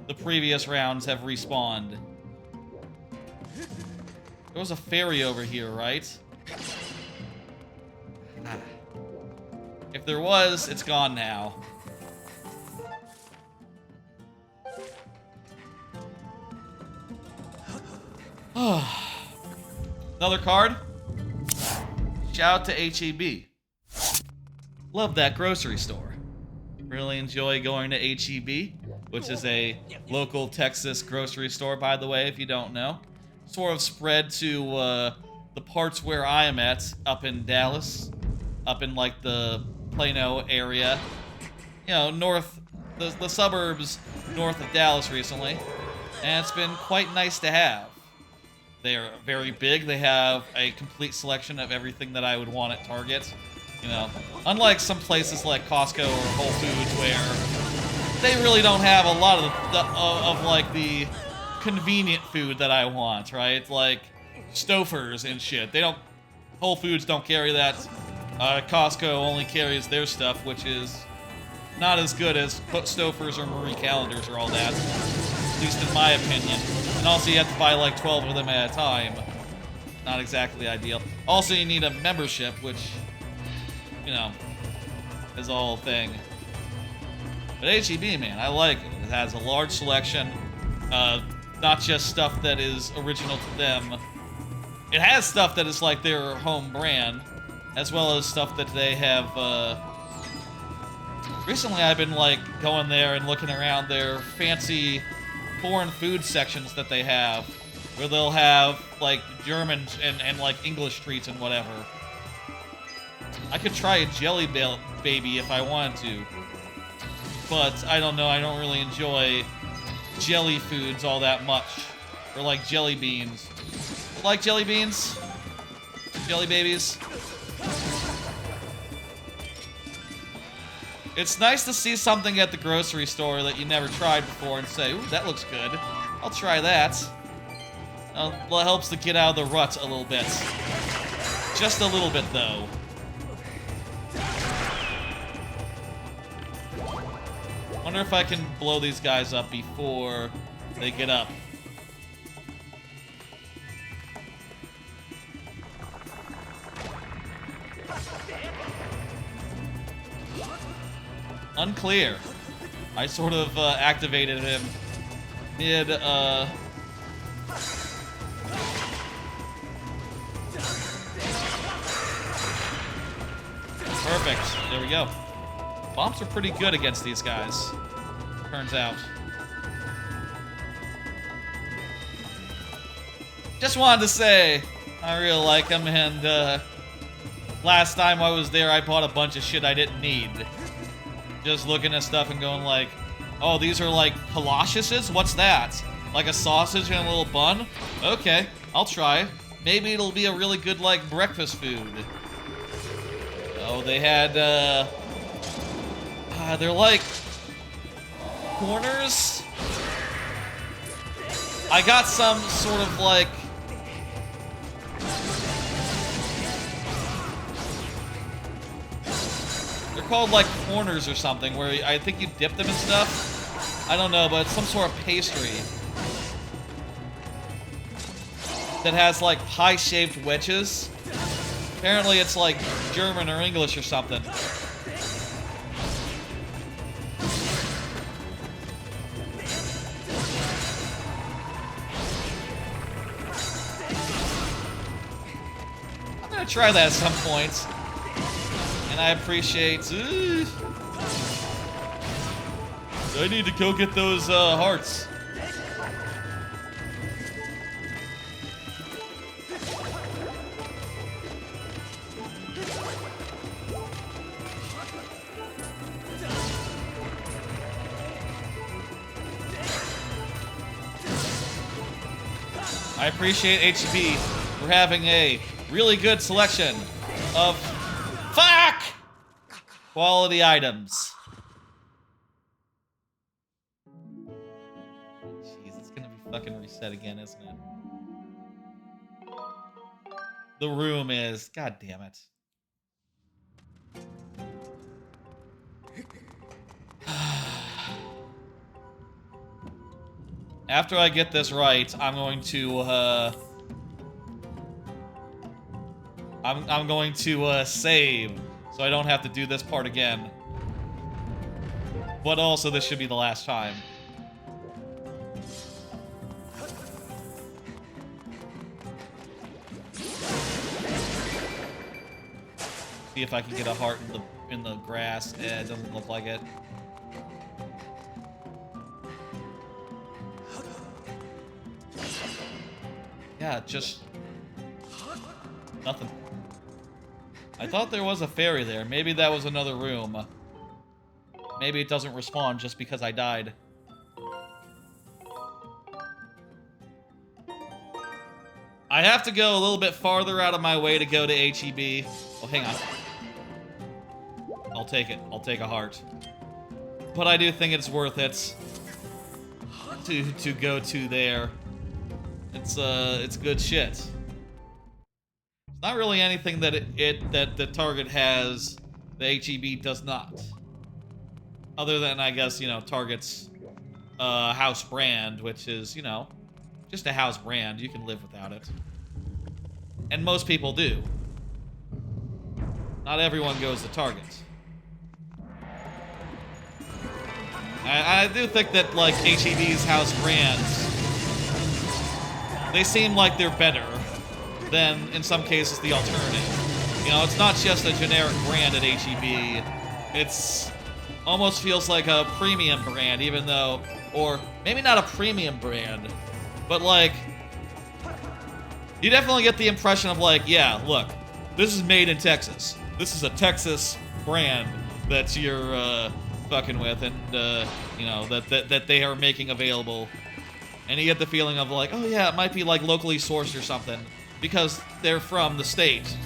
the previous rounds have respawned. There was a fairy over here, right? If there was, it's gone now. Another card? Shout out to HEB. Love that grocery store. Really enjoy going to HEB, which is a local Texas grocery store, by the way, if you don't know. Sort of spread to the parts where I am at, up in Dallas, up in like the Plano area. You know, north, the suburbs north of Dallas recently. And it's been quite nice to have. They're very big. They have a complete selection of everything that I would want at Target. You know, unlike some places like Costco or Whole Foods where they really don't have a lot of like the convenient food that I want, right? Like Stouffer's and shit. They don't. Whole Foods don't carry that. Costco only carries their stuff, which is not as good as Stouffer's or Marie Callender's or all that. At least in my opinion. And also you have to buy like 12 of them at a time. Not exactly ideal. Also you need a membership, which, you know, is a whole thing. But HEB, man, I like it. It has a large selection. Not just stuff that is original to them. It has stuff that is like their home brand, as well as stuff that they have, recently I've been like going there and looking around their fancy foreign food sections that they have, where they'll have like German and like English treats and whatever. I could try a jelly baby if I wanted to, but I don't know, I don't really enjoy jelly foods all that much, or like jelly beans. Like jelly beans? Jelly babies? It's nice to see something at the grocery store that you never tried before and say, ooh, that looks good. I'll try that. Well, it helps to get out of the rut a little bit. Just a little bit, though. Wonder if I can blow these guys up before they get up. Unclear. I sort of activated him mid, Perfect. There we go. Bombs are pretty good against these guys, turns out. Just wanted to say, I really like them, and last time I was there, I bought a bunch of shit I didn't need. Just looking at stuff and going like, oh, these are like Colossuses? What's that? Like a sausage and a little bun? Okay, I'll try. Maybe it'll be a really good, like, breakfast food. Oh, they had, they're like corners? I got some sort of like, they're called like corners or something, where I think you dip them in stuff. I don't know, but it's some sort of pastry that has like pie-shaped wedges. Apparently it's like German or English or something. I'm gonna try that at some point. And I appreciate... I need to go get those hearts. I appreciate HB for having a really good selection of quality items. Jeez, it's gonna be fucking reset again, isn't it? The room is... God damn it. After I get this right, I'm going to, I'm going to, save, so I don't have to do this part again. But also, this should be the last time. See if I can get a heart in the grass. It doesn't look like it. Yeah, just nothing. I thought there was a fairy there. Maybe that was another room. Maybe it doesn't respawn just because I died. I have to go a little bit farther out of my way to go to HEB. Oh, hang on. I'll take it. I'll take a heart. But I do think it's worth it to go to there. It's good shit. It's not really anything that that the Target has, the HEB does not. Other than, I guess, you know, Target's house brand, which is, you know, just a house brand. You can live without it. And most people do. Not everyone goes to Target. I do think that, like, HEB's house brands, they seem like they're better than, in some cases, the alternative. You know, it's not just a generic brand at HEB. It's almost feels like a premium brand, even though, or maybe not a premium brand, but like, you definitely get the impression of like, yeah, look, this is made in Texas. This is a Texas brand that you're fucking with, and you know, that they are making available. And you get the feeling of like, oh yeah, it might be like locally sourced or something, because they're from the state.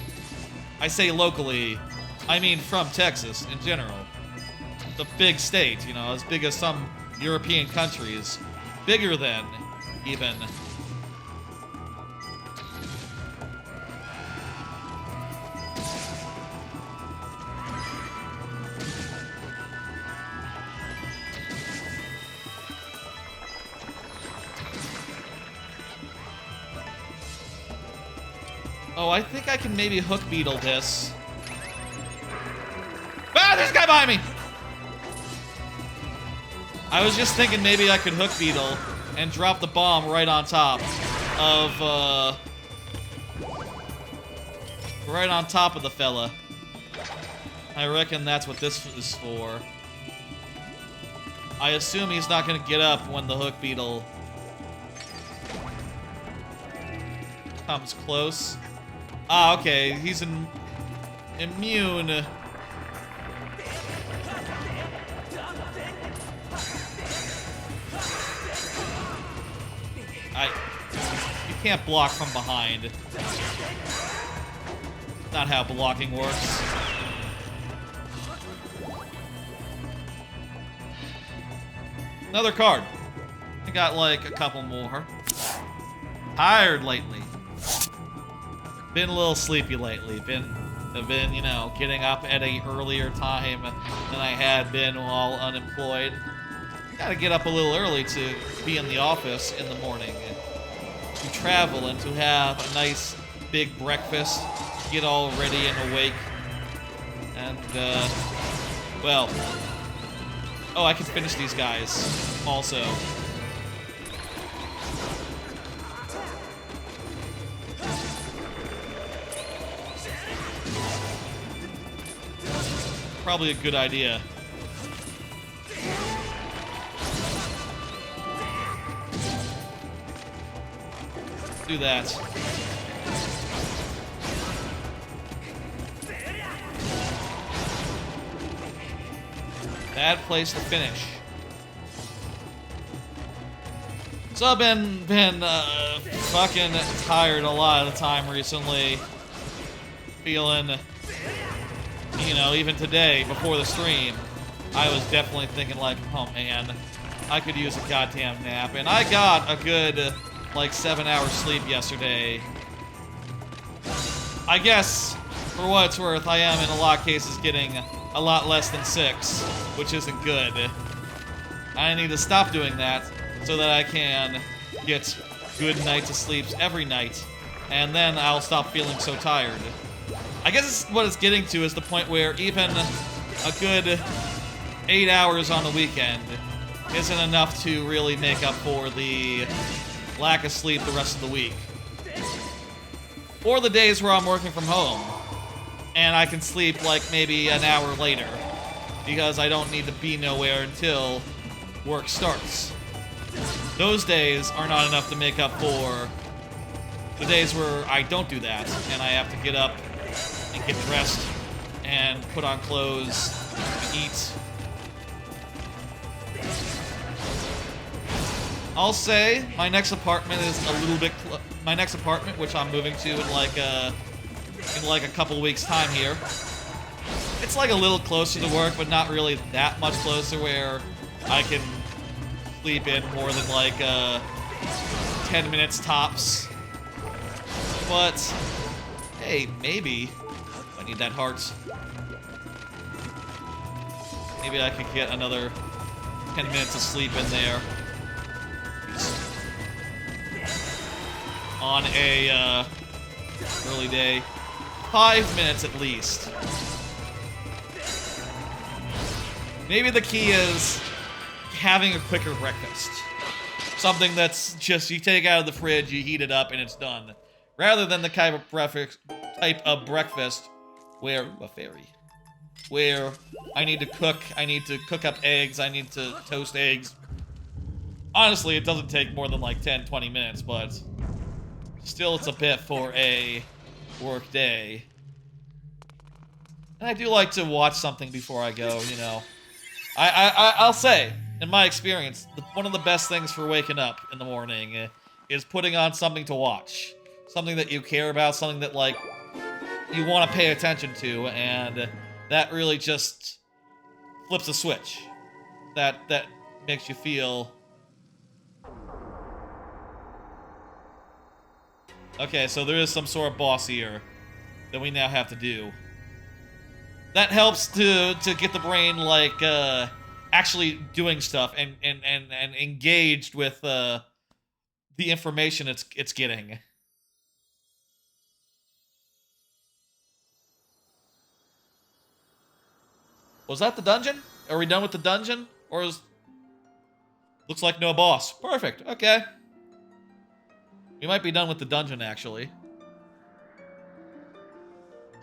I say locally, I mean from Texas in general. The big state, you know, as big as some European countries. Bigger than, even. Oh, I think I can maybe hook beetle this. Ah, there's a guy behind me! I was just thinking maybe I could hook beetle and drop the bomb right on top of, right on top of the fella. I reckon that's what this is for. I assume he's not gonna get up when the hook beetle comes close. Ah, okay, he's immune. You can't block from behind. Not how blocking works. Another card. I got like a couple more. Tired lately. Been a little sleepy lately. I've been, you know, getting up at an earlier time than I had been while unemployed. Gotta get up a little early to be in the office in the morning, to travel and to have a nice big breakfast, get all ready and awake, and, well, oh, I can finish these guys also. Probably a good idea. Do that. Bad place to finish. So I've been fucking tired a lot of the time recently. Feeling, you know, even today before the stream, I was definitely thinking like, oh man, I could use a goddamn nap. And I got a good like 7 hours sleep yesterday. I guess, for what it's worth, I am in a lot of cases getting a lot less than 6, which isn't good. I need to stop doing that so that I can get good nights of sleep every night, and then I'll stop feeling so tired. I guess what it's getting to is the point where even a good 8 hours on the weekend isn't enough to really make up for the lack of sleep the rest of the week. Or the days where I'm working from home, and I can sleep like maybe an hour later, because I don't need to be nowhere until work starts. Those days are not enough to make up for the days where I don't do that, and I have to get up and get dressed and put on clothes and eat. I'll say my next apartment is a little bit my next apartment, which I'm moving to in like a couple weeks time here. It's like a little closer to work, but not really that much closer where I can sleep in more than like 10 minutes tops. But hey, maybe I need that heart. Maybe I could get another 10 minutes of sleep in there. On a early day. 5 minutes at least. Maybe the key is having a quicker breakfast. Something that's just, you take it out of the fridge, you heat it up, and it's done. Rather than the type of breakfast where, a fairy, where I need to cook up eggs, I need to toast eggs. Honestly, it doesn't take more than like 10-20 minutes, but still it's a bit for a work day. And I do like to watch something before I go, you know. I'll say, in my experience, one of the best things for waking up in the morning is putting on something to watch. Something that you care about, something that, like, you want to pay attention to, and that really just flips a switch. That makes you feel... Okay, so there is some sort of boss here that we now have to do. That helps to get the brain, like, actually doing stuff and engaged with the information it's getting. Was that the dungeon? Are we done with the dungeon? Or is... Looks like no boss. Perfect, okay. We might be done with the dungeon, actually.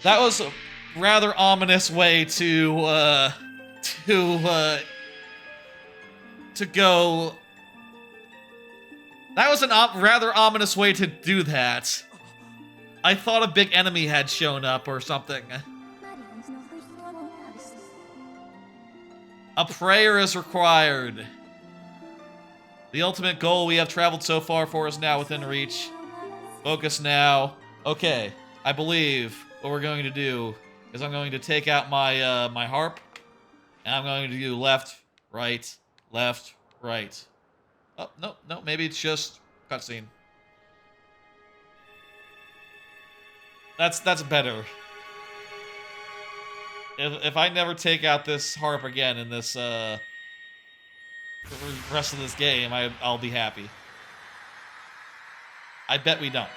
That was a rather ominous way to go. That was a rather ominous way to do that. I thought a big enemy had shown up or something. A prayer is required. The ultimate goal we have traveled so far for is now within reach. Focus now. Okay, I believe what we're going to do is I'm going to take out my my harp, and I'm going to do left, right, left, right. Oh, no, maybe it's just cutscene. That's better. If I never take out this harp again in this the rest of this game, I'll be happy. I bet we don't.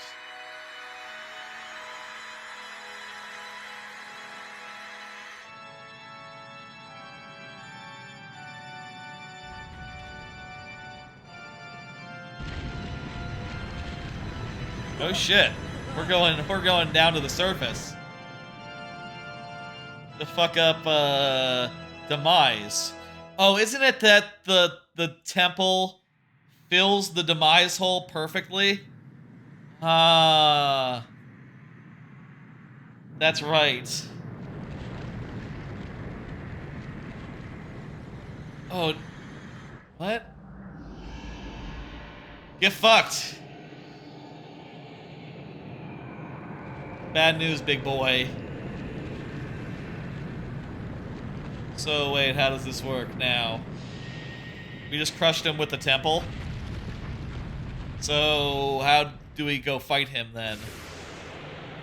Oh shit. We're going down to the surface. To fuck up Demise. Oh, isn't it that the temple fills the Demise hole perfectly? Ah. That's right. Oh. What? Get fucked. Bad news, big boy. So, wait, how does this work now? We just crushed him with the temple? So, how do we go fight him, then?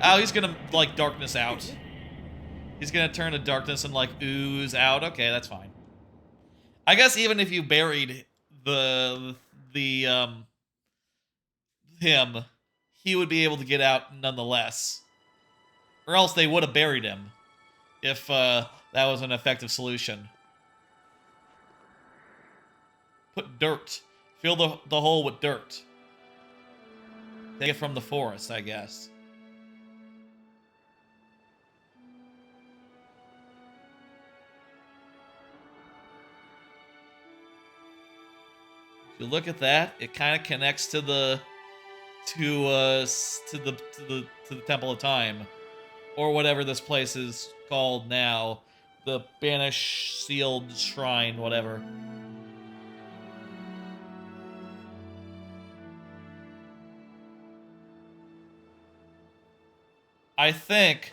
Oh, he's gonna, like, darkness out. He's gonna turn to darkness and, like, ooze out. Okay, that's fine. I guess even if you buried the the him, he would be able to get out nonetheless. Or else they would have buried him if that was an effective solution. Put dirt. Fill the hole with dirt. Take it from the forest, I guess. If you look at that, it kind of connects to the Temple of Time, or whatever this place is called now, the Banish Sealed Shrine, whatever. I think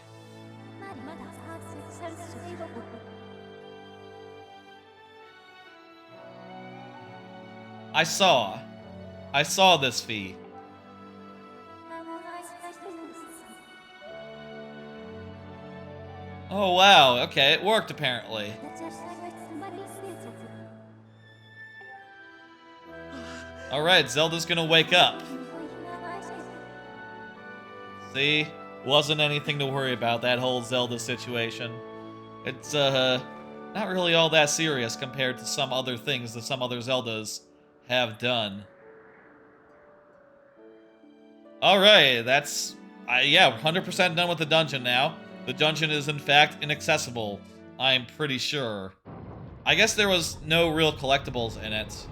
I saw this fee. Oh wow, okay, it worked apparently. Alright, Zelda's gonna wake up. See? Wasn't anything to worry about, that whole Zelda situation. It's, not really all that serious compared to some other things that some other Zeldas have done. Alright, that's... yeah, 100% done with the dungeon now. The dungeon is, in fact, inaccessible. I'm pretty sure. I guess there was no real collectibles in it,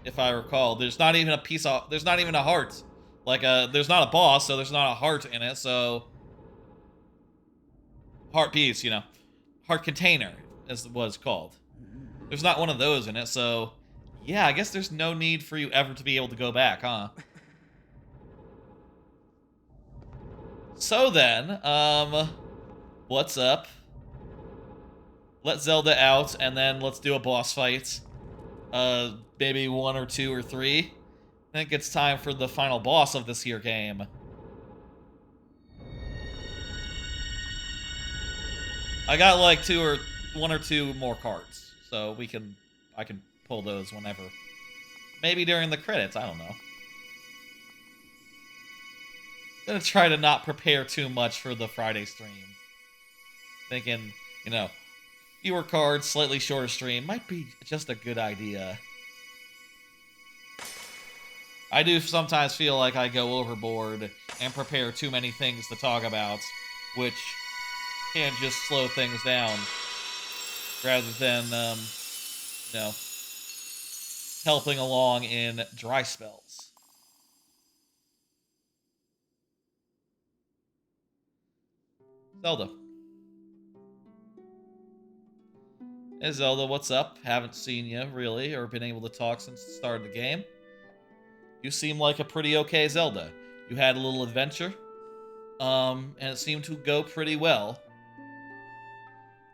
if I recall. There's not even a piece of... There's not even a heart. Like, there's not a boss, so there's not a heart in it, so... Heart piece, you know. Heart container, is what it's called. There's not one of those in it, so... Yeah, I guess there's no need for you ever to be able to go back, huh? So then, what's up? Let Zelda out, and then let's do a boss fight. Maybe 1 or 2 or 3. I think it's time for the final boss of this here game. I got like 1 or 2 more cards, so I can pull those whenever. Maybe during the credits, I don't know. I'm gonna try to not prepare too much for the Friday stream. Thinking, you know, fewer cards, slightly shorter stream might be just a good idea. I do sometimes feel like I go overboard and prepare too many things to talk about, which can just slow things down, rather than, you know, helping along in dry spells. Zelda. Hey Zelda, what's up? Haven't seen you, really, or been able to talk since the start of the game. You seem like a pretty okay Zelda. You had a little adventure, and it seemed to go pretty well.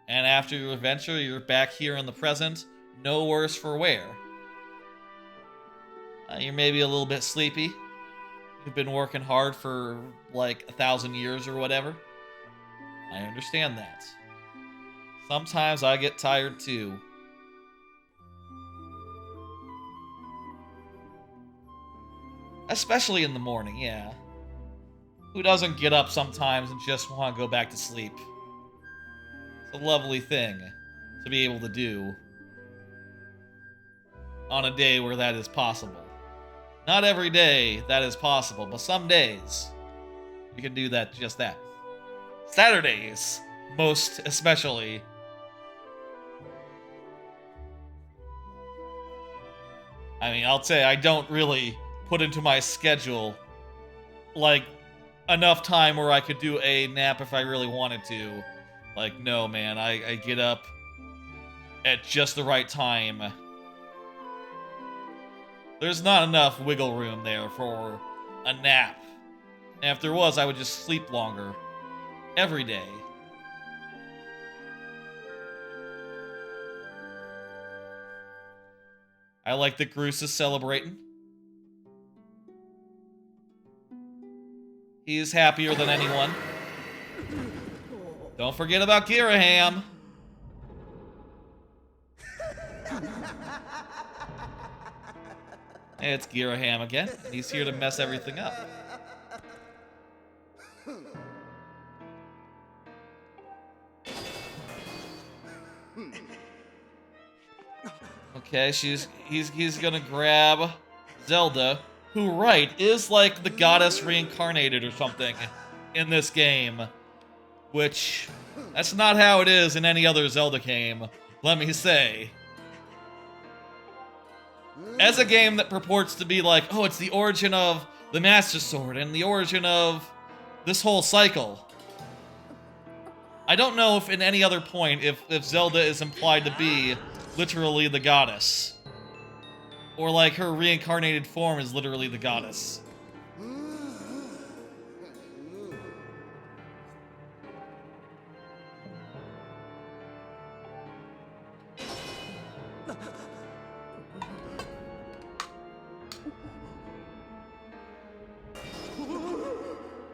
And after your adventure, you're back here in the present, no worse for wear. You're maybe a little bit sleepy. You've been working hard for like 1,000 years or whatever. I understand that. Sometimes I get tired too. Especially in the morning, yeah. Who doesn't get up sometimes and just want to go back to sleep? It's a lovely thing to be able to do on a day where that is possible. Not every day that is possible, but some days you can do that, just that. Saturdays, most especially. I mean, I'll say I don't really put into my schedule, like, enough time where I could do a nap if I really wanted to. Like, no, man, I get up at just the right time. There's not enough wiggle room there for a nap. And if there was, I would just sleep longer. Every day. I like that Groose is celebrating. He's happier than anyone. Don't forget about Ghirahim. Hey, it's Ghirahim again. He's here to mess everything up. Okay, he's gonna grab Zelda, who, right, is like the goddess reincarnated or something in this game. Which, that's not how it is in any other Zelda game, let me say. As a game that purports to be like, oh, it's the origin of the Master Sword and the origin of this whole cycle. I don't know if in any other point if Zelda is implied to be literally the goddess. Or like her reincarnated form is literally the goddess.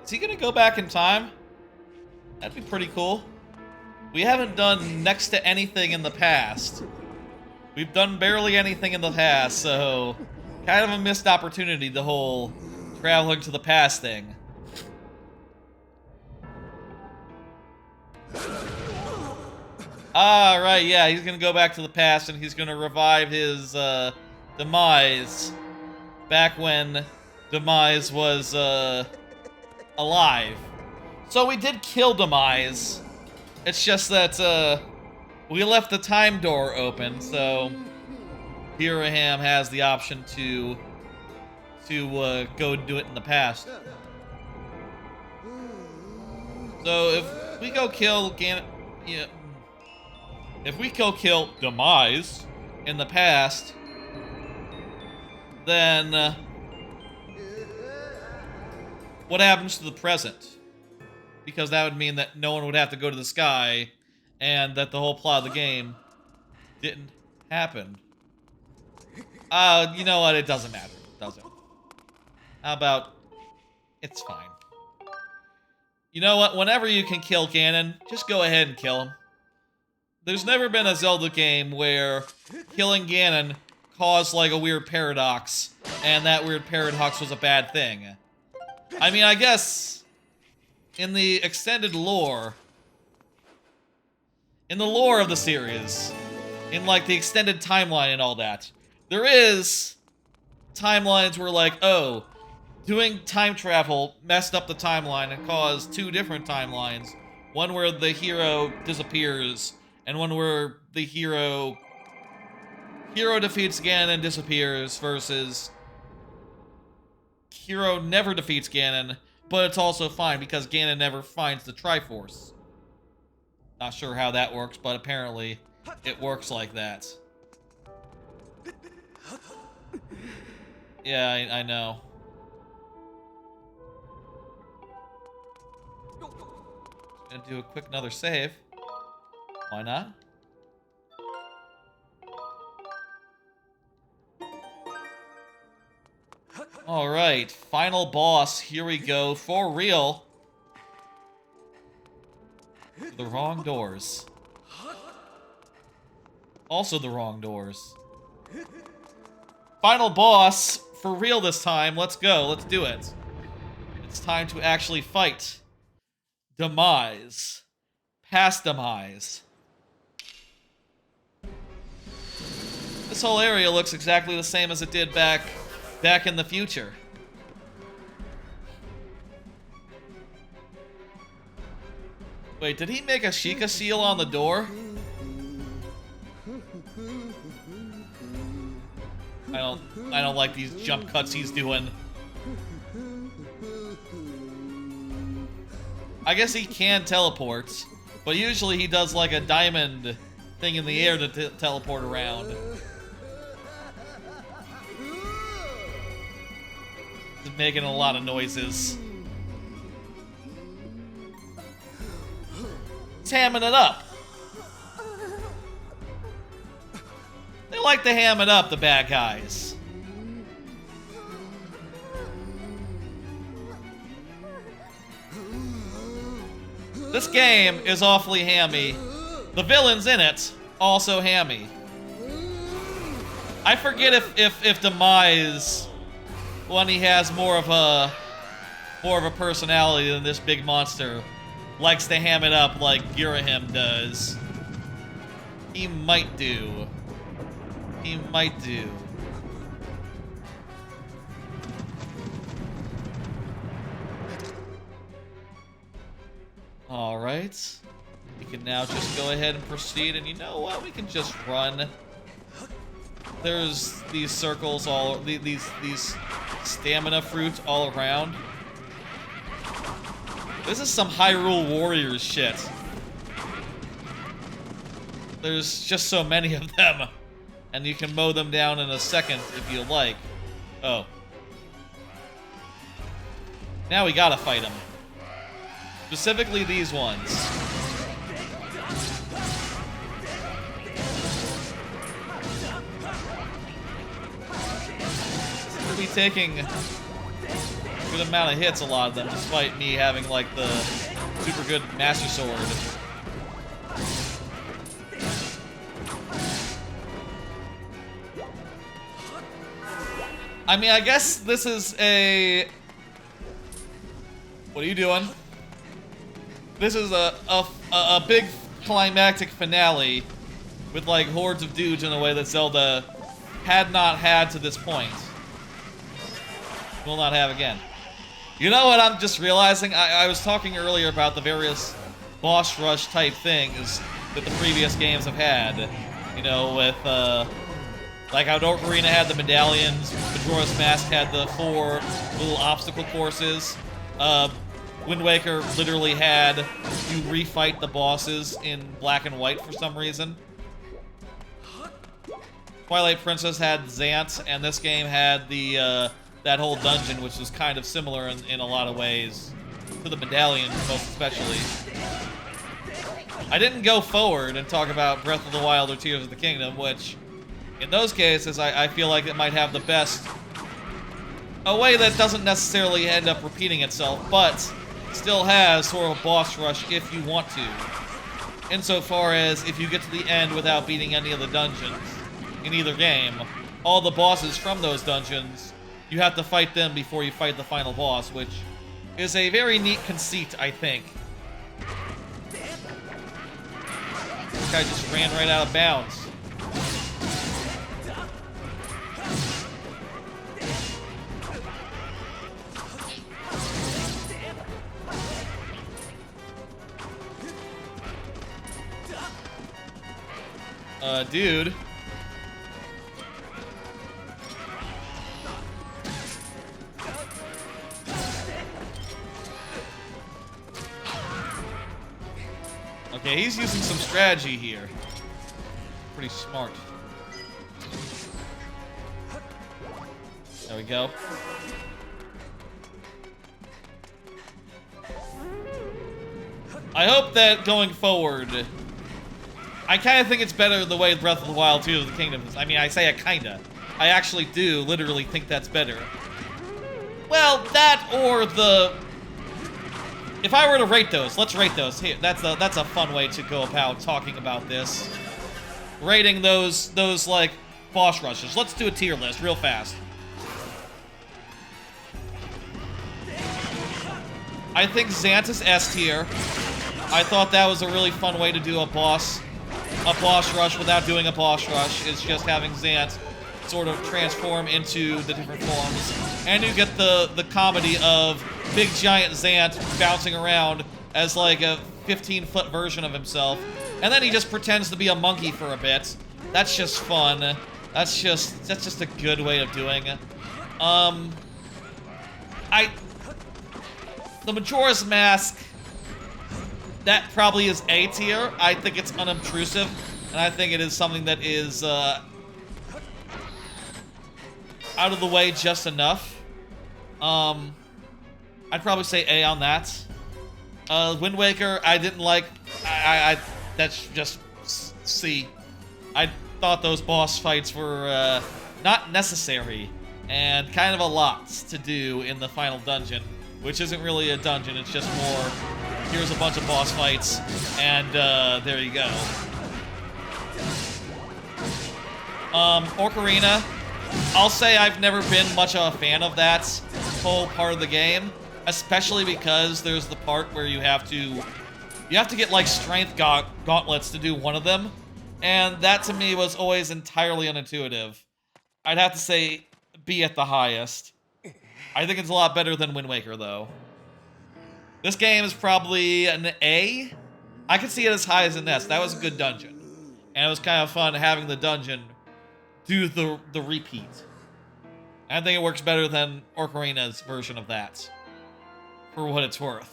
Is he gonna go back in time? That'd be pretty cool. We haven't done next to anything in the past. We've done barely anything in the past, so kind of a missed opportunity, the whole traveling to the past thing. Ah, right, yeah, he's gonna go back to the past and he's gonna revive his Demise back when Demise was alive. So we did kill Demise. It's just that we left the time door open, so Ghirahim has the option to go do it in the past. So if we go kill if we go kill Demise in the past, then what happens to the present? Because that would mean that no one would have to go to the sky, and that the whole plot of the game didn't happen. You know what? It doesn't matter. It doesn't. How about... It's fine. You know what? Whenever you can kill Ganon, just go ahead and kill him. There's never been a Zelda game where killing Ganon caused, like, a weird paradox, and that weird paradox was a bad thing. I mean, I guess... in the extended lore, in the lore of the series, in like the extended timeline and all that, there is timelines where like, oh, doing time travel messed up the timeline and caused two different timelines. One where the hero disappears, and one where the hero defeats Ganon and disappears, versus hero never defeats Ganon, but it's also fine because Ganon never finds the Triforce. Not sure how that works, but apparently it works like that. Yeah, I know. Just gonna do a quick another save. Why not? Alright, final boss. Here we go. For real. The wrong doors. Also the wrong doors. Final boss. For real this time. Let's go. Let's do it. It's time to actually fight Demise. Past Demise. This whole area looks exactly the same as it did back in the future. Wait, did he make a Sheikah seal on the door? I don't like these jump cuts he's doing. I guess he can teleport, but usually he does like a diamond thing in the air to teleport around. He's making a lot of noises. He's hamming it up. They like to ham it up, the bad guys. This game is awfully hammy. The villains in it, also hammy. I forget if Demise, when he has more of a personality than this big monster, likes to ham it up like Ghirahim does. He might do. He might do. Alright. We can now just go ahead and proceed, and you know what? We can just run. There's these circles all, these stamina fruits all around. This is some Hyrule Warriors shit. There's just so many of them. And you can mow them down in a second if you like. Oh. Now we gotta fight them. Specifically these ones. We'll be taking a good amount of hits, a lot of them, despite me having like the super good Master Sword. I mean, I guess this is a... What are you doing? This is a big climactic finale with like hordes of dudes in a way that Zelda had not had to this point. Will not have again. You know what I'm just realizing? I was talking earlier about the various boss rush type things that the previous games have had. You know, with like how Ocarina had the medallions, Majora's Mask had the 4 little obstacle courses. Wind Waker literally had you refight the bosses in black and white for some reason. Twilight Princess had Zant, and this game had the that whole dungeon, which was kind of similar in a lot of ways to the medallions, most especially. I didn't go forward and talk about Breath of the Wild or Tears of the Kingdom, which in those cases I feel like it might have the best, a way that doesn't necessarily end up repeating itself, but still has sort of a boss rush if you want to. Insofar as if you get to the end without beating any of the dungeons in either game, all the bosses from those dungeons, you have to fight them before you fight the final boss, which is a very neat conceit, I think. This guy just ran right out of bounds. Dude. Okay, he's using some strategy here. Pretty smart. There we go. I hope that going forward, I kind of think it's better the way Breath of the Wild 2 of the Kingdom is. I mean, I say I kinda. I actually do literally think that's better. Well, that or the... If I were to rate those, let's rate those. Here, that's a fun way to go about talking about this. Rating those like, boss rushes. Let's do a tier list real fast. I think Zant is S tier. I thought that was a really fun way to do a boss rush without doing a boss rush. It's just having Zant sort of transform into the different forms. And you get the comedy of big giant Zant bouncing around as like a 15-foot version of himself. And then he just pretends to be a monkey for a bit. That's just fun. That's just a good way of doing it. The Majora's Mask, that probably is A tier. I think it's unobtrusive, and I think it is something that is out of the way just enough. I'd probably say A on that. Wind Waker, I didn't like. That's just C. I thought those boss fights were not necessary and kind of a lot to do in the final dungeon, which isn't really a dungeon. It's just more, here's a bunch of boss fights, and there you go. Ocarina, I'll say I've never been much of a fan of that whole part of the game, especially because there's the part where you have to get like strength gauntlets to do one of them, and that to me was always entirely unintuitive. I'd have to say B at the highest. I think it's a lot better than Wind Waker, though. This game is probably an A. I could see it as high as an S. That was a good dungeon. And it was kind of fun having the dungeon do the repeat. I think it works better than Ocarina's version of that, for what it's worth.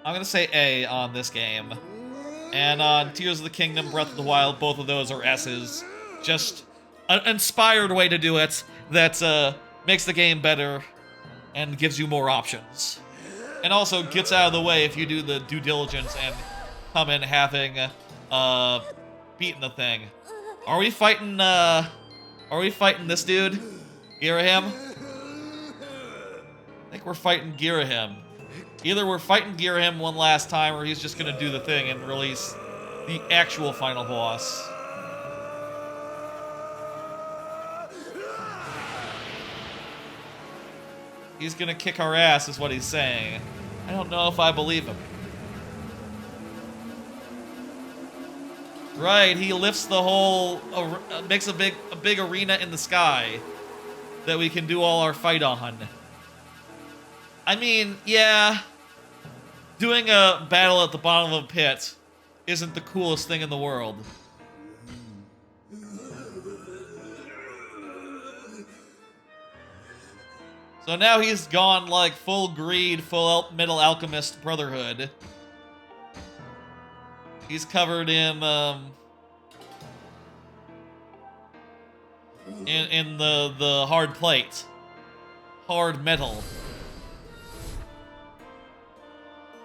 I'm going to say A on this game. And on Tears of the Kingdom, Breath of the Wild, both of those are S's. Just an inspired way to do it that makes the game better and gives you more options. And also gets out of the way if you do the due diligence and come in having beaten the thing. Are we fighting this dude? Ghirahim? I think we're fighting Ghirahim. Either we're fighting Ghirahim one last time, or he's just gonna do the thing and release the actual final boss. He's gonna kick our ass, is what he's saying. I don't know if I believe him. Right, he lifts the whole, makes a big arena in the sky that we can do all our fight on. I mean, yeah, doing a battle at the bottom of a pit isn't the coolest thing in the world. So now he's gone like full greed, full Metal Alchemist Brotherhood. He's covered in the hard plate, hard metal.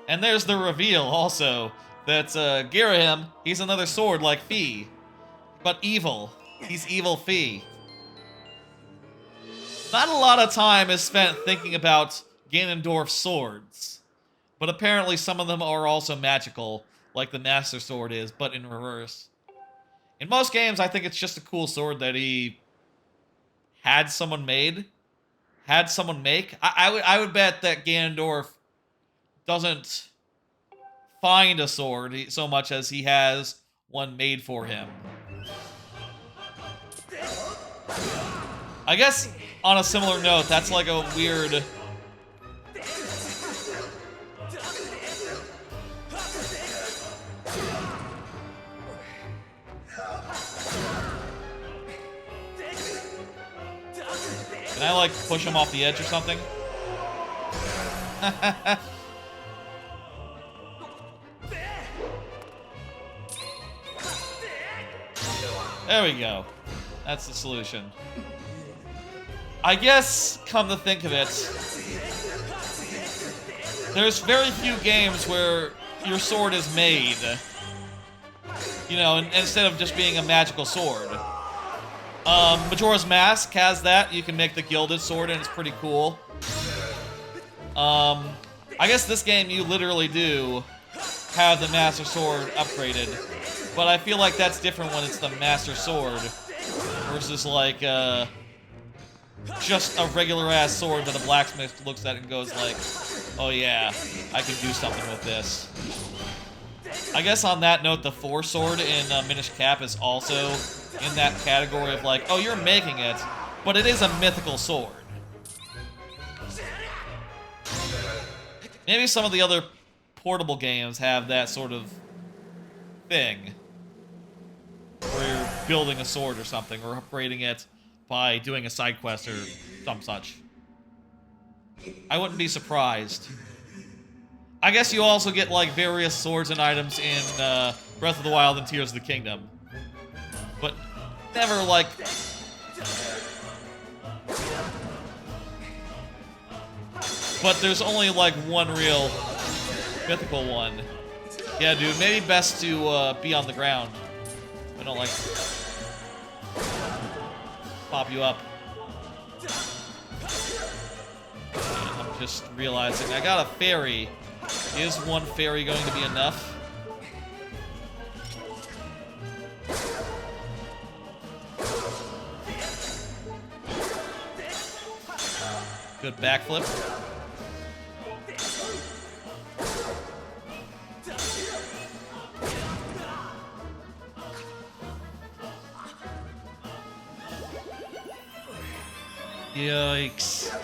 And there's the reveal also that Ghirahim, he's another sword like Fi, but evil. He's evil Fi. Not a lot of time is spent thinking about Ganondorf's swords, but apparently some of them are also magical, like the Master Sword is, but in reverse. In most games, I think it's just a cool sword that he had someone make. I would bet that Ganondorf doesn't find a sword so much as he has one made for him. I guess on a similar note, that's like a weird... Can I, like, push him off the edge or something? There we go. That's the solution. I guess, come to think of it, there's very few games where your sword is made, you know, instead of just being a magical sword. Majora's Mask has that. You can make the gilded sword, and it's pretty cool. I guess this game, you literally do have the Master Sword upgraded, but I feel like that's different when it's the Master Sword versus, like, just a regular-ass sword that a blacksmith looks at and goes like, oh yeah, I can do something with this. I guess on that note, the Force Sword in Minish Cap is also in that category of like, oh, you're making it, but it is a mythical sword. Maybe some of the other portable games have that sort of thing, where you're building a sword or something, or upgrading it by doing a side quest or some such. I wouldn't be surprised. I guess you also get, like, various swords and items in Breath of the Wild and Tears of the Kingdom. But never, like... But there's only, like, one real mythical one. Yeah, dude, maybe best to be on the ground. I don't, like... pop you up. And I'm just realizing I got a fairy. Is one fairy going to be enough? Good backflip. Yikes.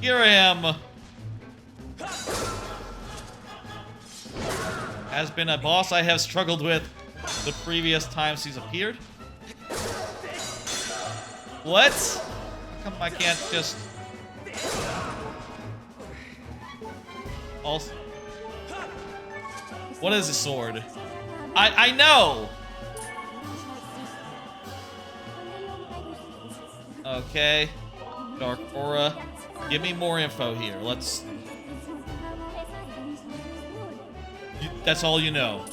Ghirahim has been a boss I have struggled with the previous times he's appeared. What? How come I can't just... Also... What is a sword? I know! Okay. Dark Aura. Give me more info here. Let's... That's all you know.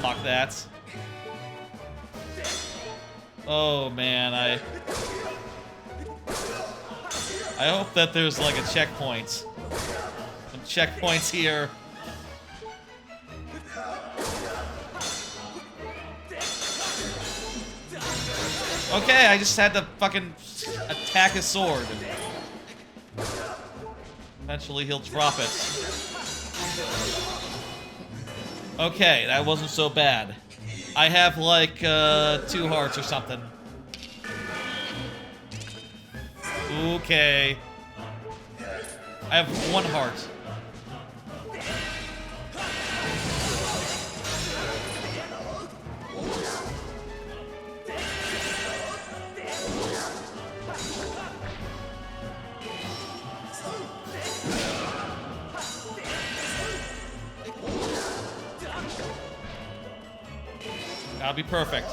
Lock that. Oh man, I hope that there's like a checkpoint. Some checkpoints here. Okay, I just had to fucking attack his sword. Eventually he'll drop it. Okay, that wasn't so bad. I have like 2 hearts or something. Okay. I have 1 heart. That'll be perfect.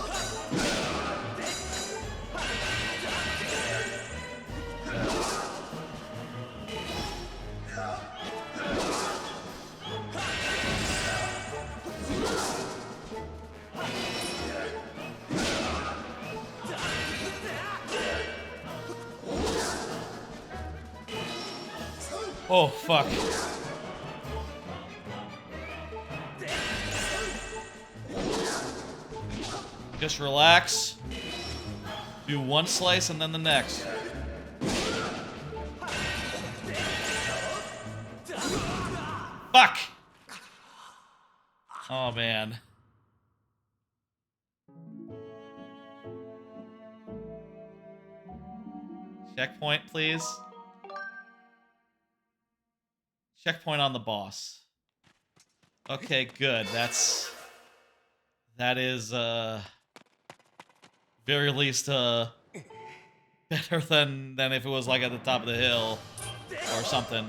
Oh, fuck. Just relax. Do 1 slice and then the next. Fuck! Oh, man. Checkpoint, please. Checkpoint on the boss. Okay, good. That is, very least, better than if it was, like, at the top of the hill or something.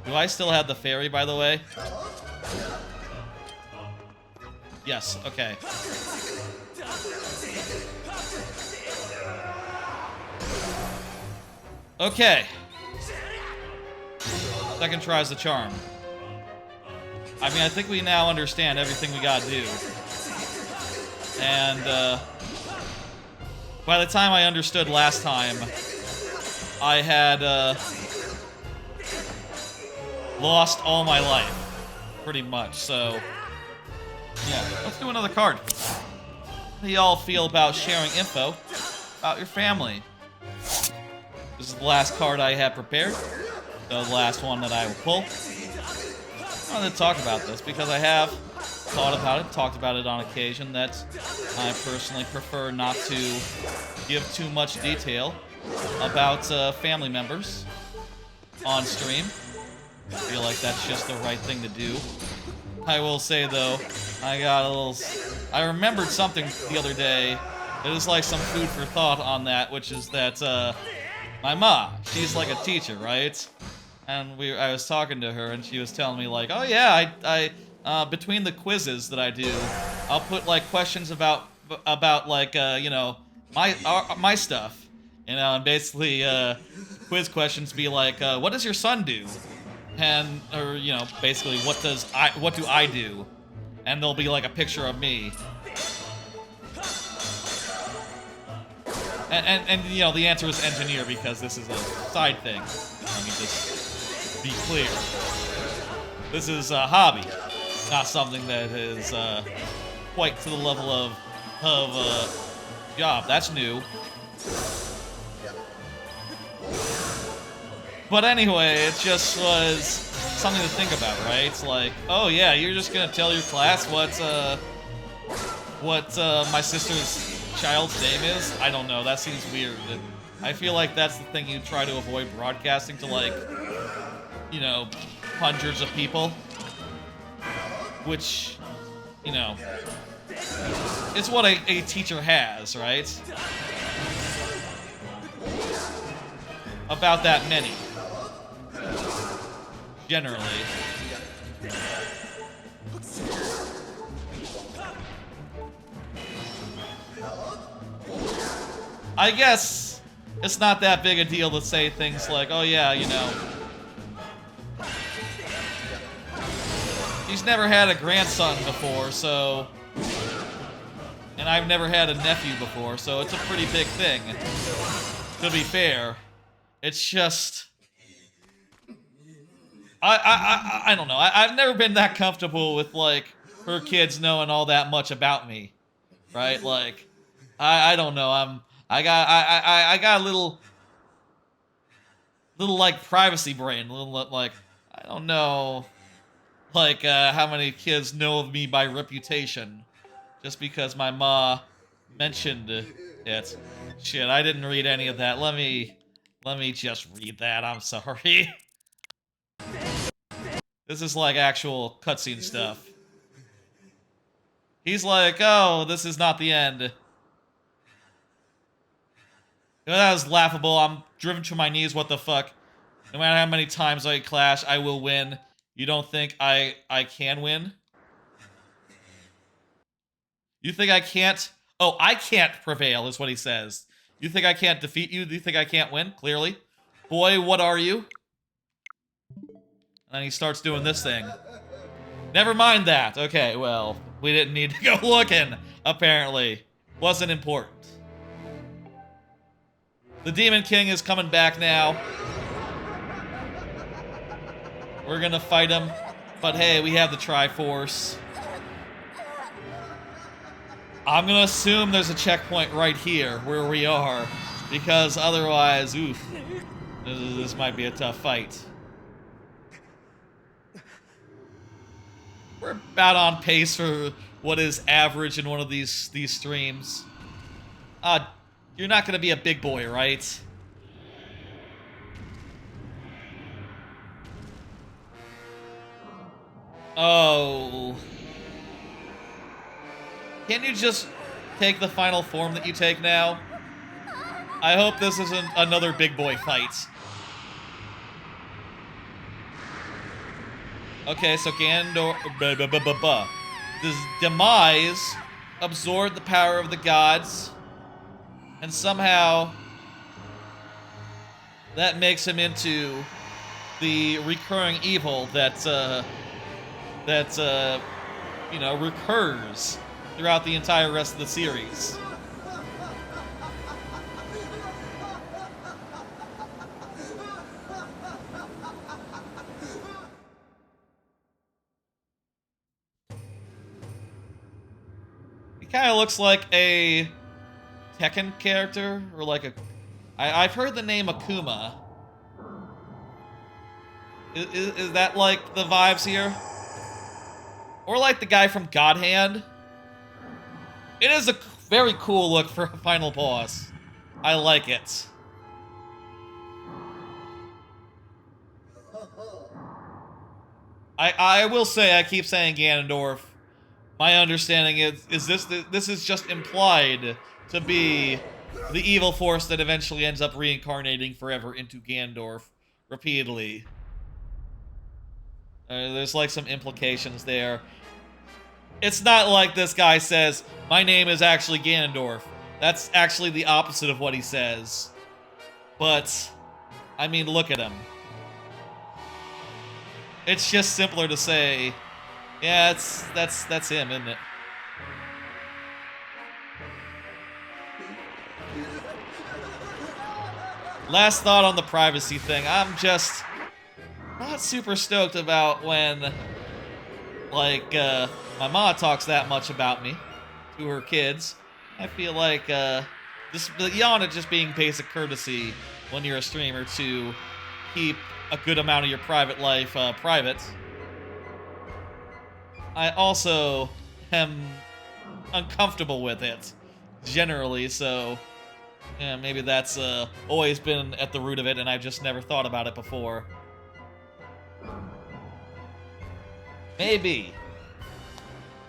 Do I still have the fairy, by the way? Yes, okay. Okay. Second try's the charm. I mean, I think we now understand everything we gotta do. And, by the time I understood last time, I had, lost all my life. Pretty much, so... Yeah, let's do another card. How do y'all feel about sharing info about your family? This is the last card I have prepared. The last one that I will pull. I wanted to talk about this because I have thought about it, talked about it on occasion, that I personally prefer not to give too much detail about family members on stream. I feel like that's just the right thing to do. I will say, though, I remembered something the other day. It was like some food for thought on that, which is that, my ma, she's like a teacher, right? And I was talking to her, and she was telling me, like, oh yeah, I between the quizzes that I do, I'll put, like, questions about like, you know, my stuff. You know, and basically, quiz questions be like, what does your son do? And, or, you know, basically, what do I do? And there'll be, like, a picture of me. And you know, the answer is engineer because this is a side thing. Let me just be clear. This is a hobby, not something that is quite to the level of job. That's new. But anyway, it just was something to think about, right? It's like, oh yeah, you're just gonna tell your class what my sister's child's name is? I don't know. That seems weird. I feel like that's the thing you try to avoid broadcasting to, like, you know, hundreds of people. Which, you know, it's what a teacher has, right? About that many. Generally. I guess it's not that big a deal to say things like, oh yeah, you know, he's never had a grandson before, so, and I've never had a nephew before, so it's a pretty big thing, to be fair. It's just, I don't know, I've never been that comfortable with, like, her kids knowing all that much about me, right? Like, I don't know, I got a little like privacy brain, little like, I don't know, like how many kids know of me by reputation, just because my ma mentioned it. Shit, I didn't read any of that. Let me just read that. I'm sorry. This is like actual cutscene stuff. He's like, oh, this is not the end. You know, that was laughable. I'm driven to my knees. What the fuck? No matter how many times I clash, I will win. You don't think I can win? You think I can't? Oh, I can't prevail is what he says. You think I can't defeat you? Do you think I can't win? Clearly. Boy, what are you? And he starts doing this thing. Never mind that. Okay, well, we didn't need to go looking, apparently. Wasn't important. The Demon King is coming back now. We're gonna fight him. But hey, we have the Triforce. I'm gonna assume there's a checkpoint right here where we are. Because otherwise, oof. This might be a tough fight. We're about on pace for what is average in one of these streams. You're not gonna be a big boy, right? Oh. Can't you just take the final form that you take now? I hope this isn't another big boy fight. Okay, so Ganondorf... Does Demise absorb the power of the gods? And somehow... that makes him into the recurring evil that, you know, recurs throughout the entire rest of the series. He kind of looks like a Tekken character, or like a... I've heard the name Akuma. Is that like the vibes here? Or like the guy from God Hand? It is a very cool look for a final boss. I like it. I will say, I keep saying Ganondorf. My understanding is this is just implied to be the evil force that eventually ends up reincarnating forever into Ganondorf repeatedly. There's like some implications there. It's not like this guy says, my name is actually Ganondorf. That's actually the opposite of what he says. But, I mean, look at him. It's just simpler to say, yeah, that's him, isn't it? last thought on the privacy thing. I'm just not super stoked about when, like, my mom talks that much about me to her kids. I feel like, this beyond it just being basic courtesy when you're a streamer to keep a good amount of your private life, private. I also am uncomfortable with it, generally, so yeah, maybe that's always been at the root of it, and I've just never thought about it before. Maybe.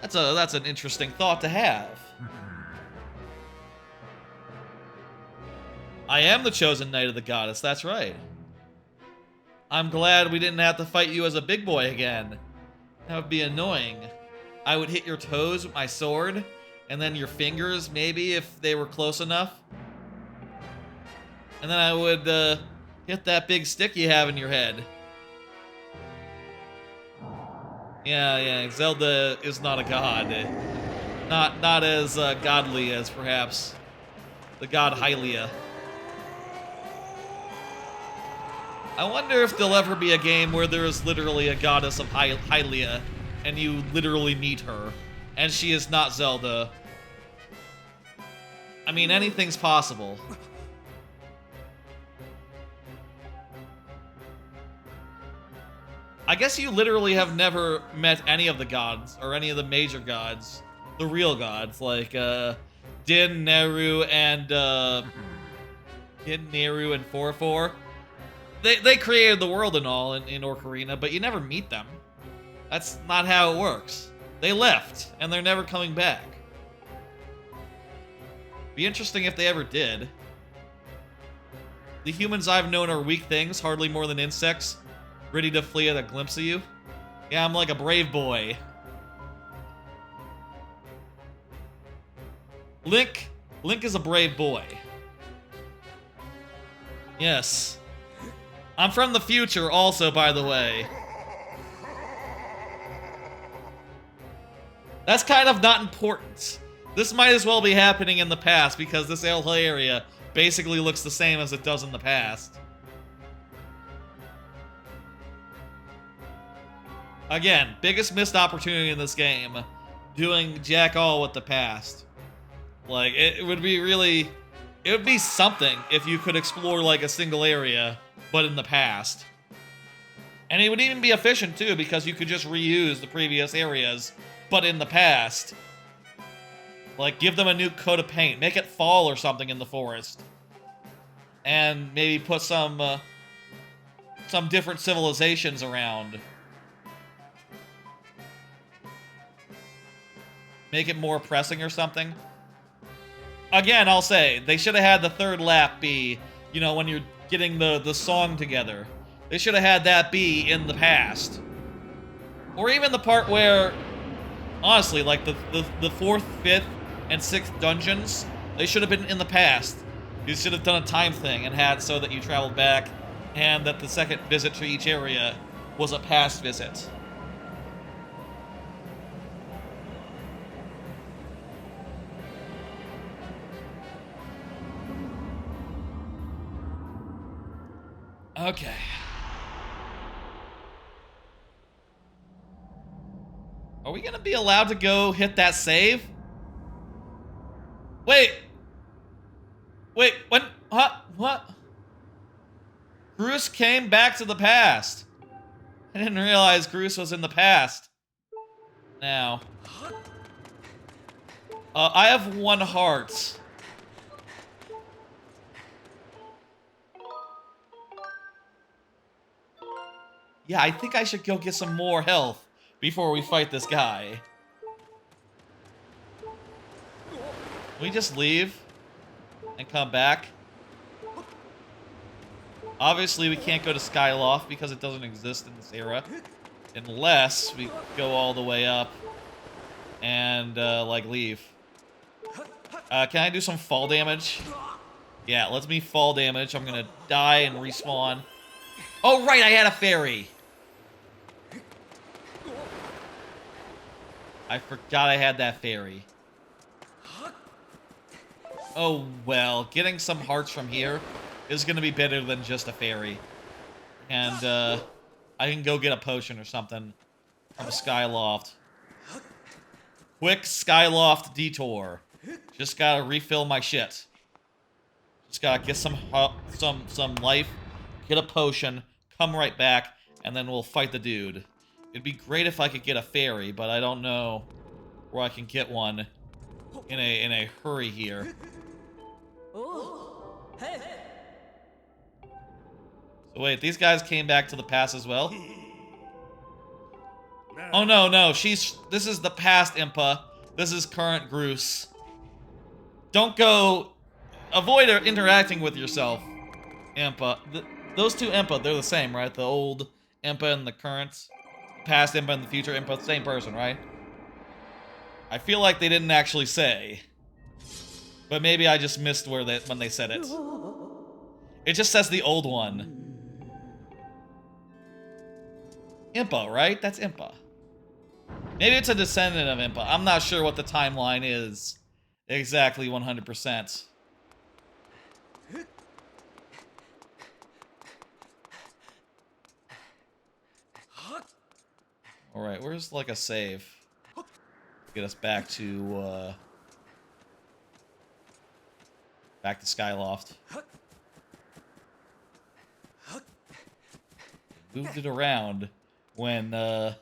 That's an interesting thought to have. I am the chosen knight of the goddess, that's right. I'm glad we didn't have to fight you as a big boy again. That would be annoying. I would hit your toes with my sword, and then your fingers, maybe, if they were close enough. And then I would hit that big stick you have in your head. Yeah, Zelda is not a god. Not as godly as, perhaps, the god Hylia. I wonder if there'll ever be a game where there is literally a goddess of Hylia, and you literally meet her, and she is not Zelda. I mean, anything's possible. I guess you literally have never met any of the gods, or any of the major gods, the real gods, like Din, Nehru, and 4-4. They created the world and all in Ocarina, but you never meet them. That's not how it works. They left, and they're never coming back. Be interesting if they ever did. The humans I've known are weak things, hardly more than insects, ready to flee at a glimpse of you. Yeah, I'm like a brave boy. Link is a brave boy. Yes. I'm from the future also, by the way. That's kind of not important. This might as well be happening in the past because this area basically looks the same as it does in the past. Again, biggest missed opportunity in this game. Doing jack all with the past. Like, it would be really... It would be something if you could explore, like, a single area, but in the past. And it would even be efficient, too, because you could just reuse the previous areas, but in the past. Like, give them a new coat of paint. Make it fall or something in the forest. And maybe put some different civilizations around. Make it more pressing or something. Again, I'll say, they should have had the third lap be, you know, when you're getting the song together. They should have had that be in the past. Or even the part where, honestly, like the 4th, 5th, and 6th dungeons, they should have been in the past. You should have done a time thing and had so that you traveled back, and that the second visit to each area was a past visit. Okay. Are we gonna be allowed to go hit that save? Wait, when? What? Groose came back to the past. I didn't realize Groose was in the past. Now. I have 1 heart. Yeah, I think I should go get some more health before we fight this guy. Can we just leave and come back? Obviously, we can't go to Skyloft because it doesn't exist in this era. Unless we go all the way up and, like, leave. Can I do some fall damage? Yeah, let's me fall damage. I'm gonna die and respawn. Oh, right, I had a fairy. I forgot I had that fairy. Oh, well, getting some hearts from here is going to be better than just a fairy. And I can go get a potion or something from a Skyloft. Quick Skyloft detour. Just gotta refill my shit. Just gotta get some life, get a potion, come right back, and then we'll fight the dude. It'd be great if I could get a fairy, but I don't know where I can get one in a hurry here. So wait, these guys came back to the past as well? Oh no, this is the past Impa. This is current Groose. Don't go, avoid interacting with yourself, Impa. Those two Impa, they're the same, right? The old Impa and the current, past Impa and the future Impa, same person, right? I feel like they didn't actually say, but maybe I just missed when they said it. It just says the old one. Impa, right? That's Impa. Maybe it's a descendant of Impa. I'm not sure what the timeline is exactly 100%. Alright, where's like a save? Get us back to Skyloft. Moved it around when how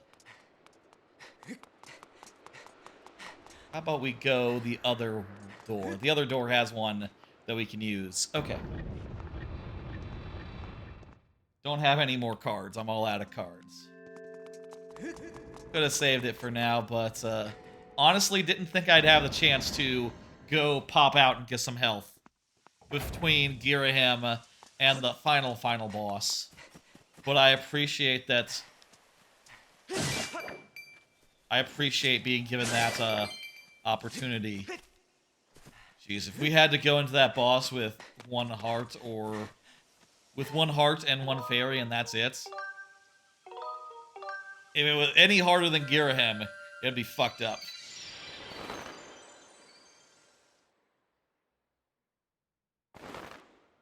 about we go the other door? The other door has one that we can use. Okay. Don't have any more cards. I'm all out of cards. Could have saved it for now, but honestly didn't think I'd have the chance to go pop out and get some health between Ghirahim and the final boss. But I appreciate that. I appreciate being given that opportunity. Jeez, if we had to go into that boss with one heart and one fairy and that's it. If it was any harder than Ghirahim, it'd be fucked up.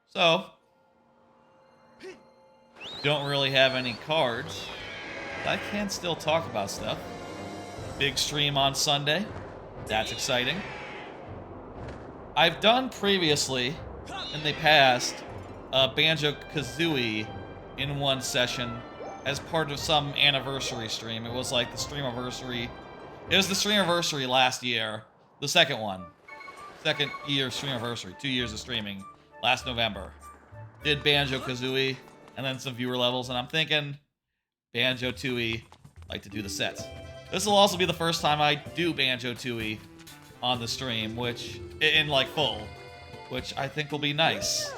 So, don't really have any cards. I can still talk about stuff. Big stream on Sunday. That's exciting. I've done previously, in the past, Banjo-Kazooie in one session as part of some anniversary stream. It was like the streamiversary. It was the streamiversary last year. The second one. Second year streamiversary. 2 years of streaming. Last November. Did Banjo-Kazooie and then some viewer levels, and I'm thinking Banjo-Tooie, like to do the sets. This will also be the first time I do Banjo-Tooie on the stream, which, in like full, which I think will be nice.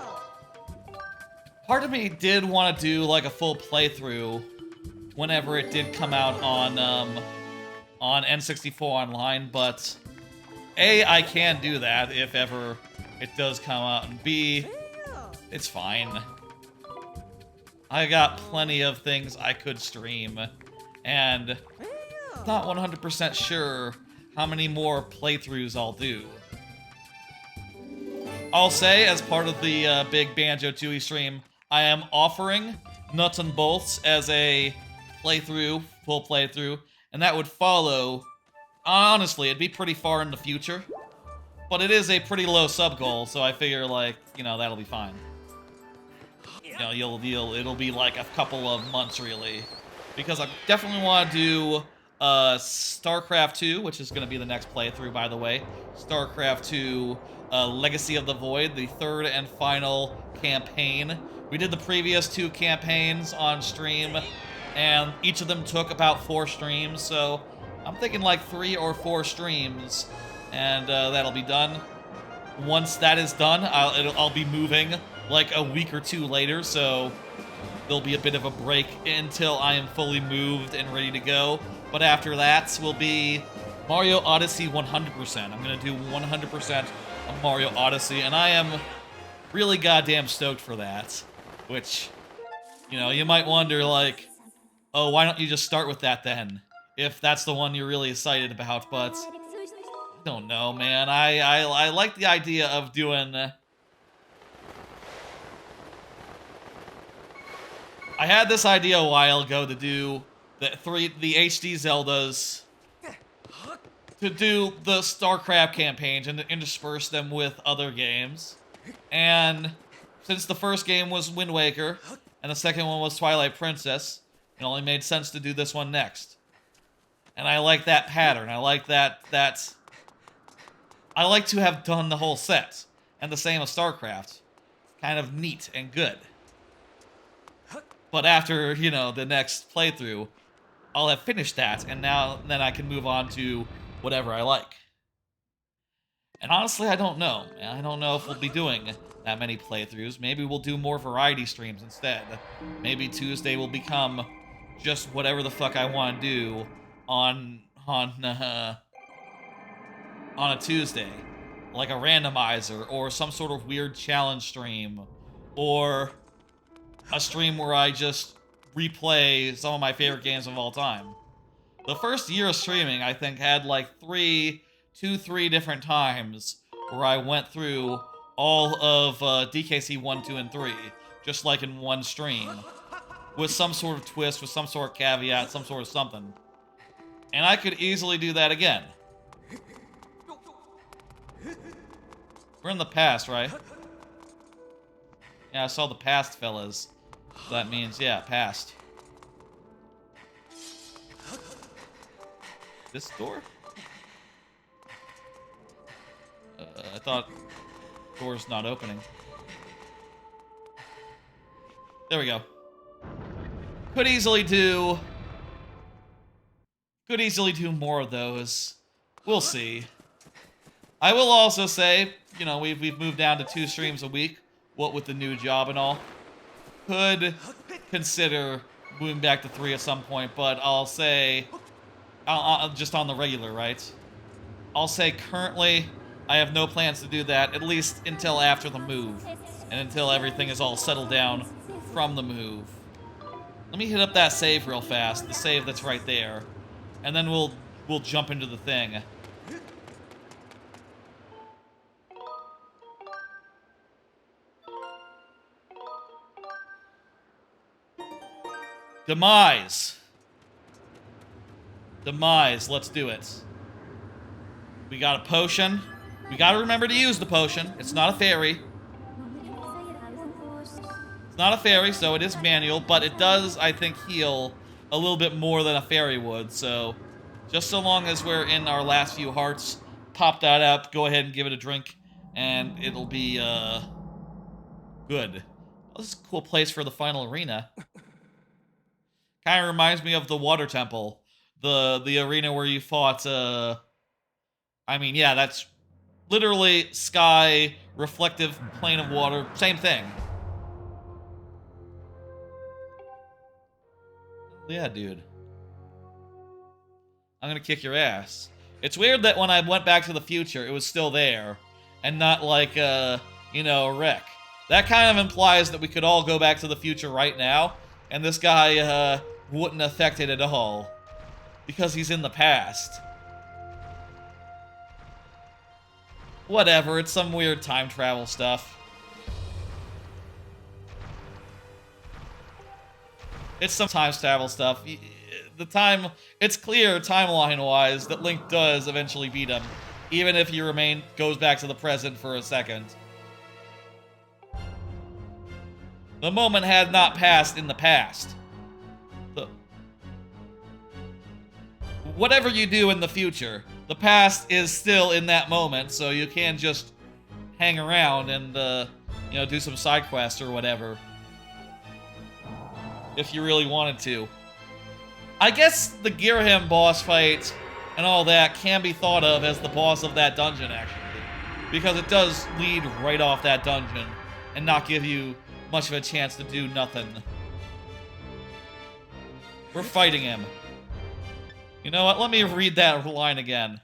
Part of me did want to do like a full playthrough whenever it did come out on N64 Online, but A, I can do that if ever it does come out, and B, it's fine. I got plenty of things I could stream, and not 100% sure how many more playthroughs I'll do. I'll say, as part of the big Banjo-Tooie stream, I am offering Nuts and Bolts as a playthrough, full playthrough, and that would follow, honestly, it'd be pretty far in the future, but it is a pretty low sub goal, so I figure, like, you know, that'll be fine. You know, it'll be like a couple of months, really, because I definitely want to do StarCraft 2, which is going to be the next playthrough, by the way. StarCraft 2, Legacy of the Void, the third and final campaign. We did the previous 2 campaigns on stream, and each of them took about 4 streams, so I'm thinking like 3 or 4 streams, and that'll be done. Once that is done, I'll be moving like a week or 2 later, so there'll be a bit of a break until I am fully moved and ready to go. But after that will be Mario Odyssey 100%. I'm going to do 100% of Mario Odyssey, and I am really goddamn stoked for that. Which, you know, you might wonder, like, oh, why don't you just start with that then? If that's the one you're really excited about, but I don't know, man. I like the idea of doing I had this idea a while ago to do the HD Zeldas, to do the StarCraft campaigns and intersperse them with other games. And since the first game was Wind Waker and the second one was Twilight Princess, it only made sense to do this one next. And I like that pattern. I like I like to have done the whole set. And the same as StarCraft. Kind of neat and good. But after, you know, the next playthrough, I'll have finished that, and then I can move on to whatever I like. And honestly, I don't know. I don't know if we'll be doing that many playthroughs. Maybe we'll do more variety streams instead. Maybe Tuesday will become just whatever the fuck I want to do on a Tuesday. Like a randomizer, or some sort of weird challenge stream, or a stream where I just replay some of my favorite games of all time. The first year of streaming, I think, had like 3 different times where I went through all of DKC 1, 2, and 3, just like in one stream, with some sort of twist, with some sort of caveat, some sort of something. And I could easily do that again. We're in the past, right? Yeah, I saw the past, fellas. So that means, yeah, past. This door? I thought door's not opening. There we go. Could easily do more of those. We'll see. I will also say, you know, we've moved down to 2 streams a week, what with the new job and all. Could consider moving back to 3 at some point, but I'll say, just on the regular, right? I'll say currently, I have no plans to do that, at least until after the move, and until everything is all settled down from the move. Let me hit up that save real fast, the save that's right there, and then we'll jump into the thing. Demise. Demise, let's do it. We got a potion. We gotta remember to use the potion. It's not a fairy. It's not a fairy, so it is manual, but it does, I think, heal a little bit more than a fairy would, so just so long as we're in our last few hearts, pop that up, go ahead and give it a drink, and it'll be, good. Oh, this is a cool place for the final arena. Kind of reminds me of the water temple. The arena where you fought, I mean, yeah, that's literally sky, reflective plane of water, same thing. Yeah, dude. I'm gonna kick your ass. It's weird that when I went back to the future, it was still there, and not like, you know, a wreck. That kind of implies that we could all go back to the future right now, and this guy, wouldn't affect it at all. Because he's in the past. Whatever, it's some weird time travel stuff. It's some time travel stuff. It's clear timeline-wise that Link does eventually beat him, even if he goes back to the present for a second. The moment had not passed in the past. Whatever you do in the future, the past is still in that moment, so you can't just hang around and, you know, do some side quests or whatever. If you really wanted to. I guess the Ghirahim boss fight and all that can be thought of as the boss of that dungeon, actually. Because it does lead right off that dungeon and not give you much of a chance to do nothing. We're fighting him. You know what? Let me read that line again.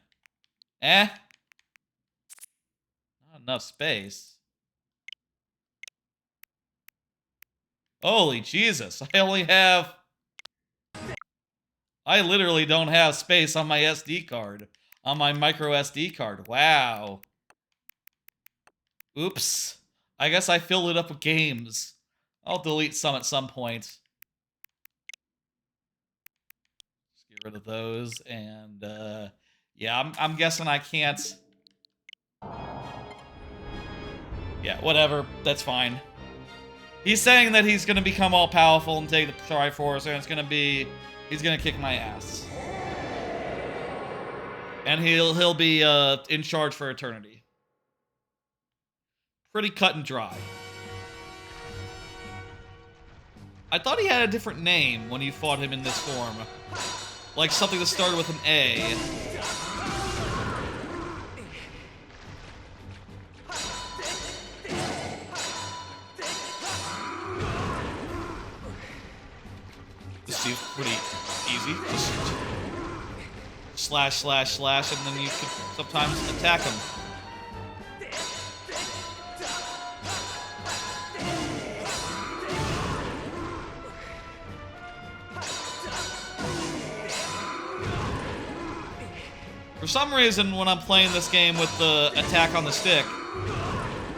Not enough space. Holy Jesus. I literally don't have space on my SD card. On my micro SD card. Wow. Oops. I guess I filled it up with games. I'll delete some at some point. Get rid of those, and yeah, I'm guessing I can't. Yeah, whatever. That's fine. He's saying that he's gonna become all powerful and take the Triforce, and he's gonna kick my ass, and he'll be in charge for eternity. Pretty cut and dry. I thought he had a different name when you fought him in this form, like something that started with an A. This seems pretty easy. Just slash, slash, slash, and then you can sometimes attack him. For some reason, when I'm playing this game with the attack on the stick,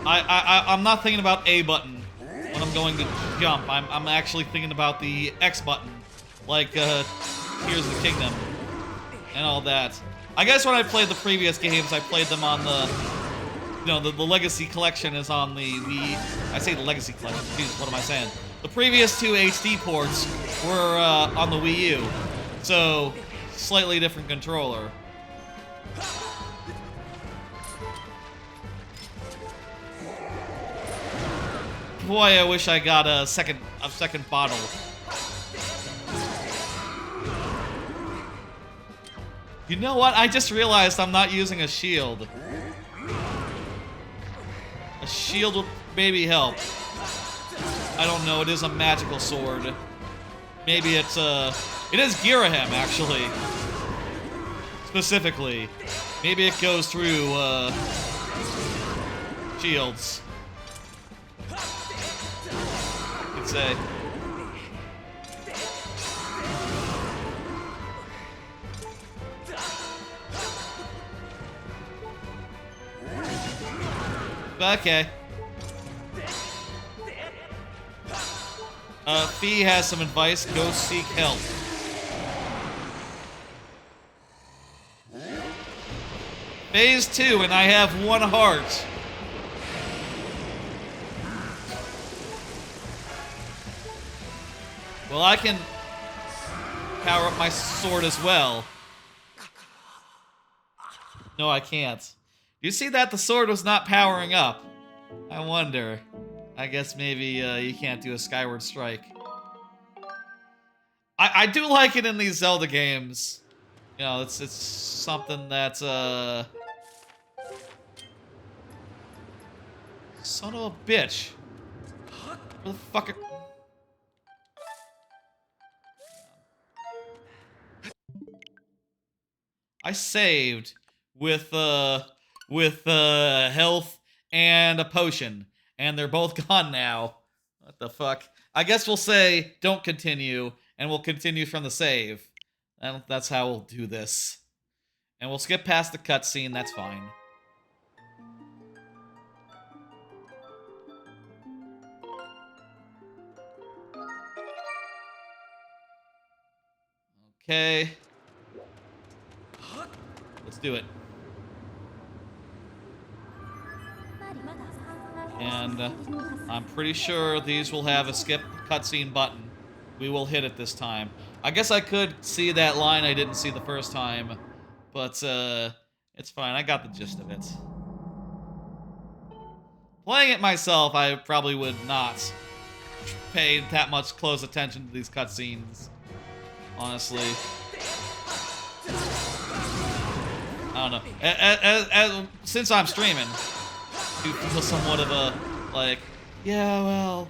I'm not thinking about A button when I'm going to jump. I'm actually thinking about the X button, like Here's the Kingdom and all that. I guess when I played the previous games, I played them on the, you know, the Legacy Collection is on the I say the Legacy Collection. Jesus, what am I saying? The previous two HD ports were on the Wii U, so slightly different controller. Boy, I wish I got a second bottle. You know what? I just realized I'm not using a shield. A shield would maybe help. I don't know. It is a magical sword. Maybe it's it is Ghirahim actually. Specifically, maybe it goes through shields. I'd say. Okay. Fee has some advice. Go seek help. Phase 2, and I have 1 heart. Well, I can power up my sword as well. No, I can't. You see that? The sword was not powering up. I wonder. I guess maybe you can't do a Skyward Strike. I do like it in these Zelda games. You know, it's something that's son of a bitch. Where the fuck are... I saved with health and a potion, and they're both gone now. What the fuck? I guess we'll say don't continue, and we'll continue from the save. And that's how we'll do this. And we'll skip past the cutscene, that's fine. Okay. Let's do it. And I'm pretty sure these will have a skip cutscene button. We will hit it this time. I guess I could see that line I didn't see the first time, but it's fine. I got the gist of it. Playing it myself, I probably would not pay that much close attention to these cutscenes. Honestly. I don't know. Since I'm streaming, I do feel somewhat of a, like, yeah, well,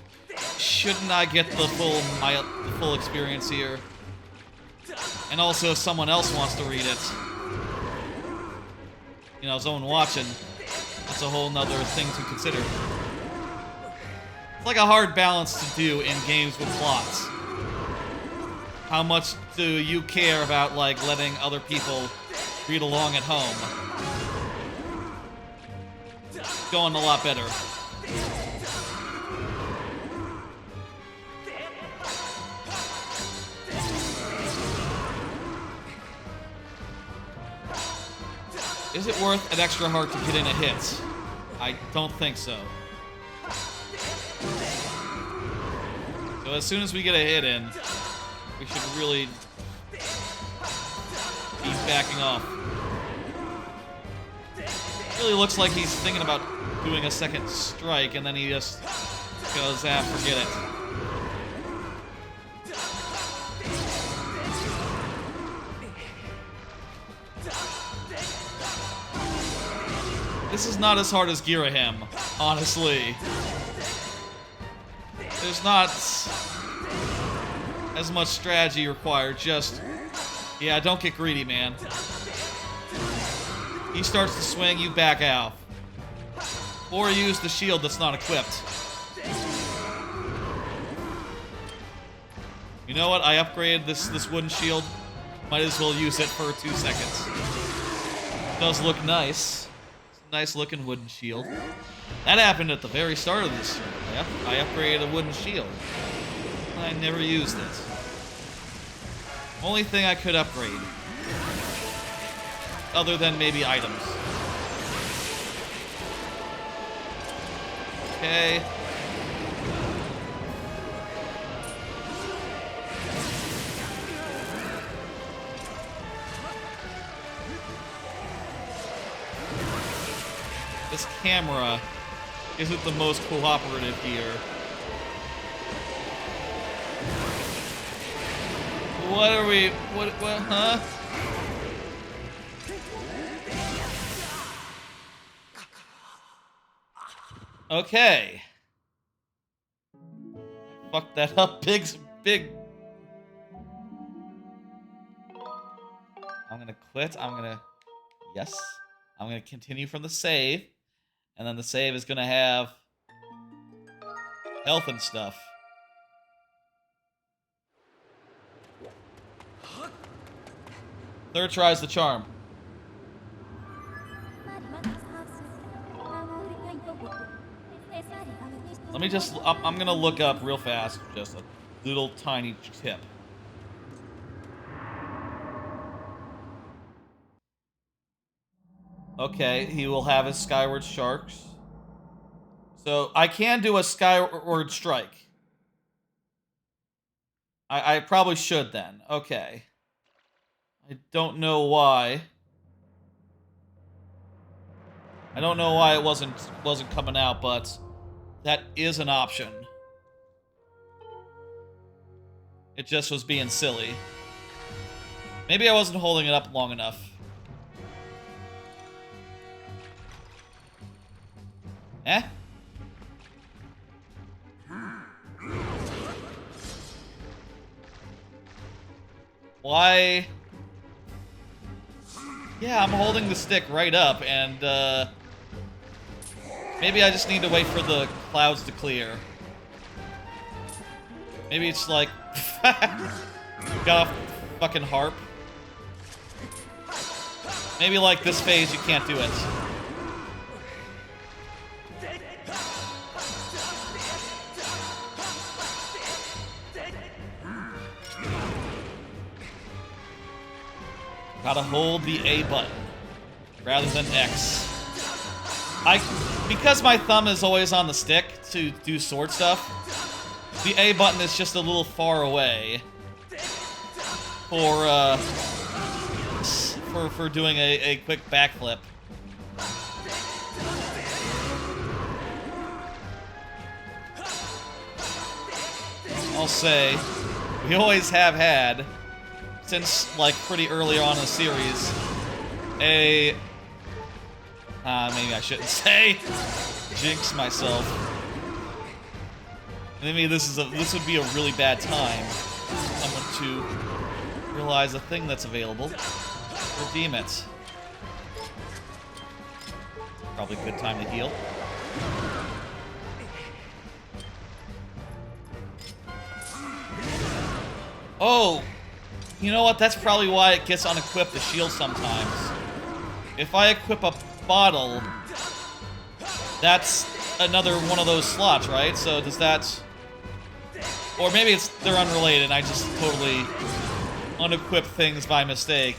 shouldn't I get the full experience here? And also, if someone else wants to read it, you know, someone watching, that's a whole nother thing to consider. It's like a hard balance to do in games with plots. How much do you care about, like, letting other people read along at home? It's going a lot better. Is it worth an extra heart to get in a hit? I don't think so. So as soon as we get a hit in, we should really be backing off. Really looks like he's thinking about doing a second strike, and then he just goes, ah, forget it. This is not as hard as Ghirahim, honestly. There's not as much strategy required, just... Yeah, don't get greedy, man. He starts to swing, you back out. Or use the shield that's not equipped. You know what? I upgraded this wooden shield. Might as well use it for 2 seconds. It does look nice. Nice looking wooden shield. That happened at the very start of this stream. I upgraded a wooden shield. I never used it. Only thing I could upgrade. Other than maybe items. Okay. This camera isn't the most cooperative here. What are we... What, huh? Okay. Fuck that up, big. I'm gonna quit. Yes. I'm gonna continue from the save. And then the save is gonna have health and stuff. Third tries the charm. Let me just, I'm gonna look up real fast, just a little tiny tip. Okay, he will have his Skyward Sharks. So, I can do a Skyward Strike. I probably should then. Okay. I don't know why. I don't know why it wasn't coming out, but that is an option. It just was being silly. Maybe I wasn't holding it up long enough. Eh? Why? Yeah, I'm holding the stick right up, and maybe I just need to wait for the clouds to clear. Maybe it's like got off fucking harp. Maybe like this phase you can't do it. Gotta hold the A button rather than X. Because my thumb is always on the stick to do sword stuff, the A button is just a little far away for doing a quick backflip. I'll say, we always have had, since like pretty early on in the series, maybe I shouldn't say, jinx myself. Maybe this would be a really bad time for someone to realize a thing that's available. Redeem it. Probably a good time to heal. Oh! You know what? That's probably why it gets unequipped, the shield sometimes. If I equip a bottle, that's another one of those slots, right? So does that... Or maybe they're unrelated and I just totally unequip things by mistake.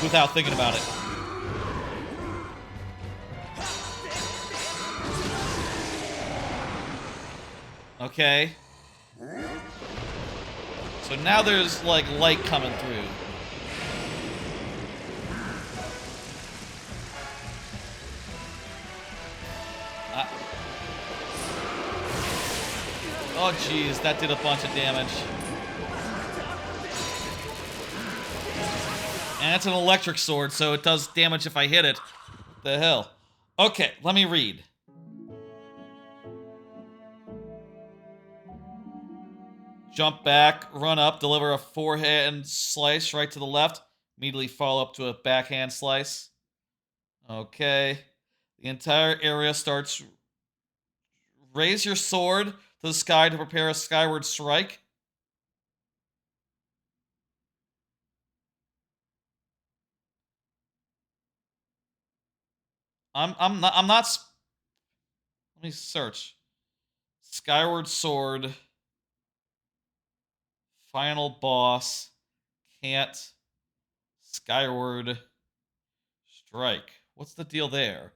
without thinking about it. Okay. So now there's, like, light coming through. Oh, jeez, that did a bunch of damage. And it's an electric sword, so it does damage if I hit it. The hell? Okay, let me read. Jump back, run up, deliver a forehand slice right to the left. Immediately follow up to a backhand slice. Okay. The entire area starts... Raise your sword to the sky to prepare a skyward strike. I'm not... Let me search. Skyward Sword... Final boss can't skyward strike. What's the deal there?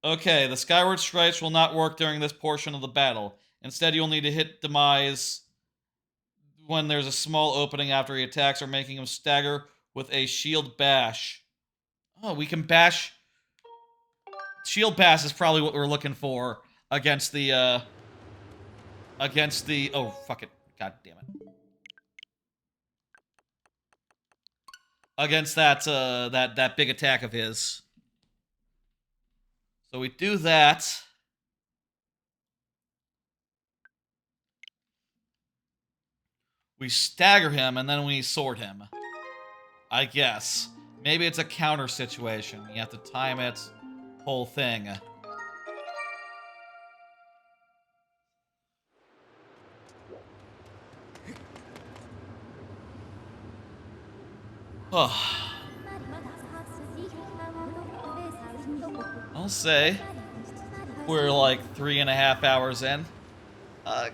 Okay, the skyward strikes will not work during this portion of the battle. Instead, you'll need to hit Demise when there's a small opening after he attacks or making him stagger with a shield bash. Oh, we can bash... Shield bash is probably what we're looking for against the, oh, fuck it. God damn it. Against that, that big attack of his. So we do that. We stagger him, and then we sword him. I guess. Maybe it's a counter situation. You have to time it. Whole thing. Oh. I'll say we're like 3.5 hours in.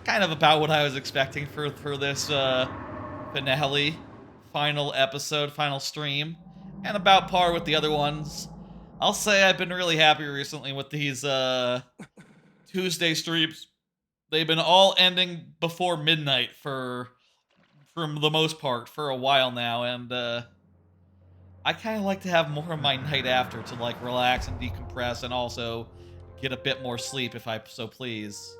Kind of about what I was expecting for this finale, final episode, final stream, and about par with the other ones. I'll say I've been really happy recently with these Tuesday streams. They've been all ending before midnight for the most part for a while now, and I kind of like to have more of my night after to like relax and decompress and also get a bit more sleep if I so please.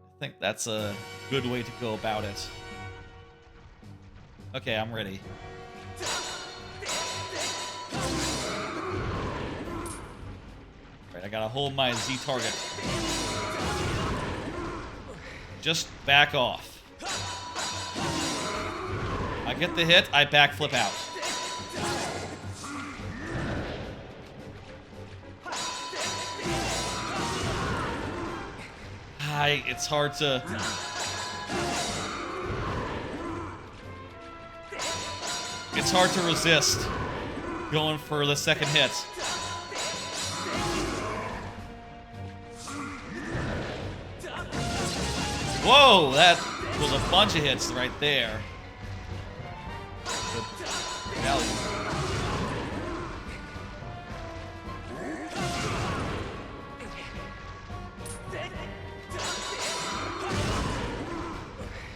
I think that's a good way to go about it. Okay, I'm ready. Right, I gotta hold my Z target. Just back off. I get the hit, I backflip out. It's hard to... It's hard to resist going for the second hit. Whoa, that was a bunch of hits right there. Good value.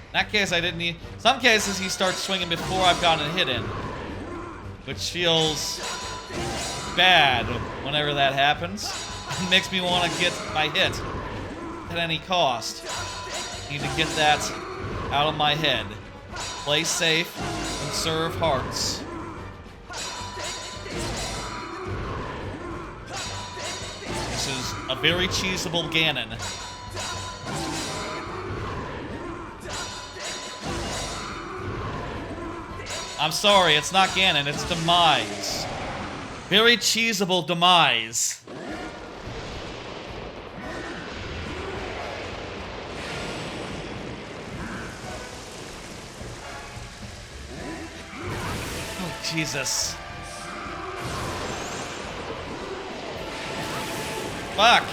In that case, I didn't need... Some cases, he starts swinging before I've gotten a hit in. Which feels bad whenever that happens. It makes me want to get my hit at any cost. Need to get that out of my head. Play safe, conserve hearts. This is a very cheesable Ganon. I'm sorry, it's not Ganon, it's Demise. Very cheesable Demise. Oh, Jesus. Fuck.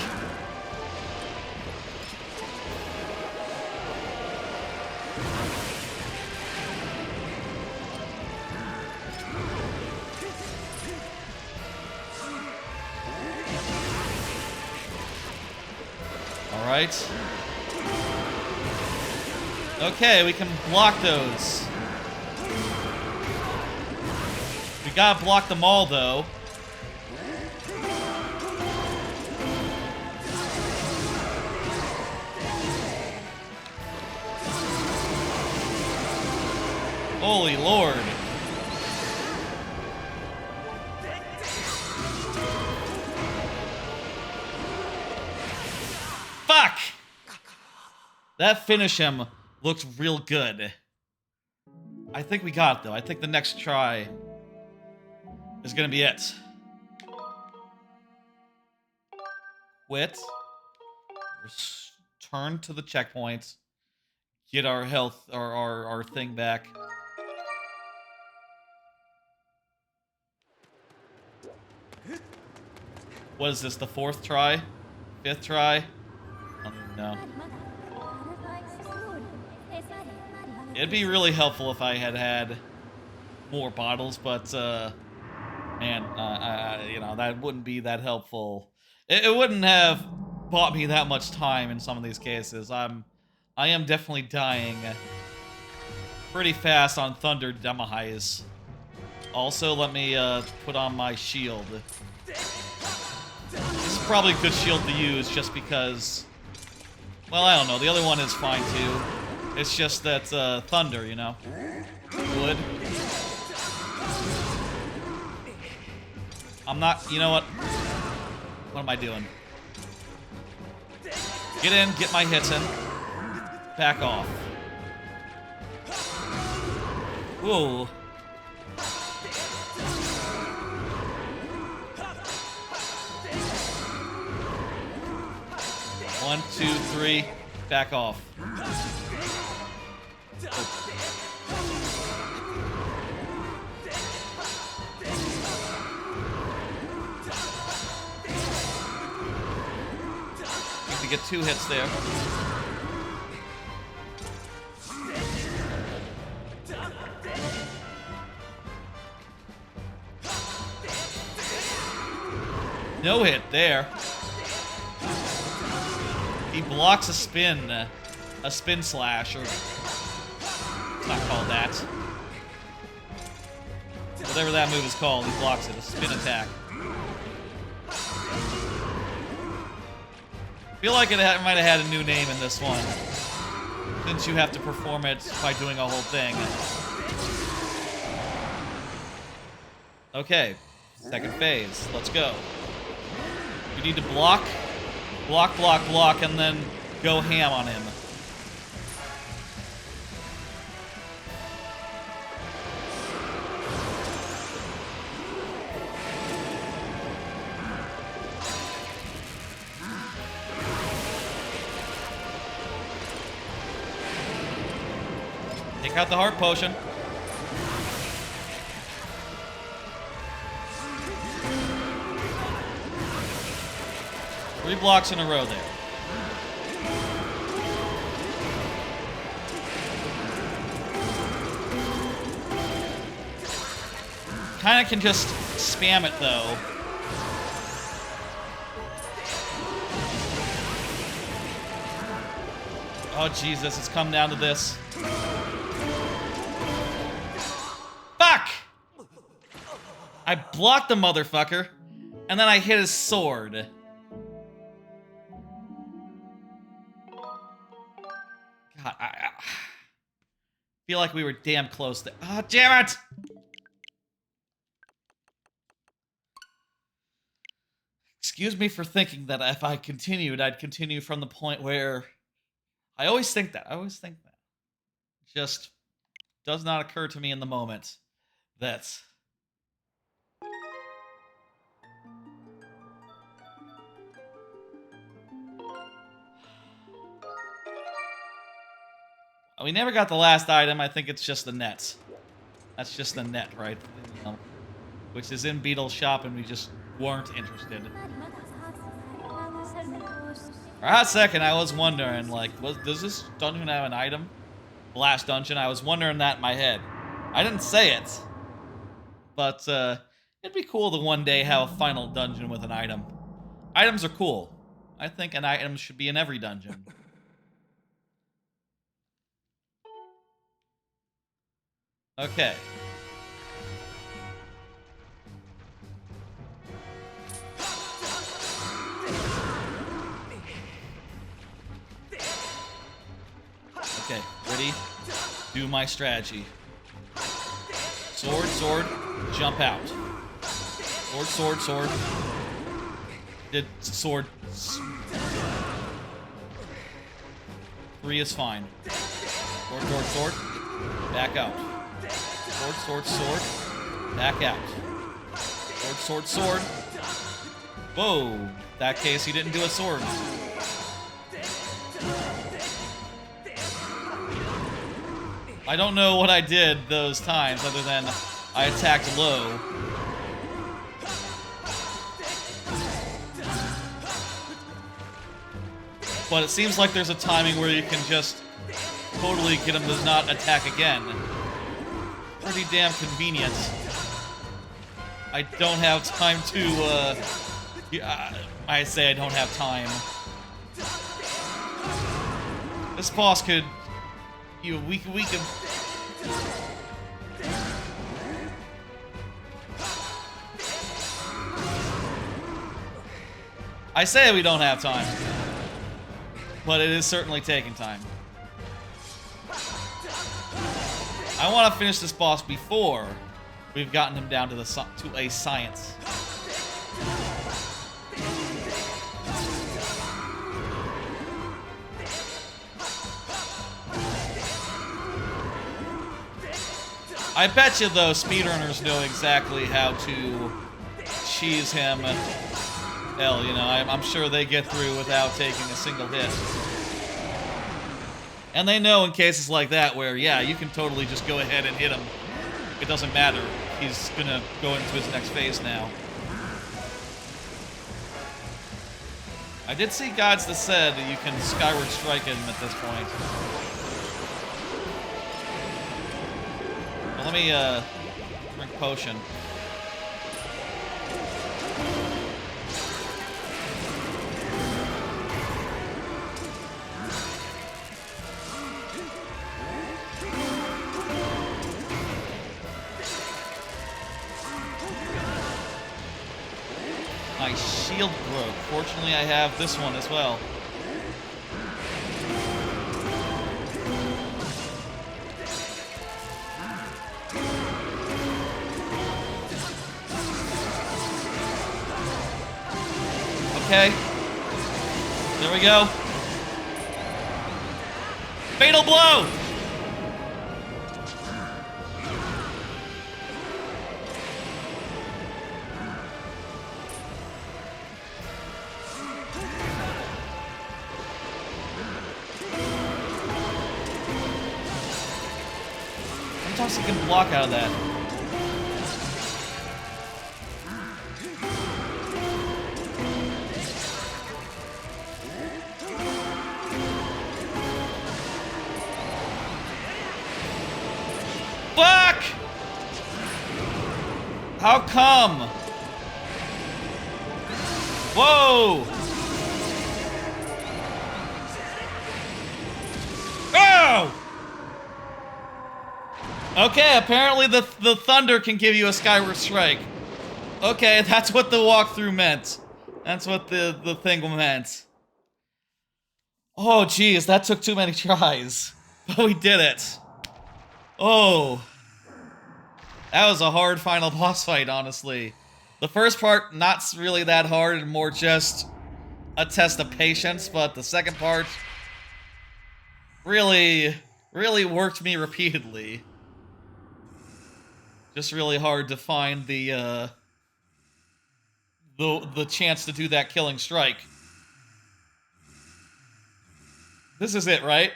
right? Okay, we can block those. We gotta block them all, though. Holy Lord. Fuck! That finish him looked real good. I think we got it, though. I think the next try is gonna be it. Quit. Return to the checkpoint. Get our health, our thing back. What is this, the 4th try? 5th try? I don't even know. It'd be really helpful if I had more bottles, but, man, you know, that wouldn't be that helpful. It wouldn't have bought me that much time in some of these cases. I am definitely dying pretty fast on Thunder Demise. Also, let me, put on my shield. This is probably a good shield to use just because... Well, I don't know. The other one is fine, too. It's just that, Thunder, you know? Wood. I'm not... You know what? What am I doing? Get in, get my hits in. Back off. Whoa. One, two, three. Back off. Need to get 2 hits there. No hit there. He blocks a spin slash, or it's not called that. Whatever that move is called, he blocks it, a spin attack. I feel like it might have had a new name in this one, since you have to perform it by doing a whole thing. Okay, 2nd phase, let's go. You need to block, block, block, block, and then go ham on him. Take out the heart potion. 3 blocks in a row there. Kinda can just spam it though. Oh Jesus, it's come down to this. Fuck! I blocked the motherfucker, and then I hit his sword. God, I feel like we were damn close there. Oh, damn it! Excuse me for thinking that if I continued, I'd continue from the point where... I always think that. It just does not occur to me in the moment that... We never got the last item. I think it's just the net. That's just the net, right? You know, which is in Beetle's shop, and we just weren't interested. For a hot second, I was wondering, like, does this dungeon have an item? The last dungeon, I was wondering that in my head. I didn't say it, but it'd be cool to one day have a final dungeon with an item. Items are cool. I think an item should be in every dungeon. Okay. Okay, ready? Do my strategy. Sword, sword, jump out. Sword, sword, sword. Did sword. 3 is fine. Sword, sword, sword. Back out. Sword, sword, sword. Back out. Sword, sword, sword. Whoa. In that case, he didn't do a sword. I don't know what I did those times other than I attacked low. But it seems like there's a timing where you can just totally get him to not attack again. Pretty damn convenient. I don't have time to, I say I don't have time. This boss could... we could... I say we don't have time. But it is certainly taking time. I want to finish this boss before we've gotten him down to a science. I bet you, though, speedrunners know exactly how to cheese him. Hell, you know, I'm sure they get through without taking a single hit. And they know in cases like that where, yeah, you can totally just go ahead and hit him. It doesn't matter. He's gonna go into his next phase now. I did see guides that said that you can Skyward Strike him at this point. Well, let me, drink potion. My shield broke. Fortunately, I have this one as well. Okay. There we go. Fatal blow! Sometimes you can block out of that. Fuck! How come? Whoa! Oh! Okay, apparently the thunder can give you a Skyward Strike. Okay, that's what the walkthrough meant. That's what the thing meant. Oh, geez, that took too many tries. But we did it. Oh. That was a hard final boss fight, honestly. The first part, not really that hard, and more just a test of patience, but the second part really worked me repeatedly. Just really hard to find the chance to do that killing strike. This is it, right?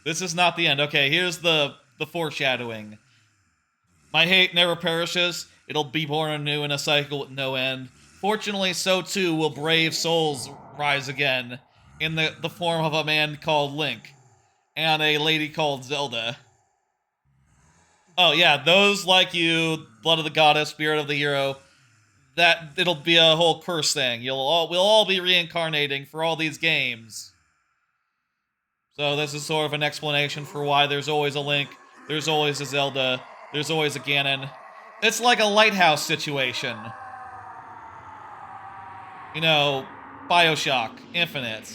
This is not the end. Okay, here's the foreshadowing. My hate never perishes. It'll be born anew in a cycle with no end. Fortunately, so too will brave souls rise again in the form of a man called Link and a lady called Zelda. Oh yeah, those like you, Blood of the Goddess, Spirit of the Hero, that it'll be a whole curse thing. We'll all be reincarnating for all these games. So this is sort of an explanation for why there's always a Link, there's always a Zelda, there's always a Ganon. It's like a lighthouse situation. You know, BioShock, Infinite.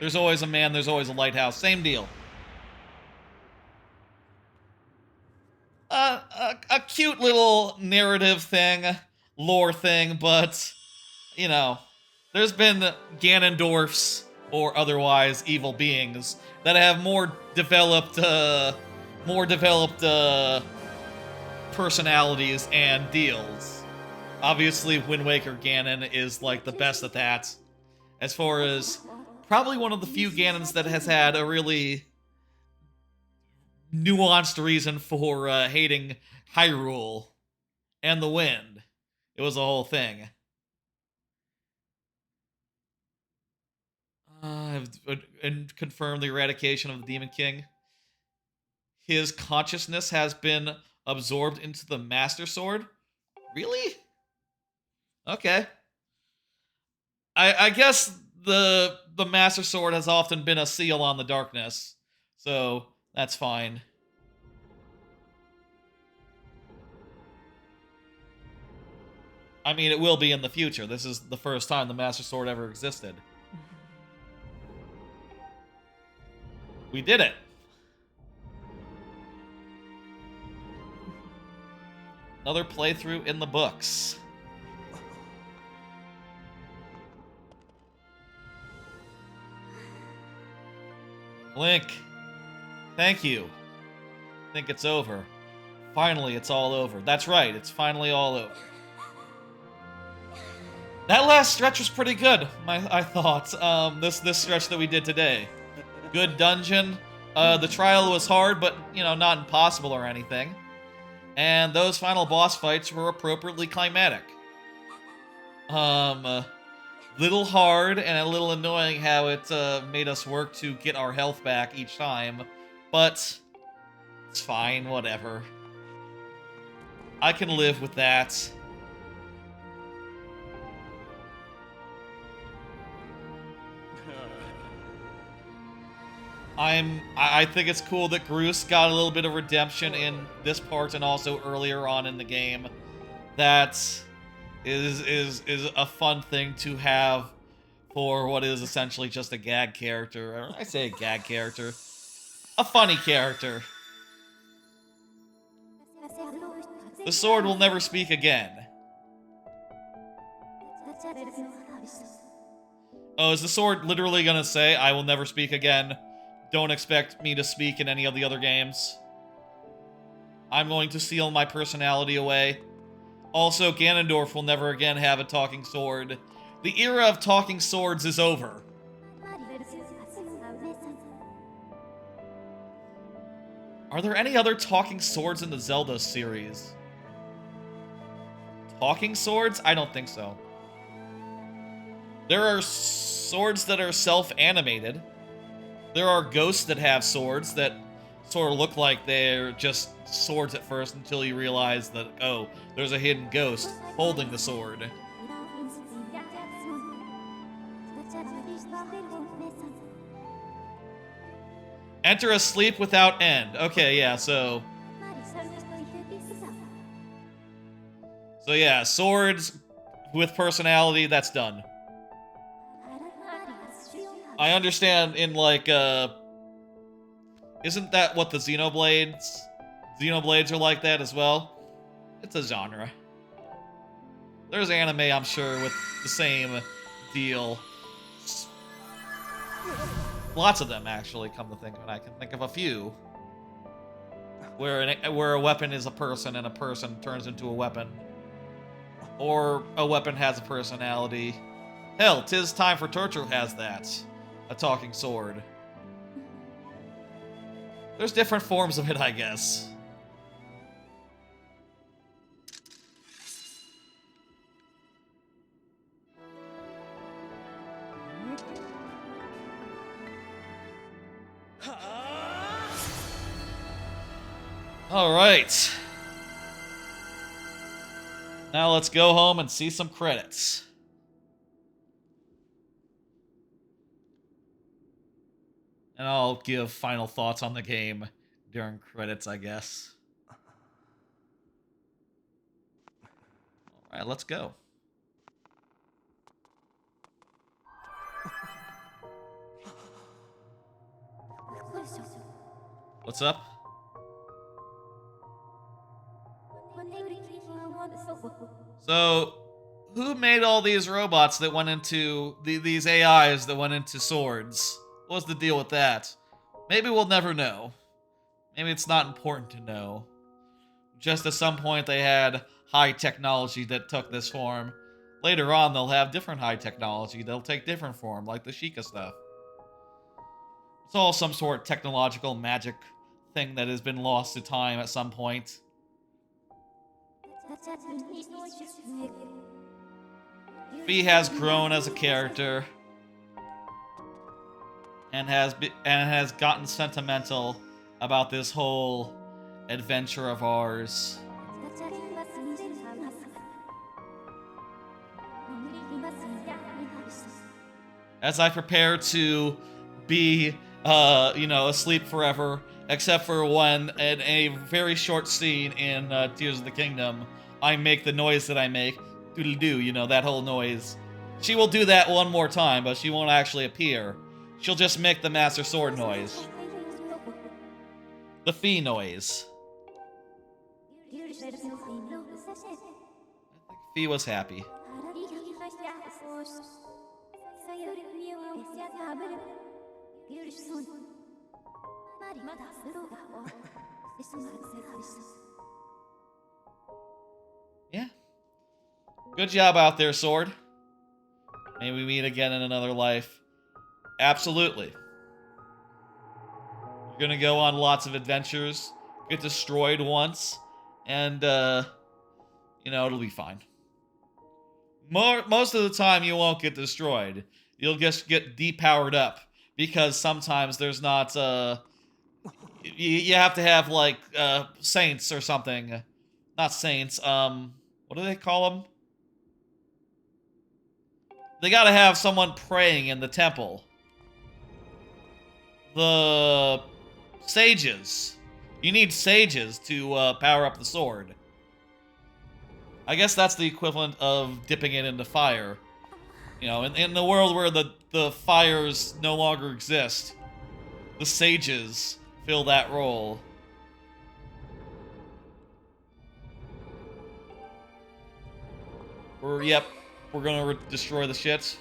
There's always a man, there's always a lighthouse. Same deal. A cute little narrative thing, lore thing, but, you know, there's been Ganondorfs or otherwise evil beings that have more developed personalities and deals. Obviously, Wind Waker Ganon is like the best at that. As far as probably one of the few Ganons that has had a really nuanced reason for hating Hyrule and the wind. It was a whole thing. And confirmed the eradication of the Demon King. His consciousness has been absorbed into the Master Sword? Really? Okay. I guess the Master Sword has often been a seal on the darkness, so that's fine. I mean, it will be in the future. This is the first time the Master Sword ever existed. We did it! Another playthrough in the books. Link, thank you. I think it's over. Finally, it's all over. That's right, it's finally all over. That last stretch was pretty good, I thought. This stretch that we did today. Good dungeon. The trial was hard, but, you know, not impossible or anything. And those final boss fights were appropriately climatic. Little hard and a little annoying how it made us work to get our health back each time, but it's fine, whatever. I can live with that. I think it's cool that Groose got a little bit of redemption in this part and also earlier on in the game. That is a fun thing to have for what is essentially just a gag character. I say a gag character. A funny character. The sword will never speak again. Oh, is the sword literally gonna say, I will never speak again? Don't expect me to speak in any of the other games. I'm going to seal my personality away. Also, Ganondorf will never again have a talking sword. The era of talking swords is over. Are there any other talking swords in the Zelda series? Talking swords? I don't think so. There are swords that are self-animated. There are ghosts that have swords that sort of look like they're just swords at first until you realize that, oh, there's a hidden ghost holding the sword. Enter a sleep without end. Okay, yeah, so yeah, swords with personality, that's done. I understand in, like, isn't that what the Xenoblades are like that as well? It's a genre. There's anime, I'm sure, with the same deal. Lots of them, actually, come to think of it. I can think of a few. Where a weapon is a person and a person turns into a weapon. Or a weapon has a personality. Hell, 'Tis Time for Torture has that. A talking sword. There's different forms of it, I guess. All right. Now let's go home and see some credits. And I'll give final thoughts on the game during credits, I guess. All right, let's go. What's up? So, who made all these robots that went into these AIs that went into swords? What was the deal with that? Maybe we'll never know. Maybe it's not important to know. Just at some point they had high technology that took this form. Later on they'll have different high technology that'll take different form, like the Sheikah stuff. It's all some sort of technological magic thing that has been lost to time at some point. Fee has grown as a character and has gotten sentimental about this whole adventure of ours. As I prepare to be, asleep forever, except for when in a very short scene in Tears of the Kingdom, I make the noise that I make. Doodle-doo, that whole noise. She will do that one more time, but she won't actually appear. She'll just make the Master Sword noise. The Fee noise. I think Fee was happy. Yeah. Good job out there, Sword. May we meet again in another life. Absolutely. You're gonna go on lots of adventures, get destroyed once, and, it'll be fine. Most of the time, you won't get destroyed. You'll just get depowered up, because sometimes there's not, you have to have, like, saints or something. Not saints, what do they call them? They gotta have someone praying in the temple. The sages. You need sages to power up the sword. I guess that's the equivalent of dipping it into fire. In the world where the fires no longer exist, the sages fill that role. We're gonna destroy the shit.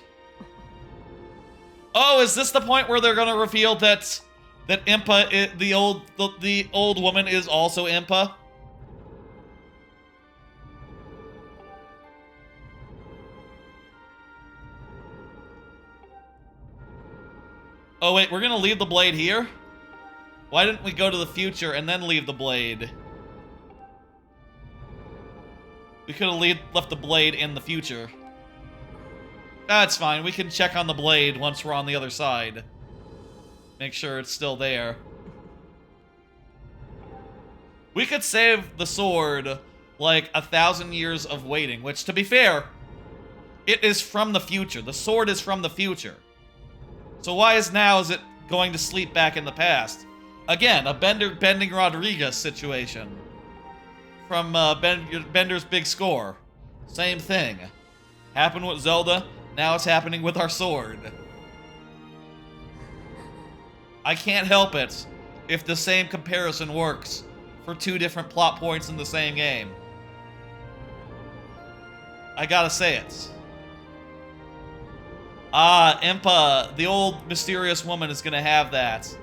Oh, is this the point where they're gonna reveal that Impa, the old woman, is also Impa? Oh wait, we're gonna leave the blade here? Why didn't we go to the future and then leave the blade? We could have left the blade in the future. That's fine, we can check on the blade once we're on the other side. Make sure it's still there. We could save the sword like 1,000 years of waiting, which, to be fair, it is from the future. The sword is from the future. So why is it going to sleep back in the past? Again, a Bending Rodriguez situation. From Bender's Big Score. Same thing. Happened with Zelda, now it's happening with our sword. I can't help it if the same comparison works for two different plot points in the same game. I gotta say it. Ah, Impa, the old mysterious woman, is gonna have that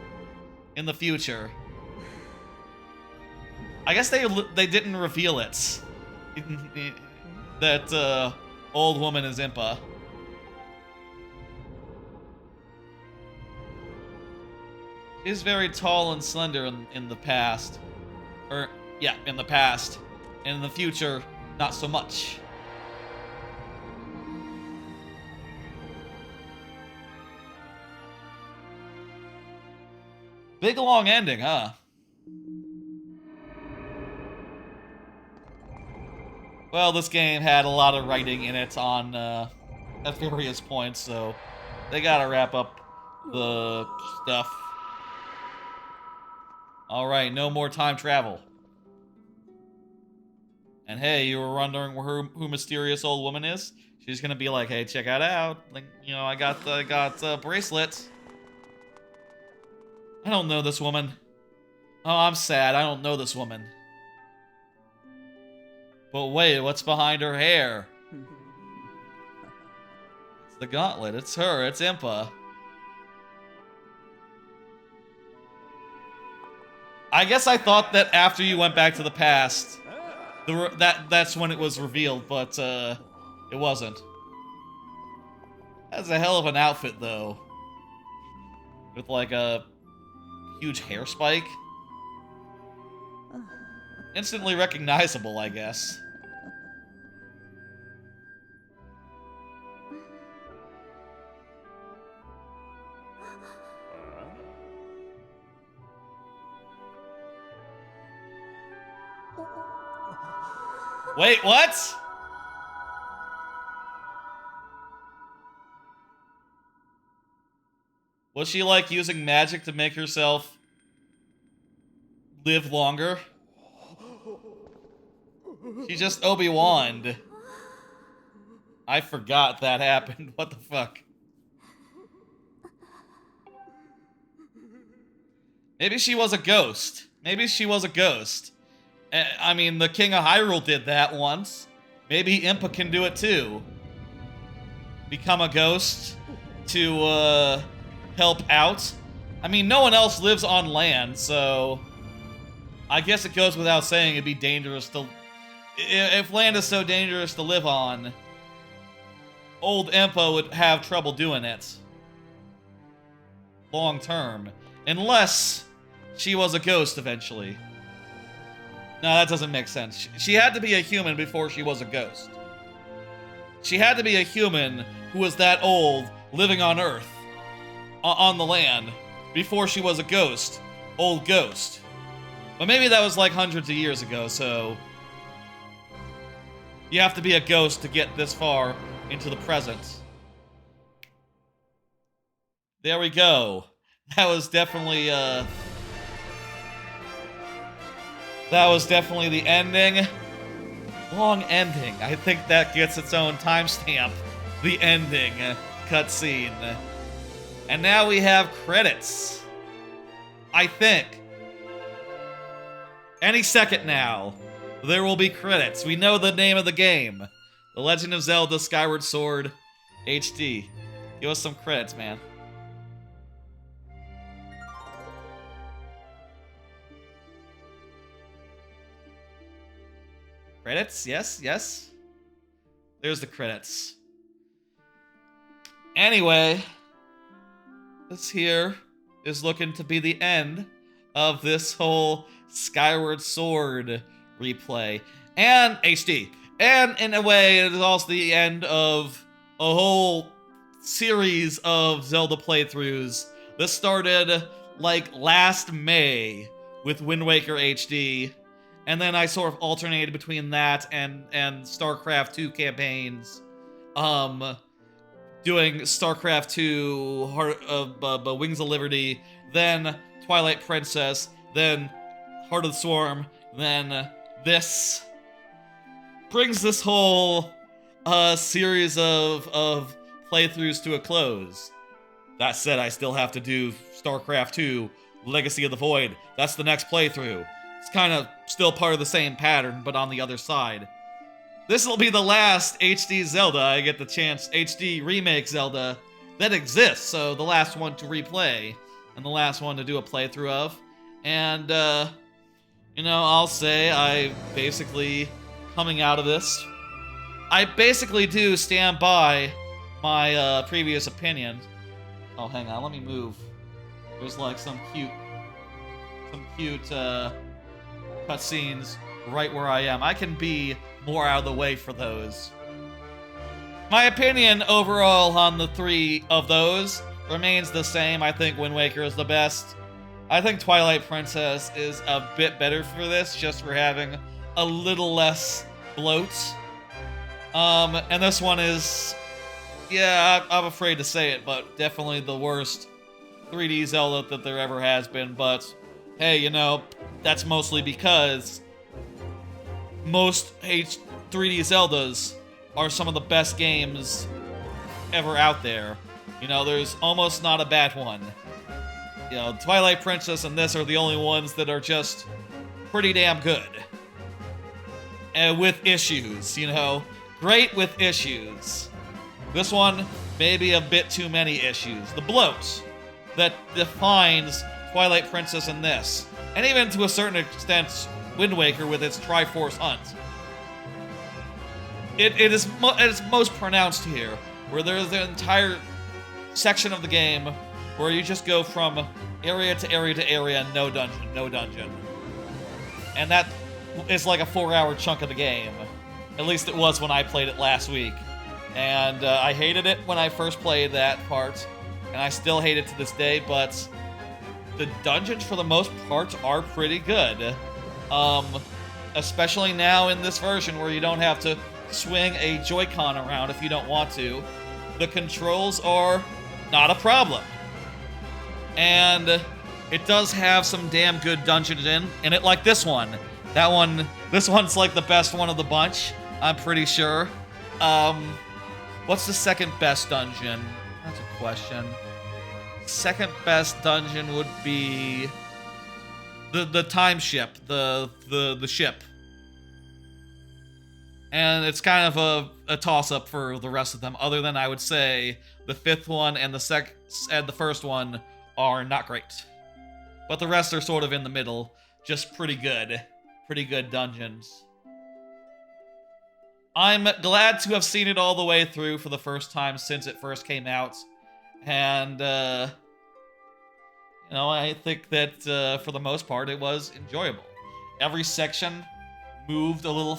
in the future. I guess they didn't reveal it. That old woman is Impa. She's very tall and slender in the past. In the past. And in the future, not so much. Big long ending, huh? well, this game had a lot of writing in it on at various points, so they gotta wrap up the stuff. Alright, no more time travel. And hey, you were wondering who mysterious old woman is? She's gonna be like, hey, check it out. Like, you know, I got the bracelet. I don't know this woman. Oh, I'm sad. I don't know this woman. But wait, what's behind her hair? It's the gauntlet. It's her. It's Impa. I guess I thought that after you went back to the past, that's when it was revealed, but it wasn't. That's a hell of an outfit, though. With like a huge hair spike. Instantly recognizable, I guess. Wait, what? Was she like using magic to make herself live longer? She just Obi-Wan'd. I forgot that happened. What the fuck? Maybe she was a ghost. Maybe she was a ghost. I mean, the King of Hyrule did that once. Maybe Impa can do it too. Become a ghost to help out. I mean, no one else lives on land, so I guess it goes without saying it'd be dangerous to... If land is so dangerous to live on, old Impa would have trouble doing it. Long term. Unless she was a ghost eventually. No, that doesn't make sense. She had to be a human before she was a ghost. She had to be a human who was that old, living on Earth, on the land, before she was a ghost. Old ghost. But maybe that was like hundreds of years ago, so... You have to be a ghost to get this far into the present. There we go. That was definitely, that was definitely the ending. Long ending. I think that gets its own timestamp. The ending cutscene. And now we have credits. I think. Any second now, there will be credits. We know the name of the game. The Legend of Zelda Skyward Sword HD. Give us some credits, man. Credits? Yes, yes. There's the credits. Anyway, this here is looking to be the end of this whole Skyward Sword replay. And HD. And in a way, it is also the end of a whole series of Zelda playthroughs. This started like last May with Wind Waker HD. And then I sort of alternated between that and StarCraft 2 campaigns. Doing StarCraft 2, Wings of Liberty, then Twilight Princess, then Heart of the Swarm, then this. Brings this whole series of playthroughs to a close. That said, I still have to do StarCraft 2, Legacy of the Void. That's the next playthrough. It's kind of still part of the same pattern, but on the other side. This will be the last HD Zelda I get the chance, HD remake Zelda, that exists. So the last one to replay, and the last one to do a playthrough of. And, you know, I'll say I basically, coming out of this, I basically do stand by my previous opinion. Oh, hang on, let me move. There's like some cute cutscenes right where I am. I can be more out of the way for those. My opinion overall on the three of those remains the same. I think Wind Waker is the best. I think Twilight Princess is a bit better for this, just for having a little less bloat And this one is, yeah, I'm afraid to say it, but definitely the worst 3D Zelda that there ever has been. But hey, you know, that's mostly because most 3D Zeldas are some of the best games ever out there. You know, there's almost not a bad one. You know, Twilight Princess and this are the only ones that are just pretty damn good. And with issues, you know. Great with issues. This one, maybe a bit too many issues. The bloat that defines Twilight Princess and this. And even to a certain extent, Wind Waker with its Triforce Hunt. It is most pronounced here, where there's an entire section of the game where you just go from area to area to area, no dungeon, no dungeon. And that is like a 4-hour chunk of the game. At least it was when I played it last week. And I hated it when I first played that part, and I still hate it to this day, but the dungeons for the most part are pretty good. Especially now in this version where you don't have to swing a Joy-Con around if you don't want to. The controls are not a problem. And it does have some damn good dungeons in it, like this one. This one's like the best one of the bunch, I'm pretty sure. What's the second best dungeon? That's a question. Second best dungeon would be the time ship, the ship. And it's kind of a toss-up for the rest of them, other than I would say the fifth one and the first one are not great. But the rest are sort of in the middle, just pretty good. Pretty good dungeons. I'm glad to have seen it all the way through for the first time since it first came out. And, you know, I think that, for the most part, it was enjoyable. Every section moved a little...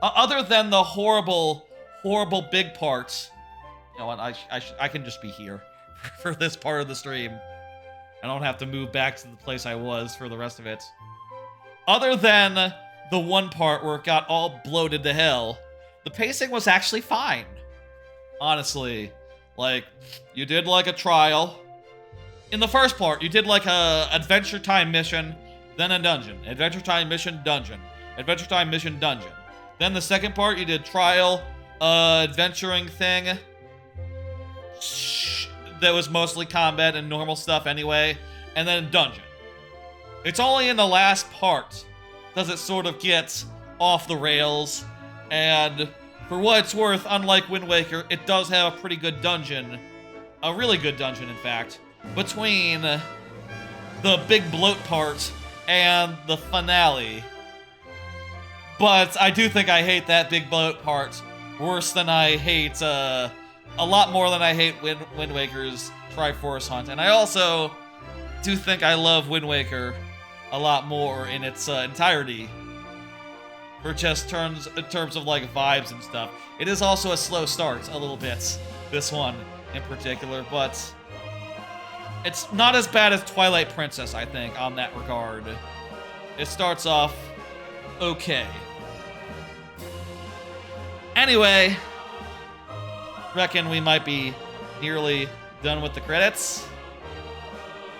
other than the horrible big parts. You know what, I can just be here for this part of the stream. I don't have to move back to the place I was for the rest of it. Other than the one part where it got all bloated to hell, the pacing was actually fine. Honestly. Like, you did like a trial. In the first part, you did like a Adventure Time mission, then a dungeon. Adventure Time mission, dungeon. Adventure Time mission, dungeon. Then the second part, you did trial, adventuring thing. That was mostly combat and normal stuff anyway. And then dungeon. It's only in the last part does it sort of get off the rails. And for what it's worth, unlike Wind Waker, it does have a pretty good dungeon. A really good dungeon, in fact. Between the big bloat part and the finale. But I do think I hate that big bloat part worse than I hate, a lot more than I hate Wind Waker's Triforce Hunt. And I also do think I love Wind Waker a lot more in its entirety. For just in terms of like vibes and stuff. It is also a slow start, a little bit. This one in particular, but it's not as bad as Twilight Princess, I think, on that regard. It starts off okay. Anyway, reckon we might be nearly done with the credits.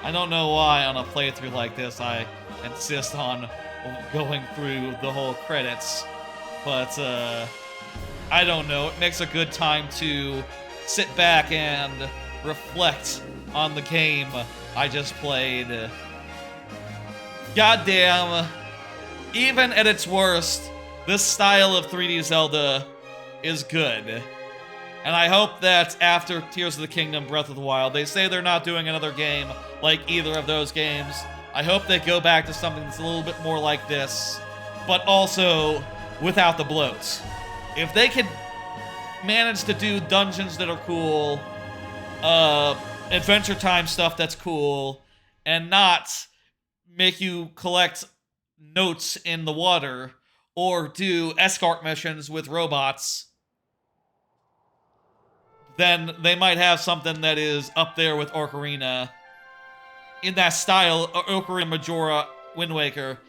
I don't know why on a playthrough like this I insist on going through the whole credits, but I don't know. It makes a good time to sit back and reflect on the game I just played. Goddamn, even at its worst, this style of 3D Zelda is good. And I hope that after Tears of the Kingdom, Breath of the Wild, they say they're not doing another game like either of those games. I hope they go back to something that's a little bit more like this, but also without the bloats. If they could manage to do dungeons that are cool, Adventure Time stuff that's cool, and not make you collect notes in the water, or do escort missions with robots, then they might have something that is up there with Ocarina, in that style, Ocarina, Majora, Wind Waker,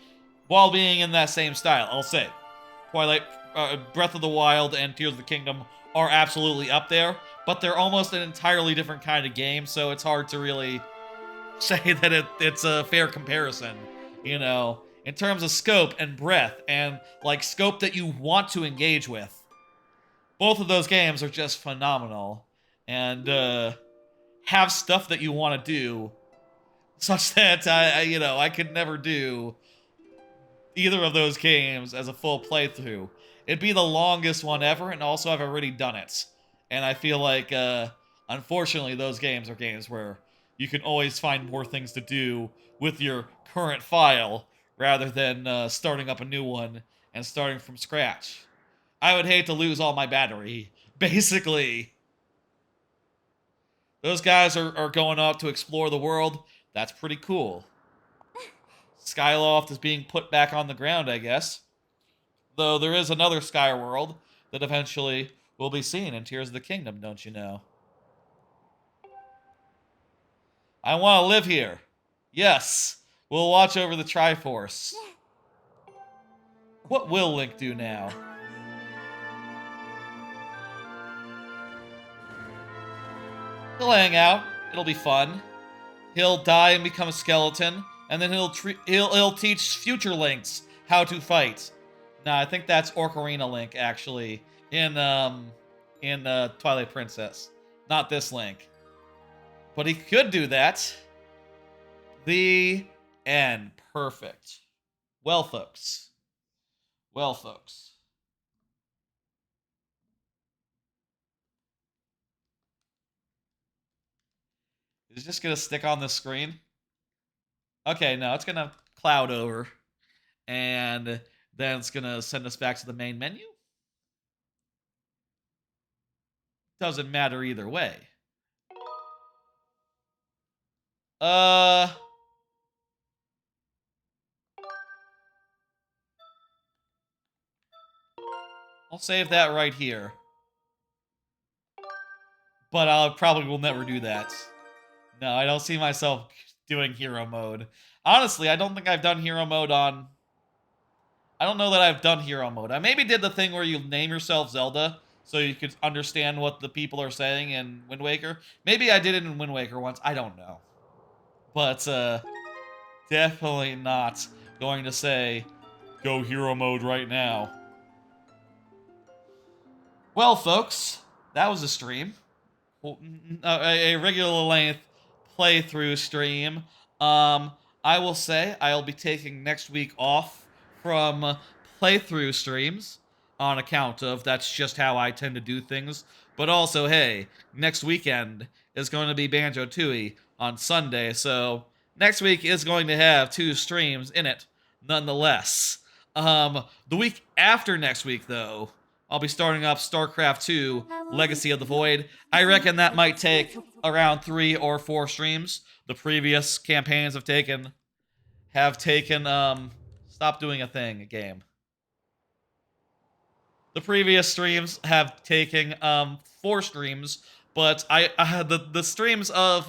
while being in that same style, I'll say. Breath of the Wild and Tears of the Kingdom are absolutely up there, but they're almost an entirely different kind of game, so it's hard to really say that it's a fair comparison, you know, in terms of scope and breadth and like scope that you want to engage with. Both of those games are just phenomenal and have stuff that you want to do, such that I could never do either of those games as a full playthrough. It'd be the longest one ever, and also I've already done it. And I feel like, unfortunately, those games are games where you can always find more things to do with your current file rather than starting up a new one and starting from scratch. I would hate to lose all my battery, basically. Those guys are going off to explore the world. That's pretty cool. Skyloft is being put back on the ground, I guess. Though there is another Skyworld that eventually will be seen in Tears of the Kingdom, don't you know? I want to live here. Yes, we'll watch over the Triforce. What will Link do now? He'll hang out. It'll be fun. He'll die and become a skeleton, and then he'll teach future Links how to fight. Nah, I think that's Ocarina Link actually in Twilight Princess, not this Link. But he could do that. The end. Perfect. Well, folks. Well, folks. Is it just gonna stick on the screen? Okay, no, it's gonna cloud over, and then it's gonna send us back to the main menu. Doesn't matter either way. I'll save that right here. But I probably will never do that. No, I don't see myself doing hero mode. Honestly, I don't think I've done hero mode on... I don't know that I've done hero mode. I maybe did the thing where you name yourself Zelda so you could understand what the people are saying in Wind Waker. Maybe I did it in Wind Waker once. I don't know. But, definitely not going to say, go hero mode right now. Well, folks, that was a stream. A regular length playthrough stream. I will say I'll be taking next week off from playthrough streams on account of that's just how I tend to do things. But also, hey, next weekend is going to be Banjo-Tooie on Sunday, so next week is going to have 2 streams in it, nonetheless. The week after next week, though, I'll be starting up StarCraft 2 Legacy of the Void. I reckon that might take around 3 or 4 streams. The previous campaigns have taken stop doing a thing, game. The previous streams have taken 4 streams, but the streams of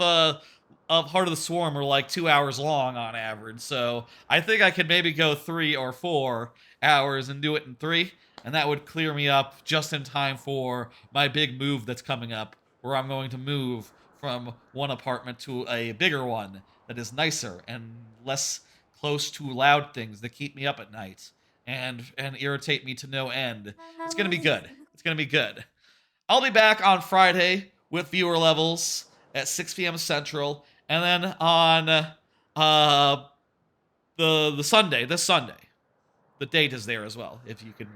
Heart of the Swarm are like 2 hours long on average, so I think I could maybe go 3 or 4 hours and do it in 3, and that would clear me up just in time for my big move that's coming up, where I'm going to move from one apartment to a bigger one that is nicer and less close to loud things that keep me up at night and irritate me to no end. It's gonna be good. It's gonna be good. I'll be back on Friday with viewer levels at 6 p.m. Central, and then on the Sunday, this Sunday, the date is there as well, if you can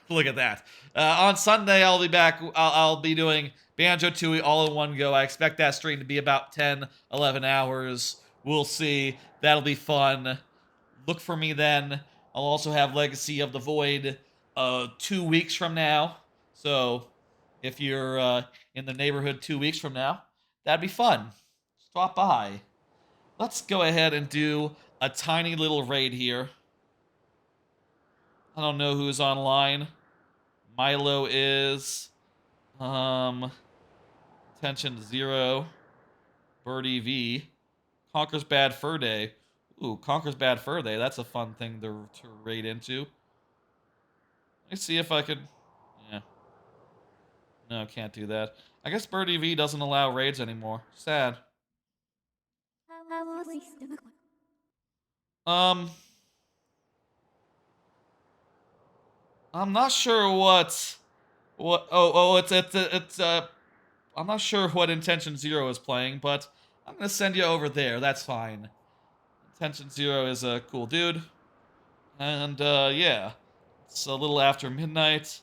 look at that. On Sunday, I'll be back. I'll be doing Banjo-Tooie all in one go. I expect that stream to be about 10, 11 hours. We'll see. That'll be fun. Look for me then. I'll also have Legacy of the Void 2 weeks from now. So if you're in the neighborhood 2 weeks from now, that'd be fun. Stop by. Let's go ahead and do a tiny little raid here. I don't know who's online. Milo is. Tension 0. Birdie V. Conquer's Bad Fur Day. Ooh, Conquer's Bad Fur Day. That's a fun thing to raid into. me see if I could... Yeah. No, can't do that. I guess Birdie V doesn't allow raids anymore. Sad. Um... I'm not sure what... I'm not sure what Intention Zero is playing, but I'm gonna send you over there. That's fine. Intention Zero is a cool dude. And, yeah. It's a little after midnight.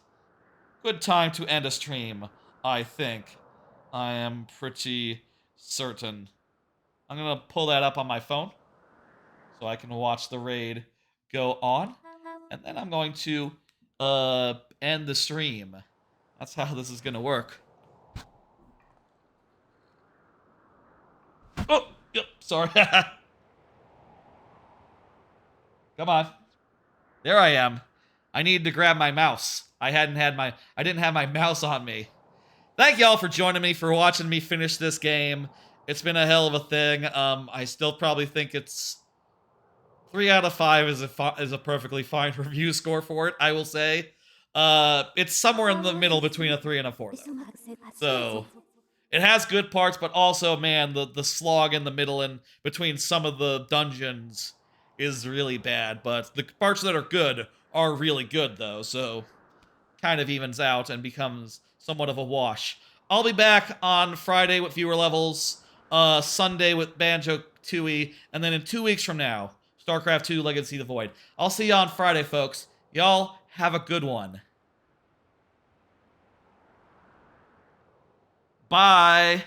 Good time to end a stream, I think. I am pretty certain. I'm gonna pull that up on my phone so I can watch the raid go on. And then I'm going to, end the stream. That's how this is gonna work. Oh, yep, sorry. Come on. There I am. I needed to grab my mouse. I didn't have my mouse on me. Thank y'all for joining me, for watching me finish this game. It's been a hell of a thing. I still probably think it's 3 out of 5 is a perfectly fine review score for it, I will say. It's somewhere in the middle between a 3 and a 4, though. So, it has good parts, but also, man, the slog in the middle and between some of the dungeons is really bad. But the parts that are good are really good, though, so kind of evens out and becomes somewhat of a wash. I'll be back on Friday with viewer levels, Sunday with Banjo-Tooie, and then in 2 weeks from now, StarCraft 2 Legacy of the Void. I'll see you on Friday, folks. Y'all have a good one. Bye.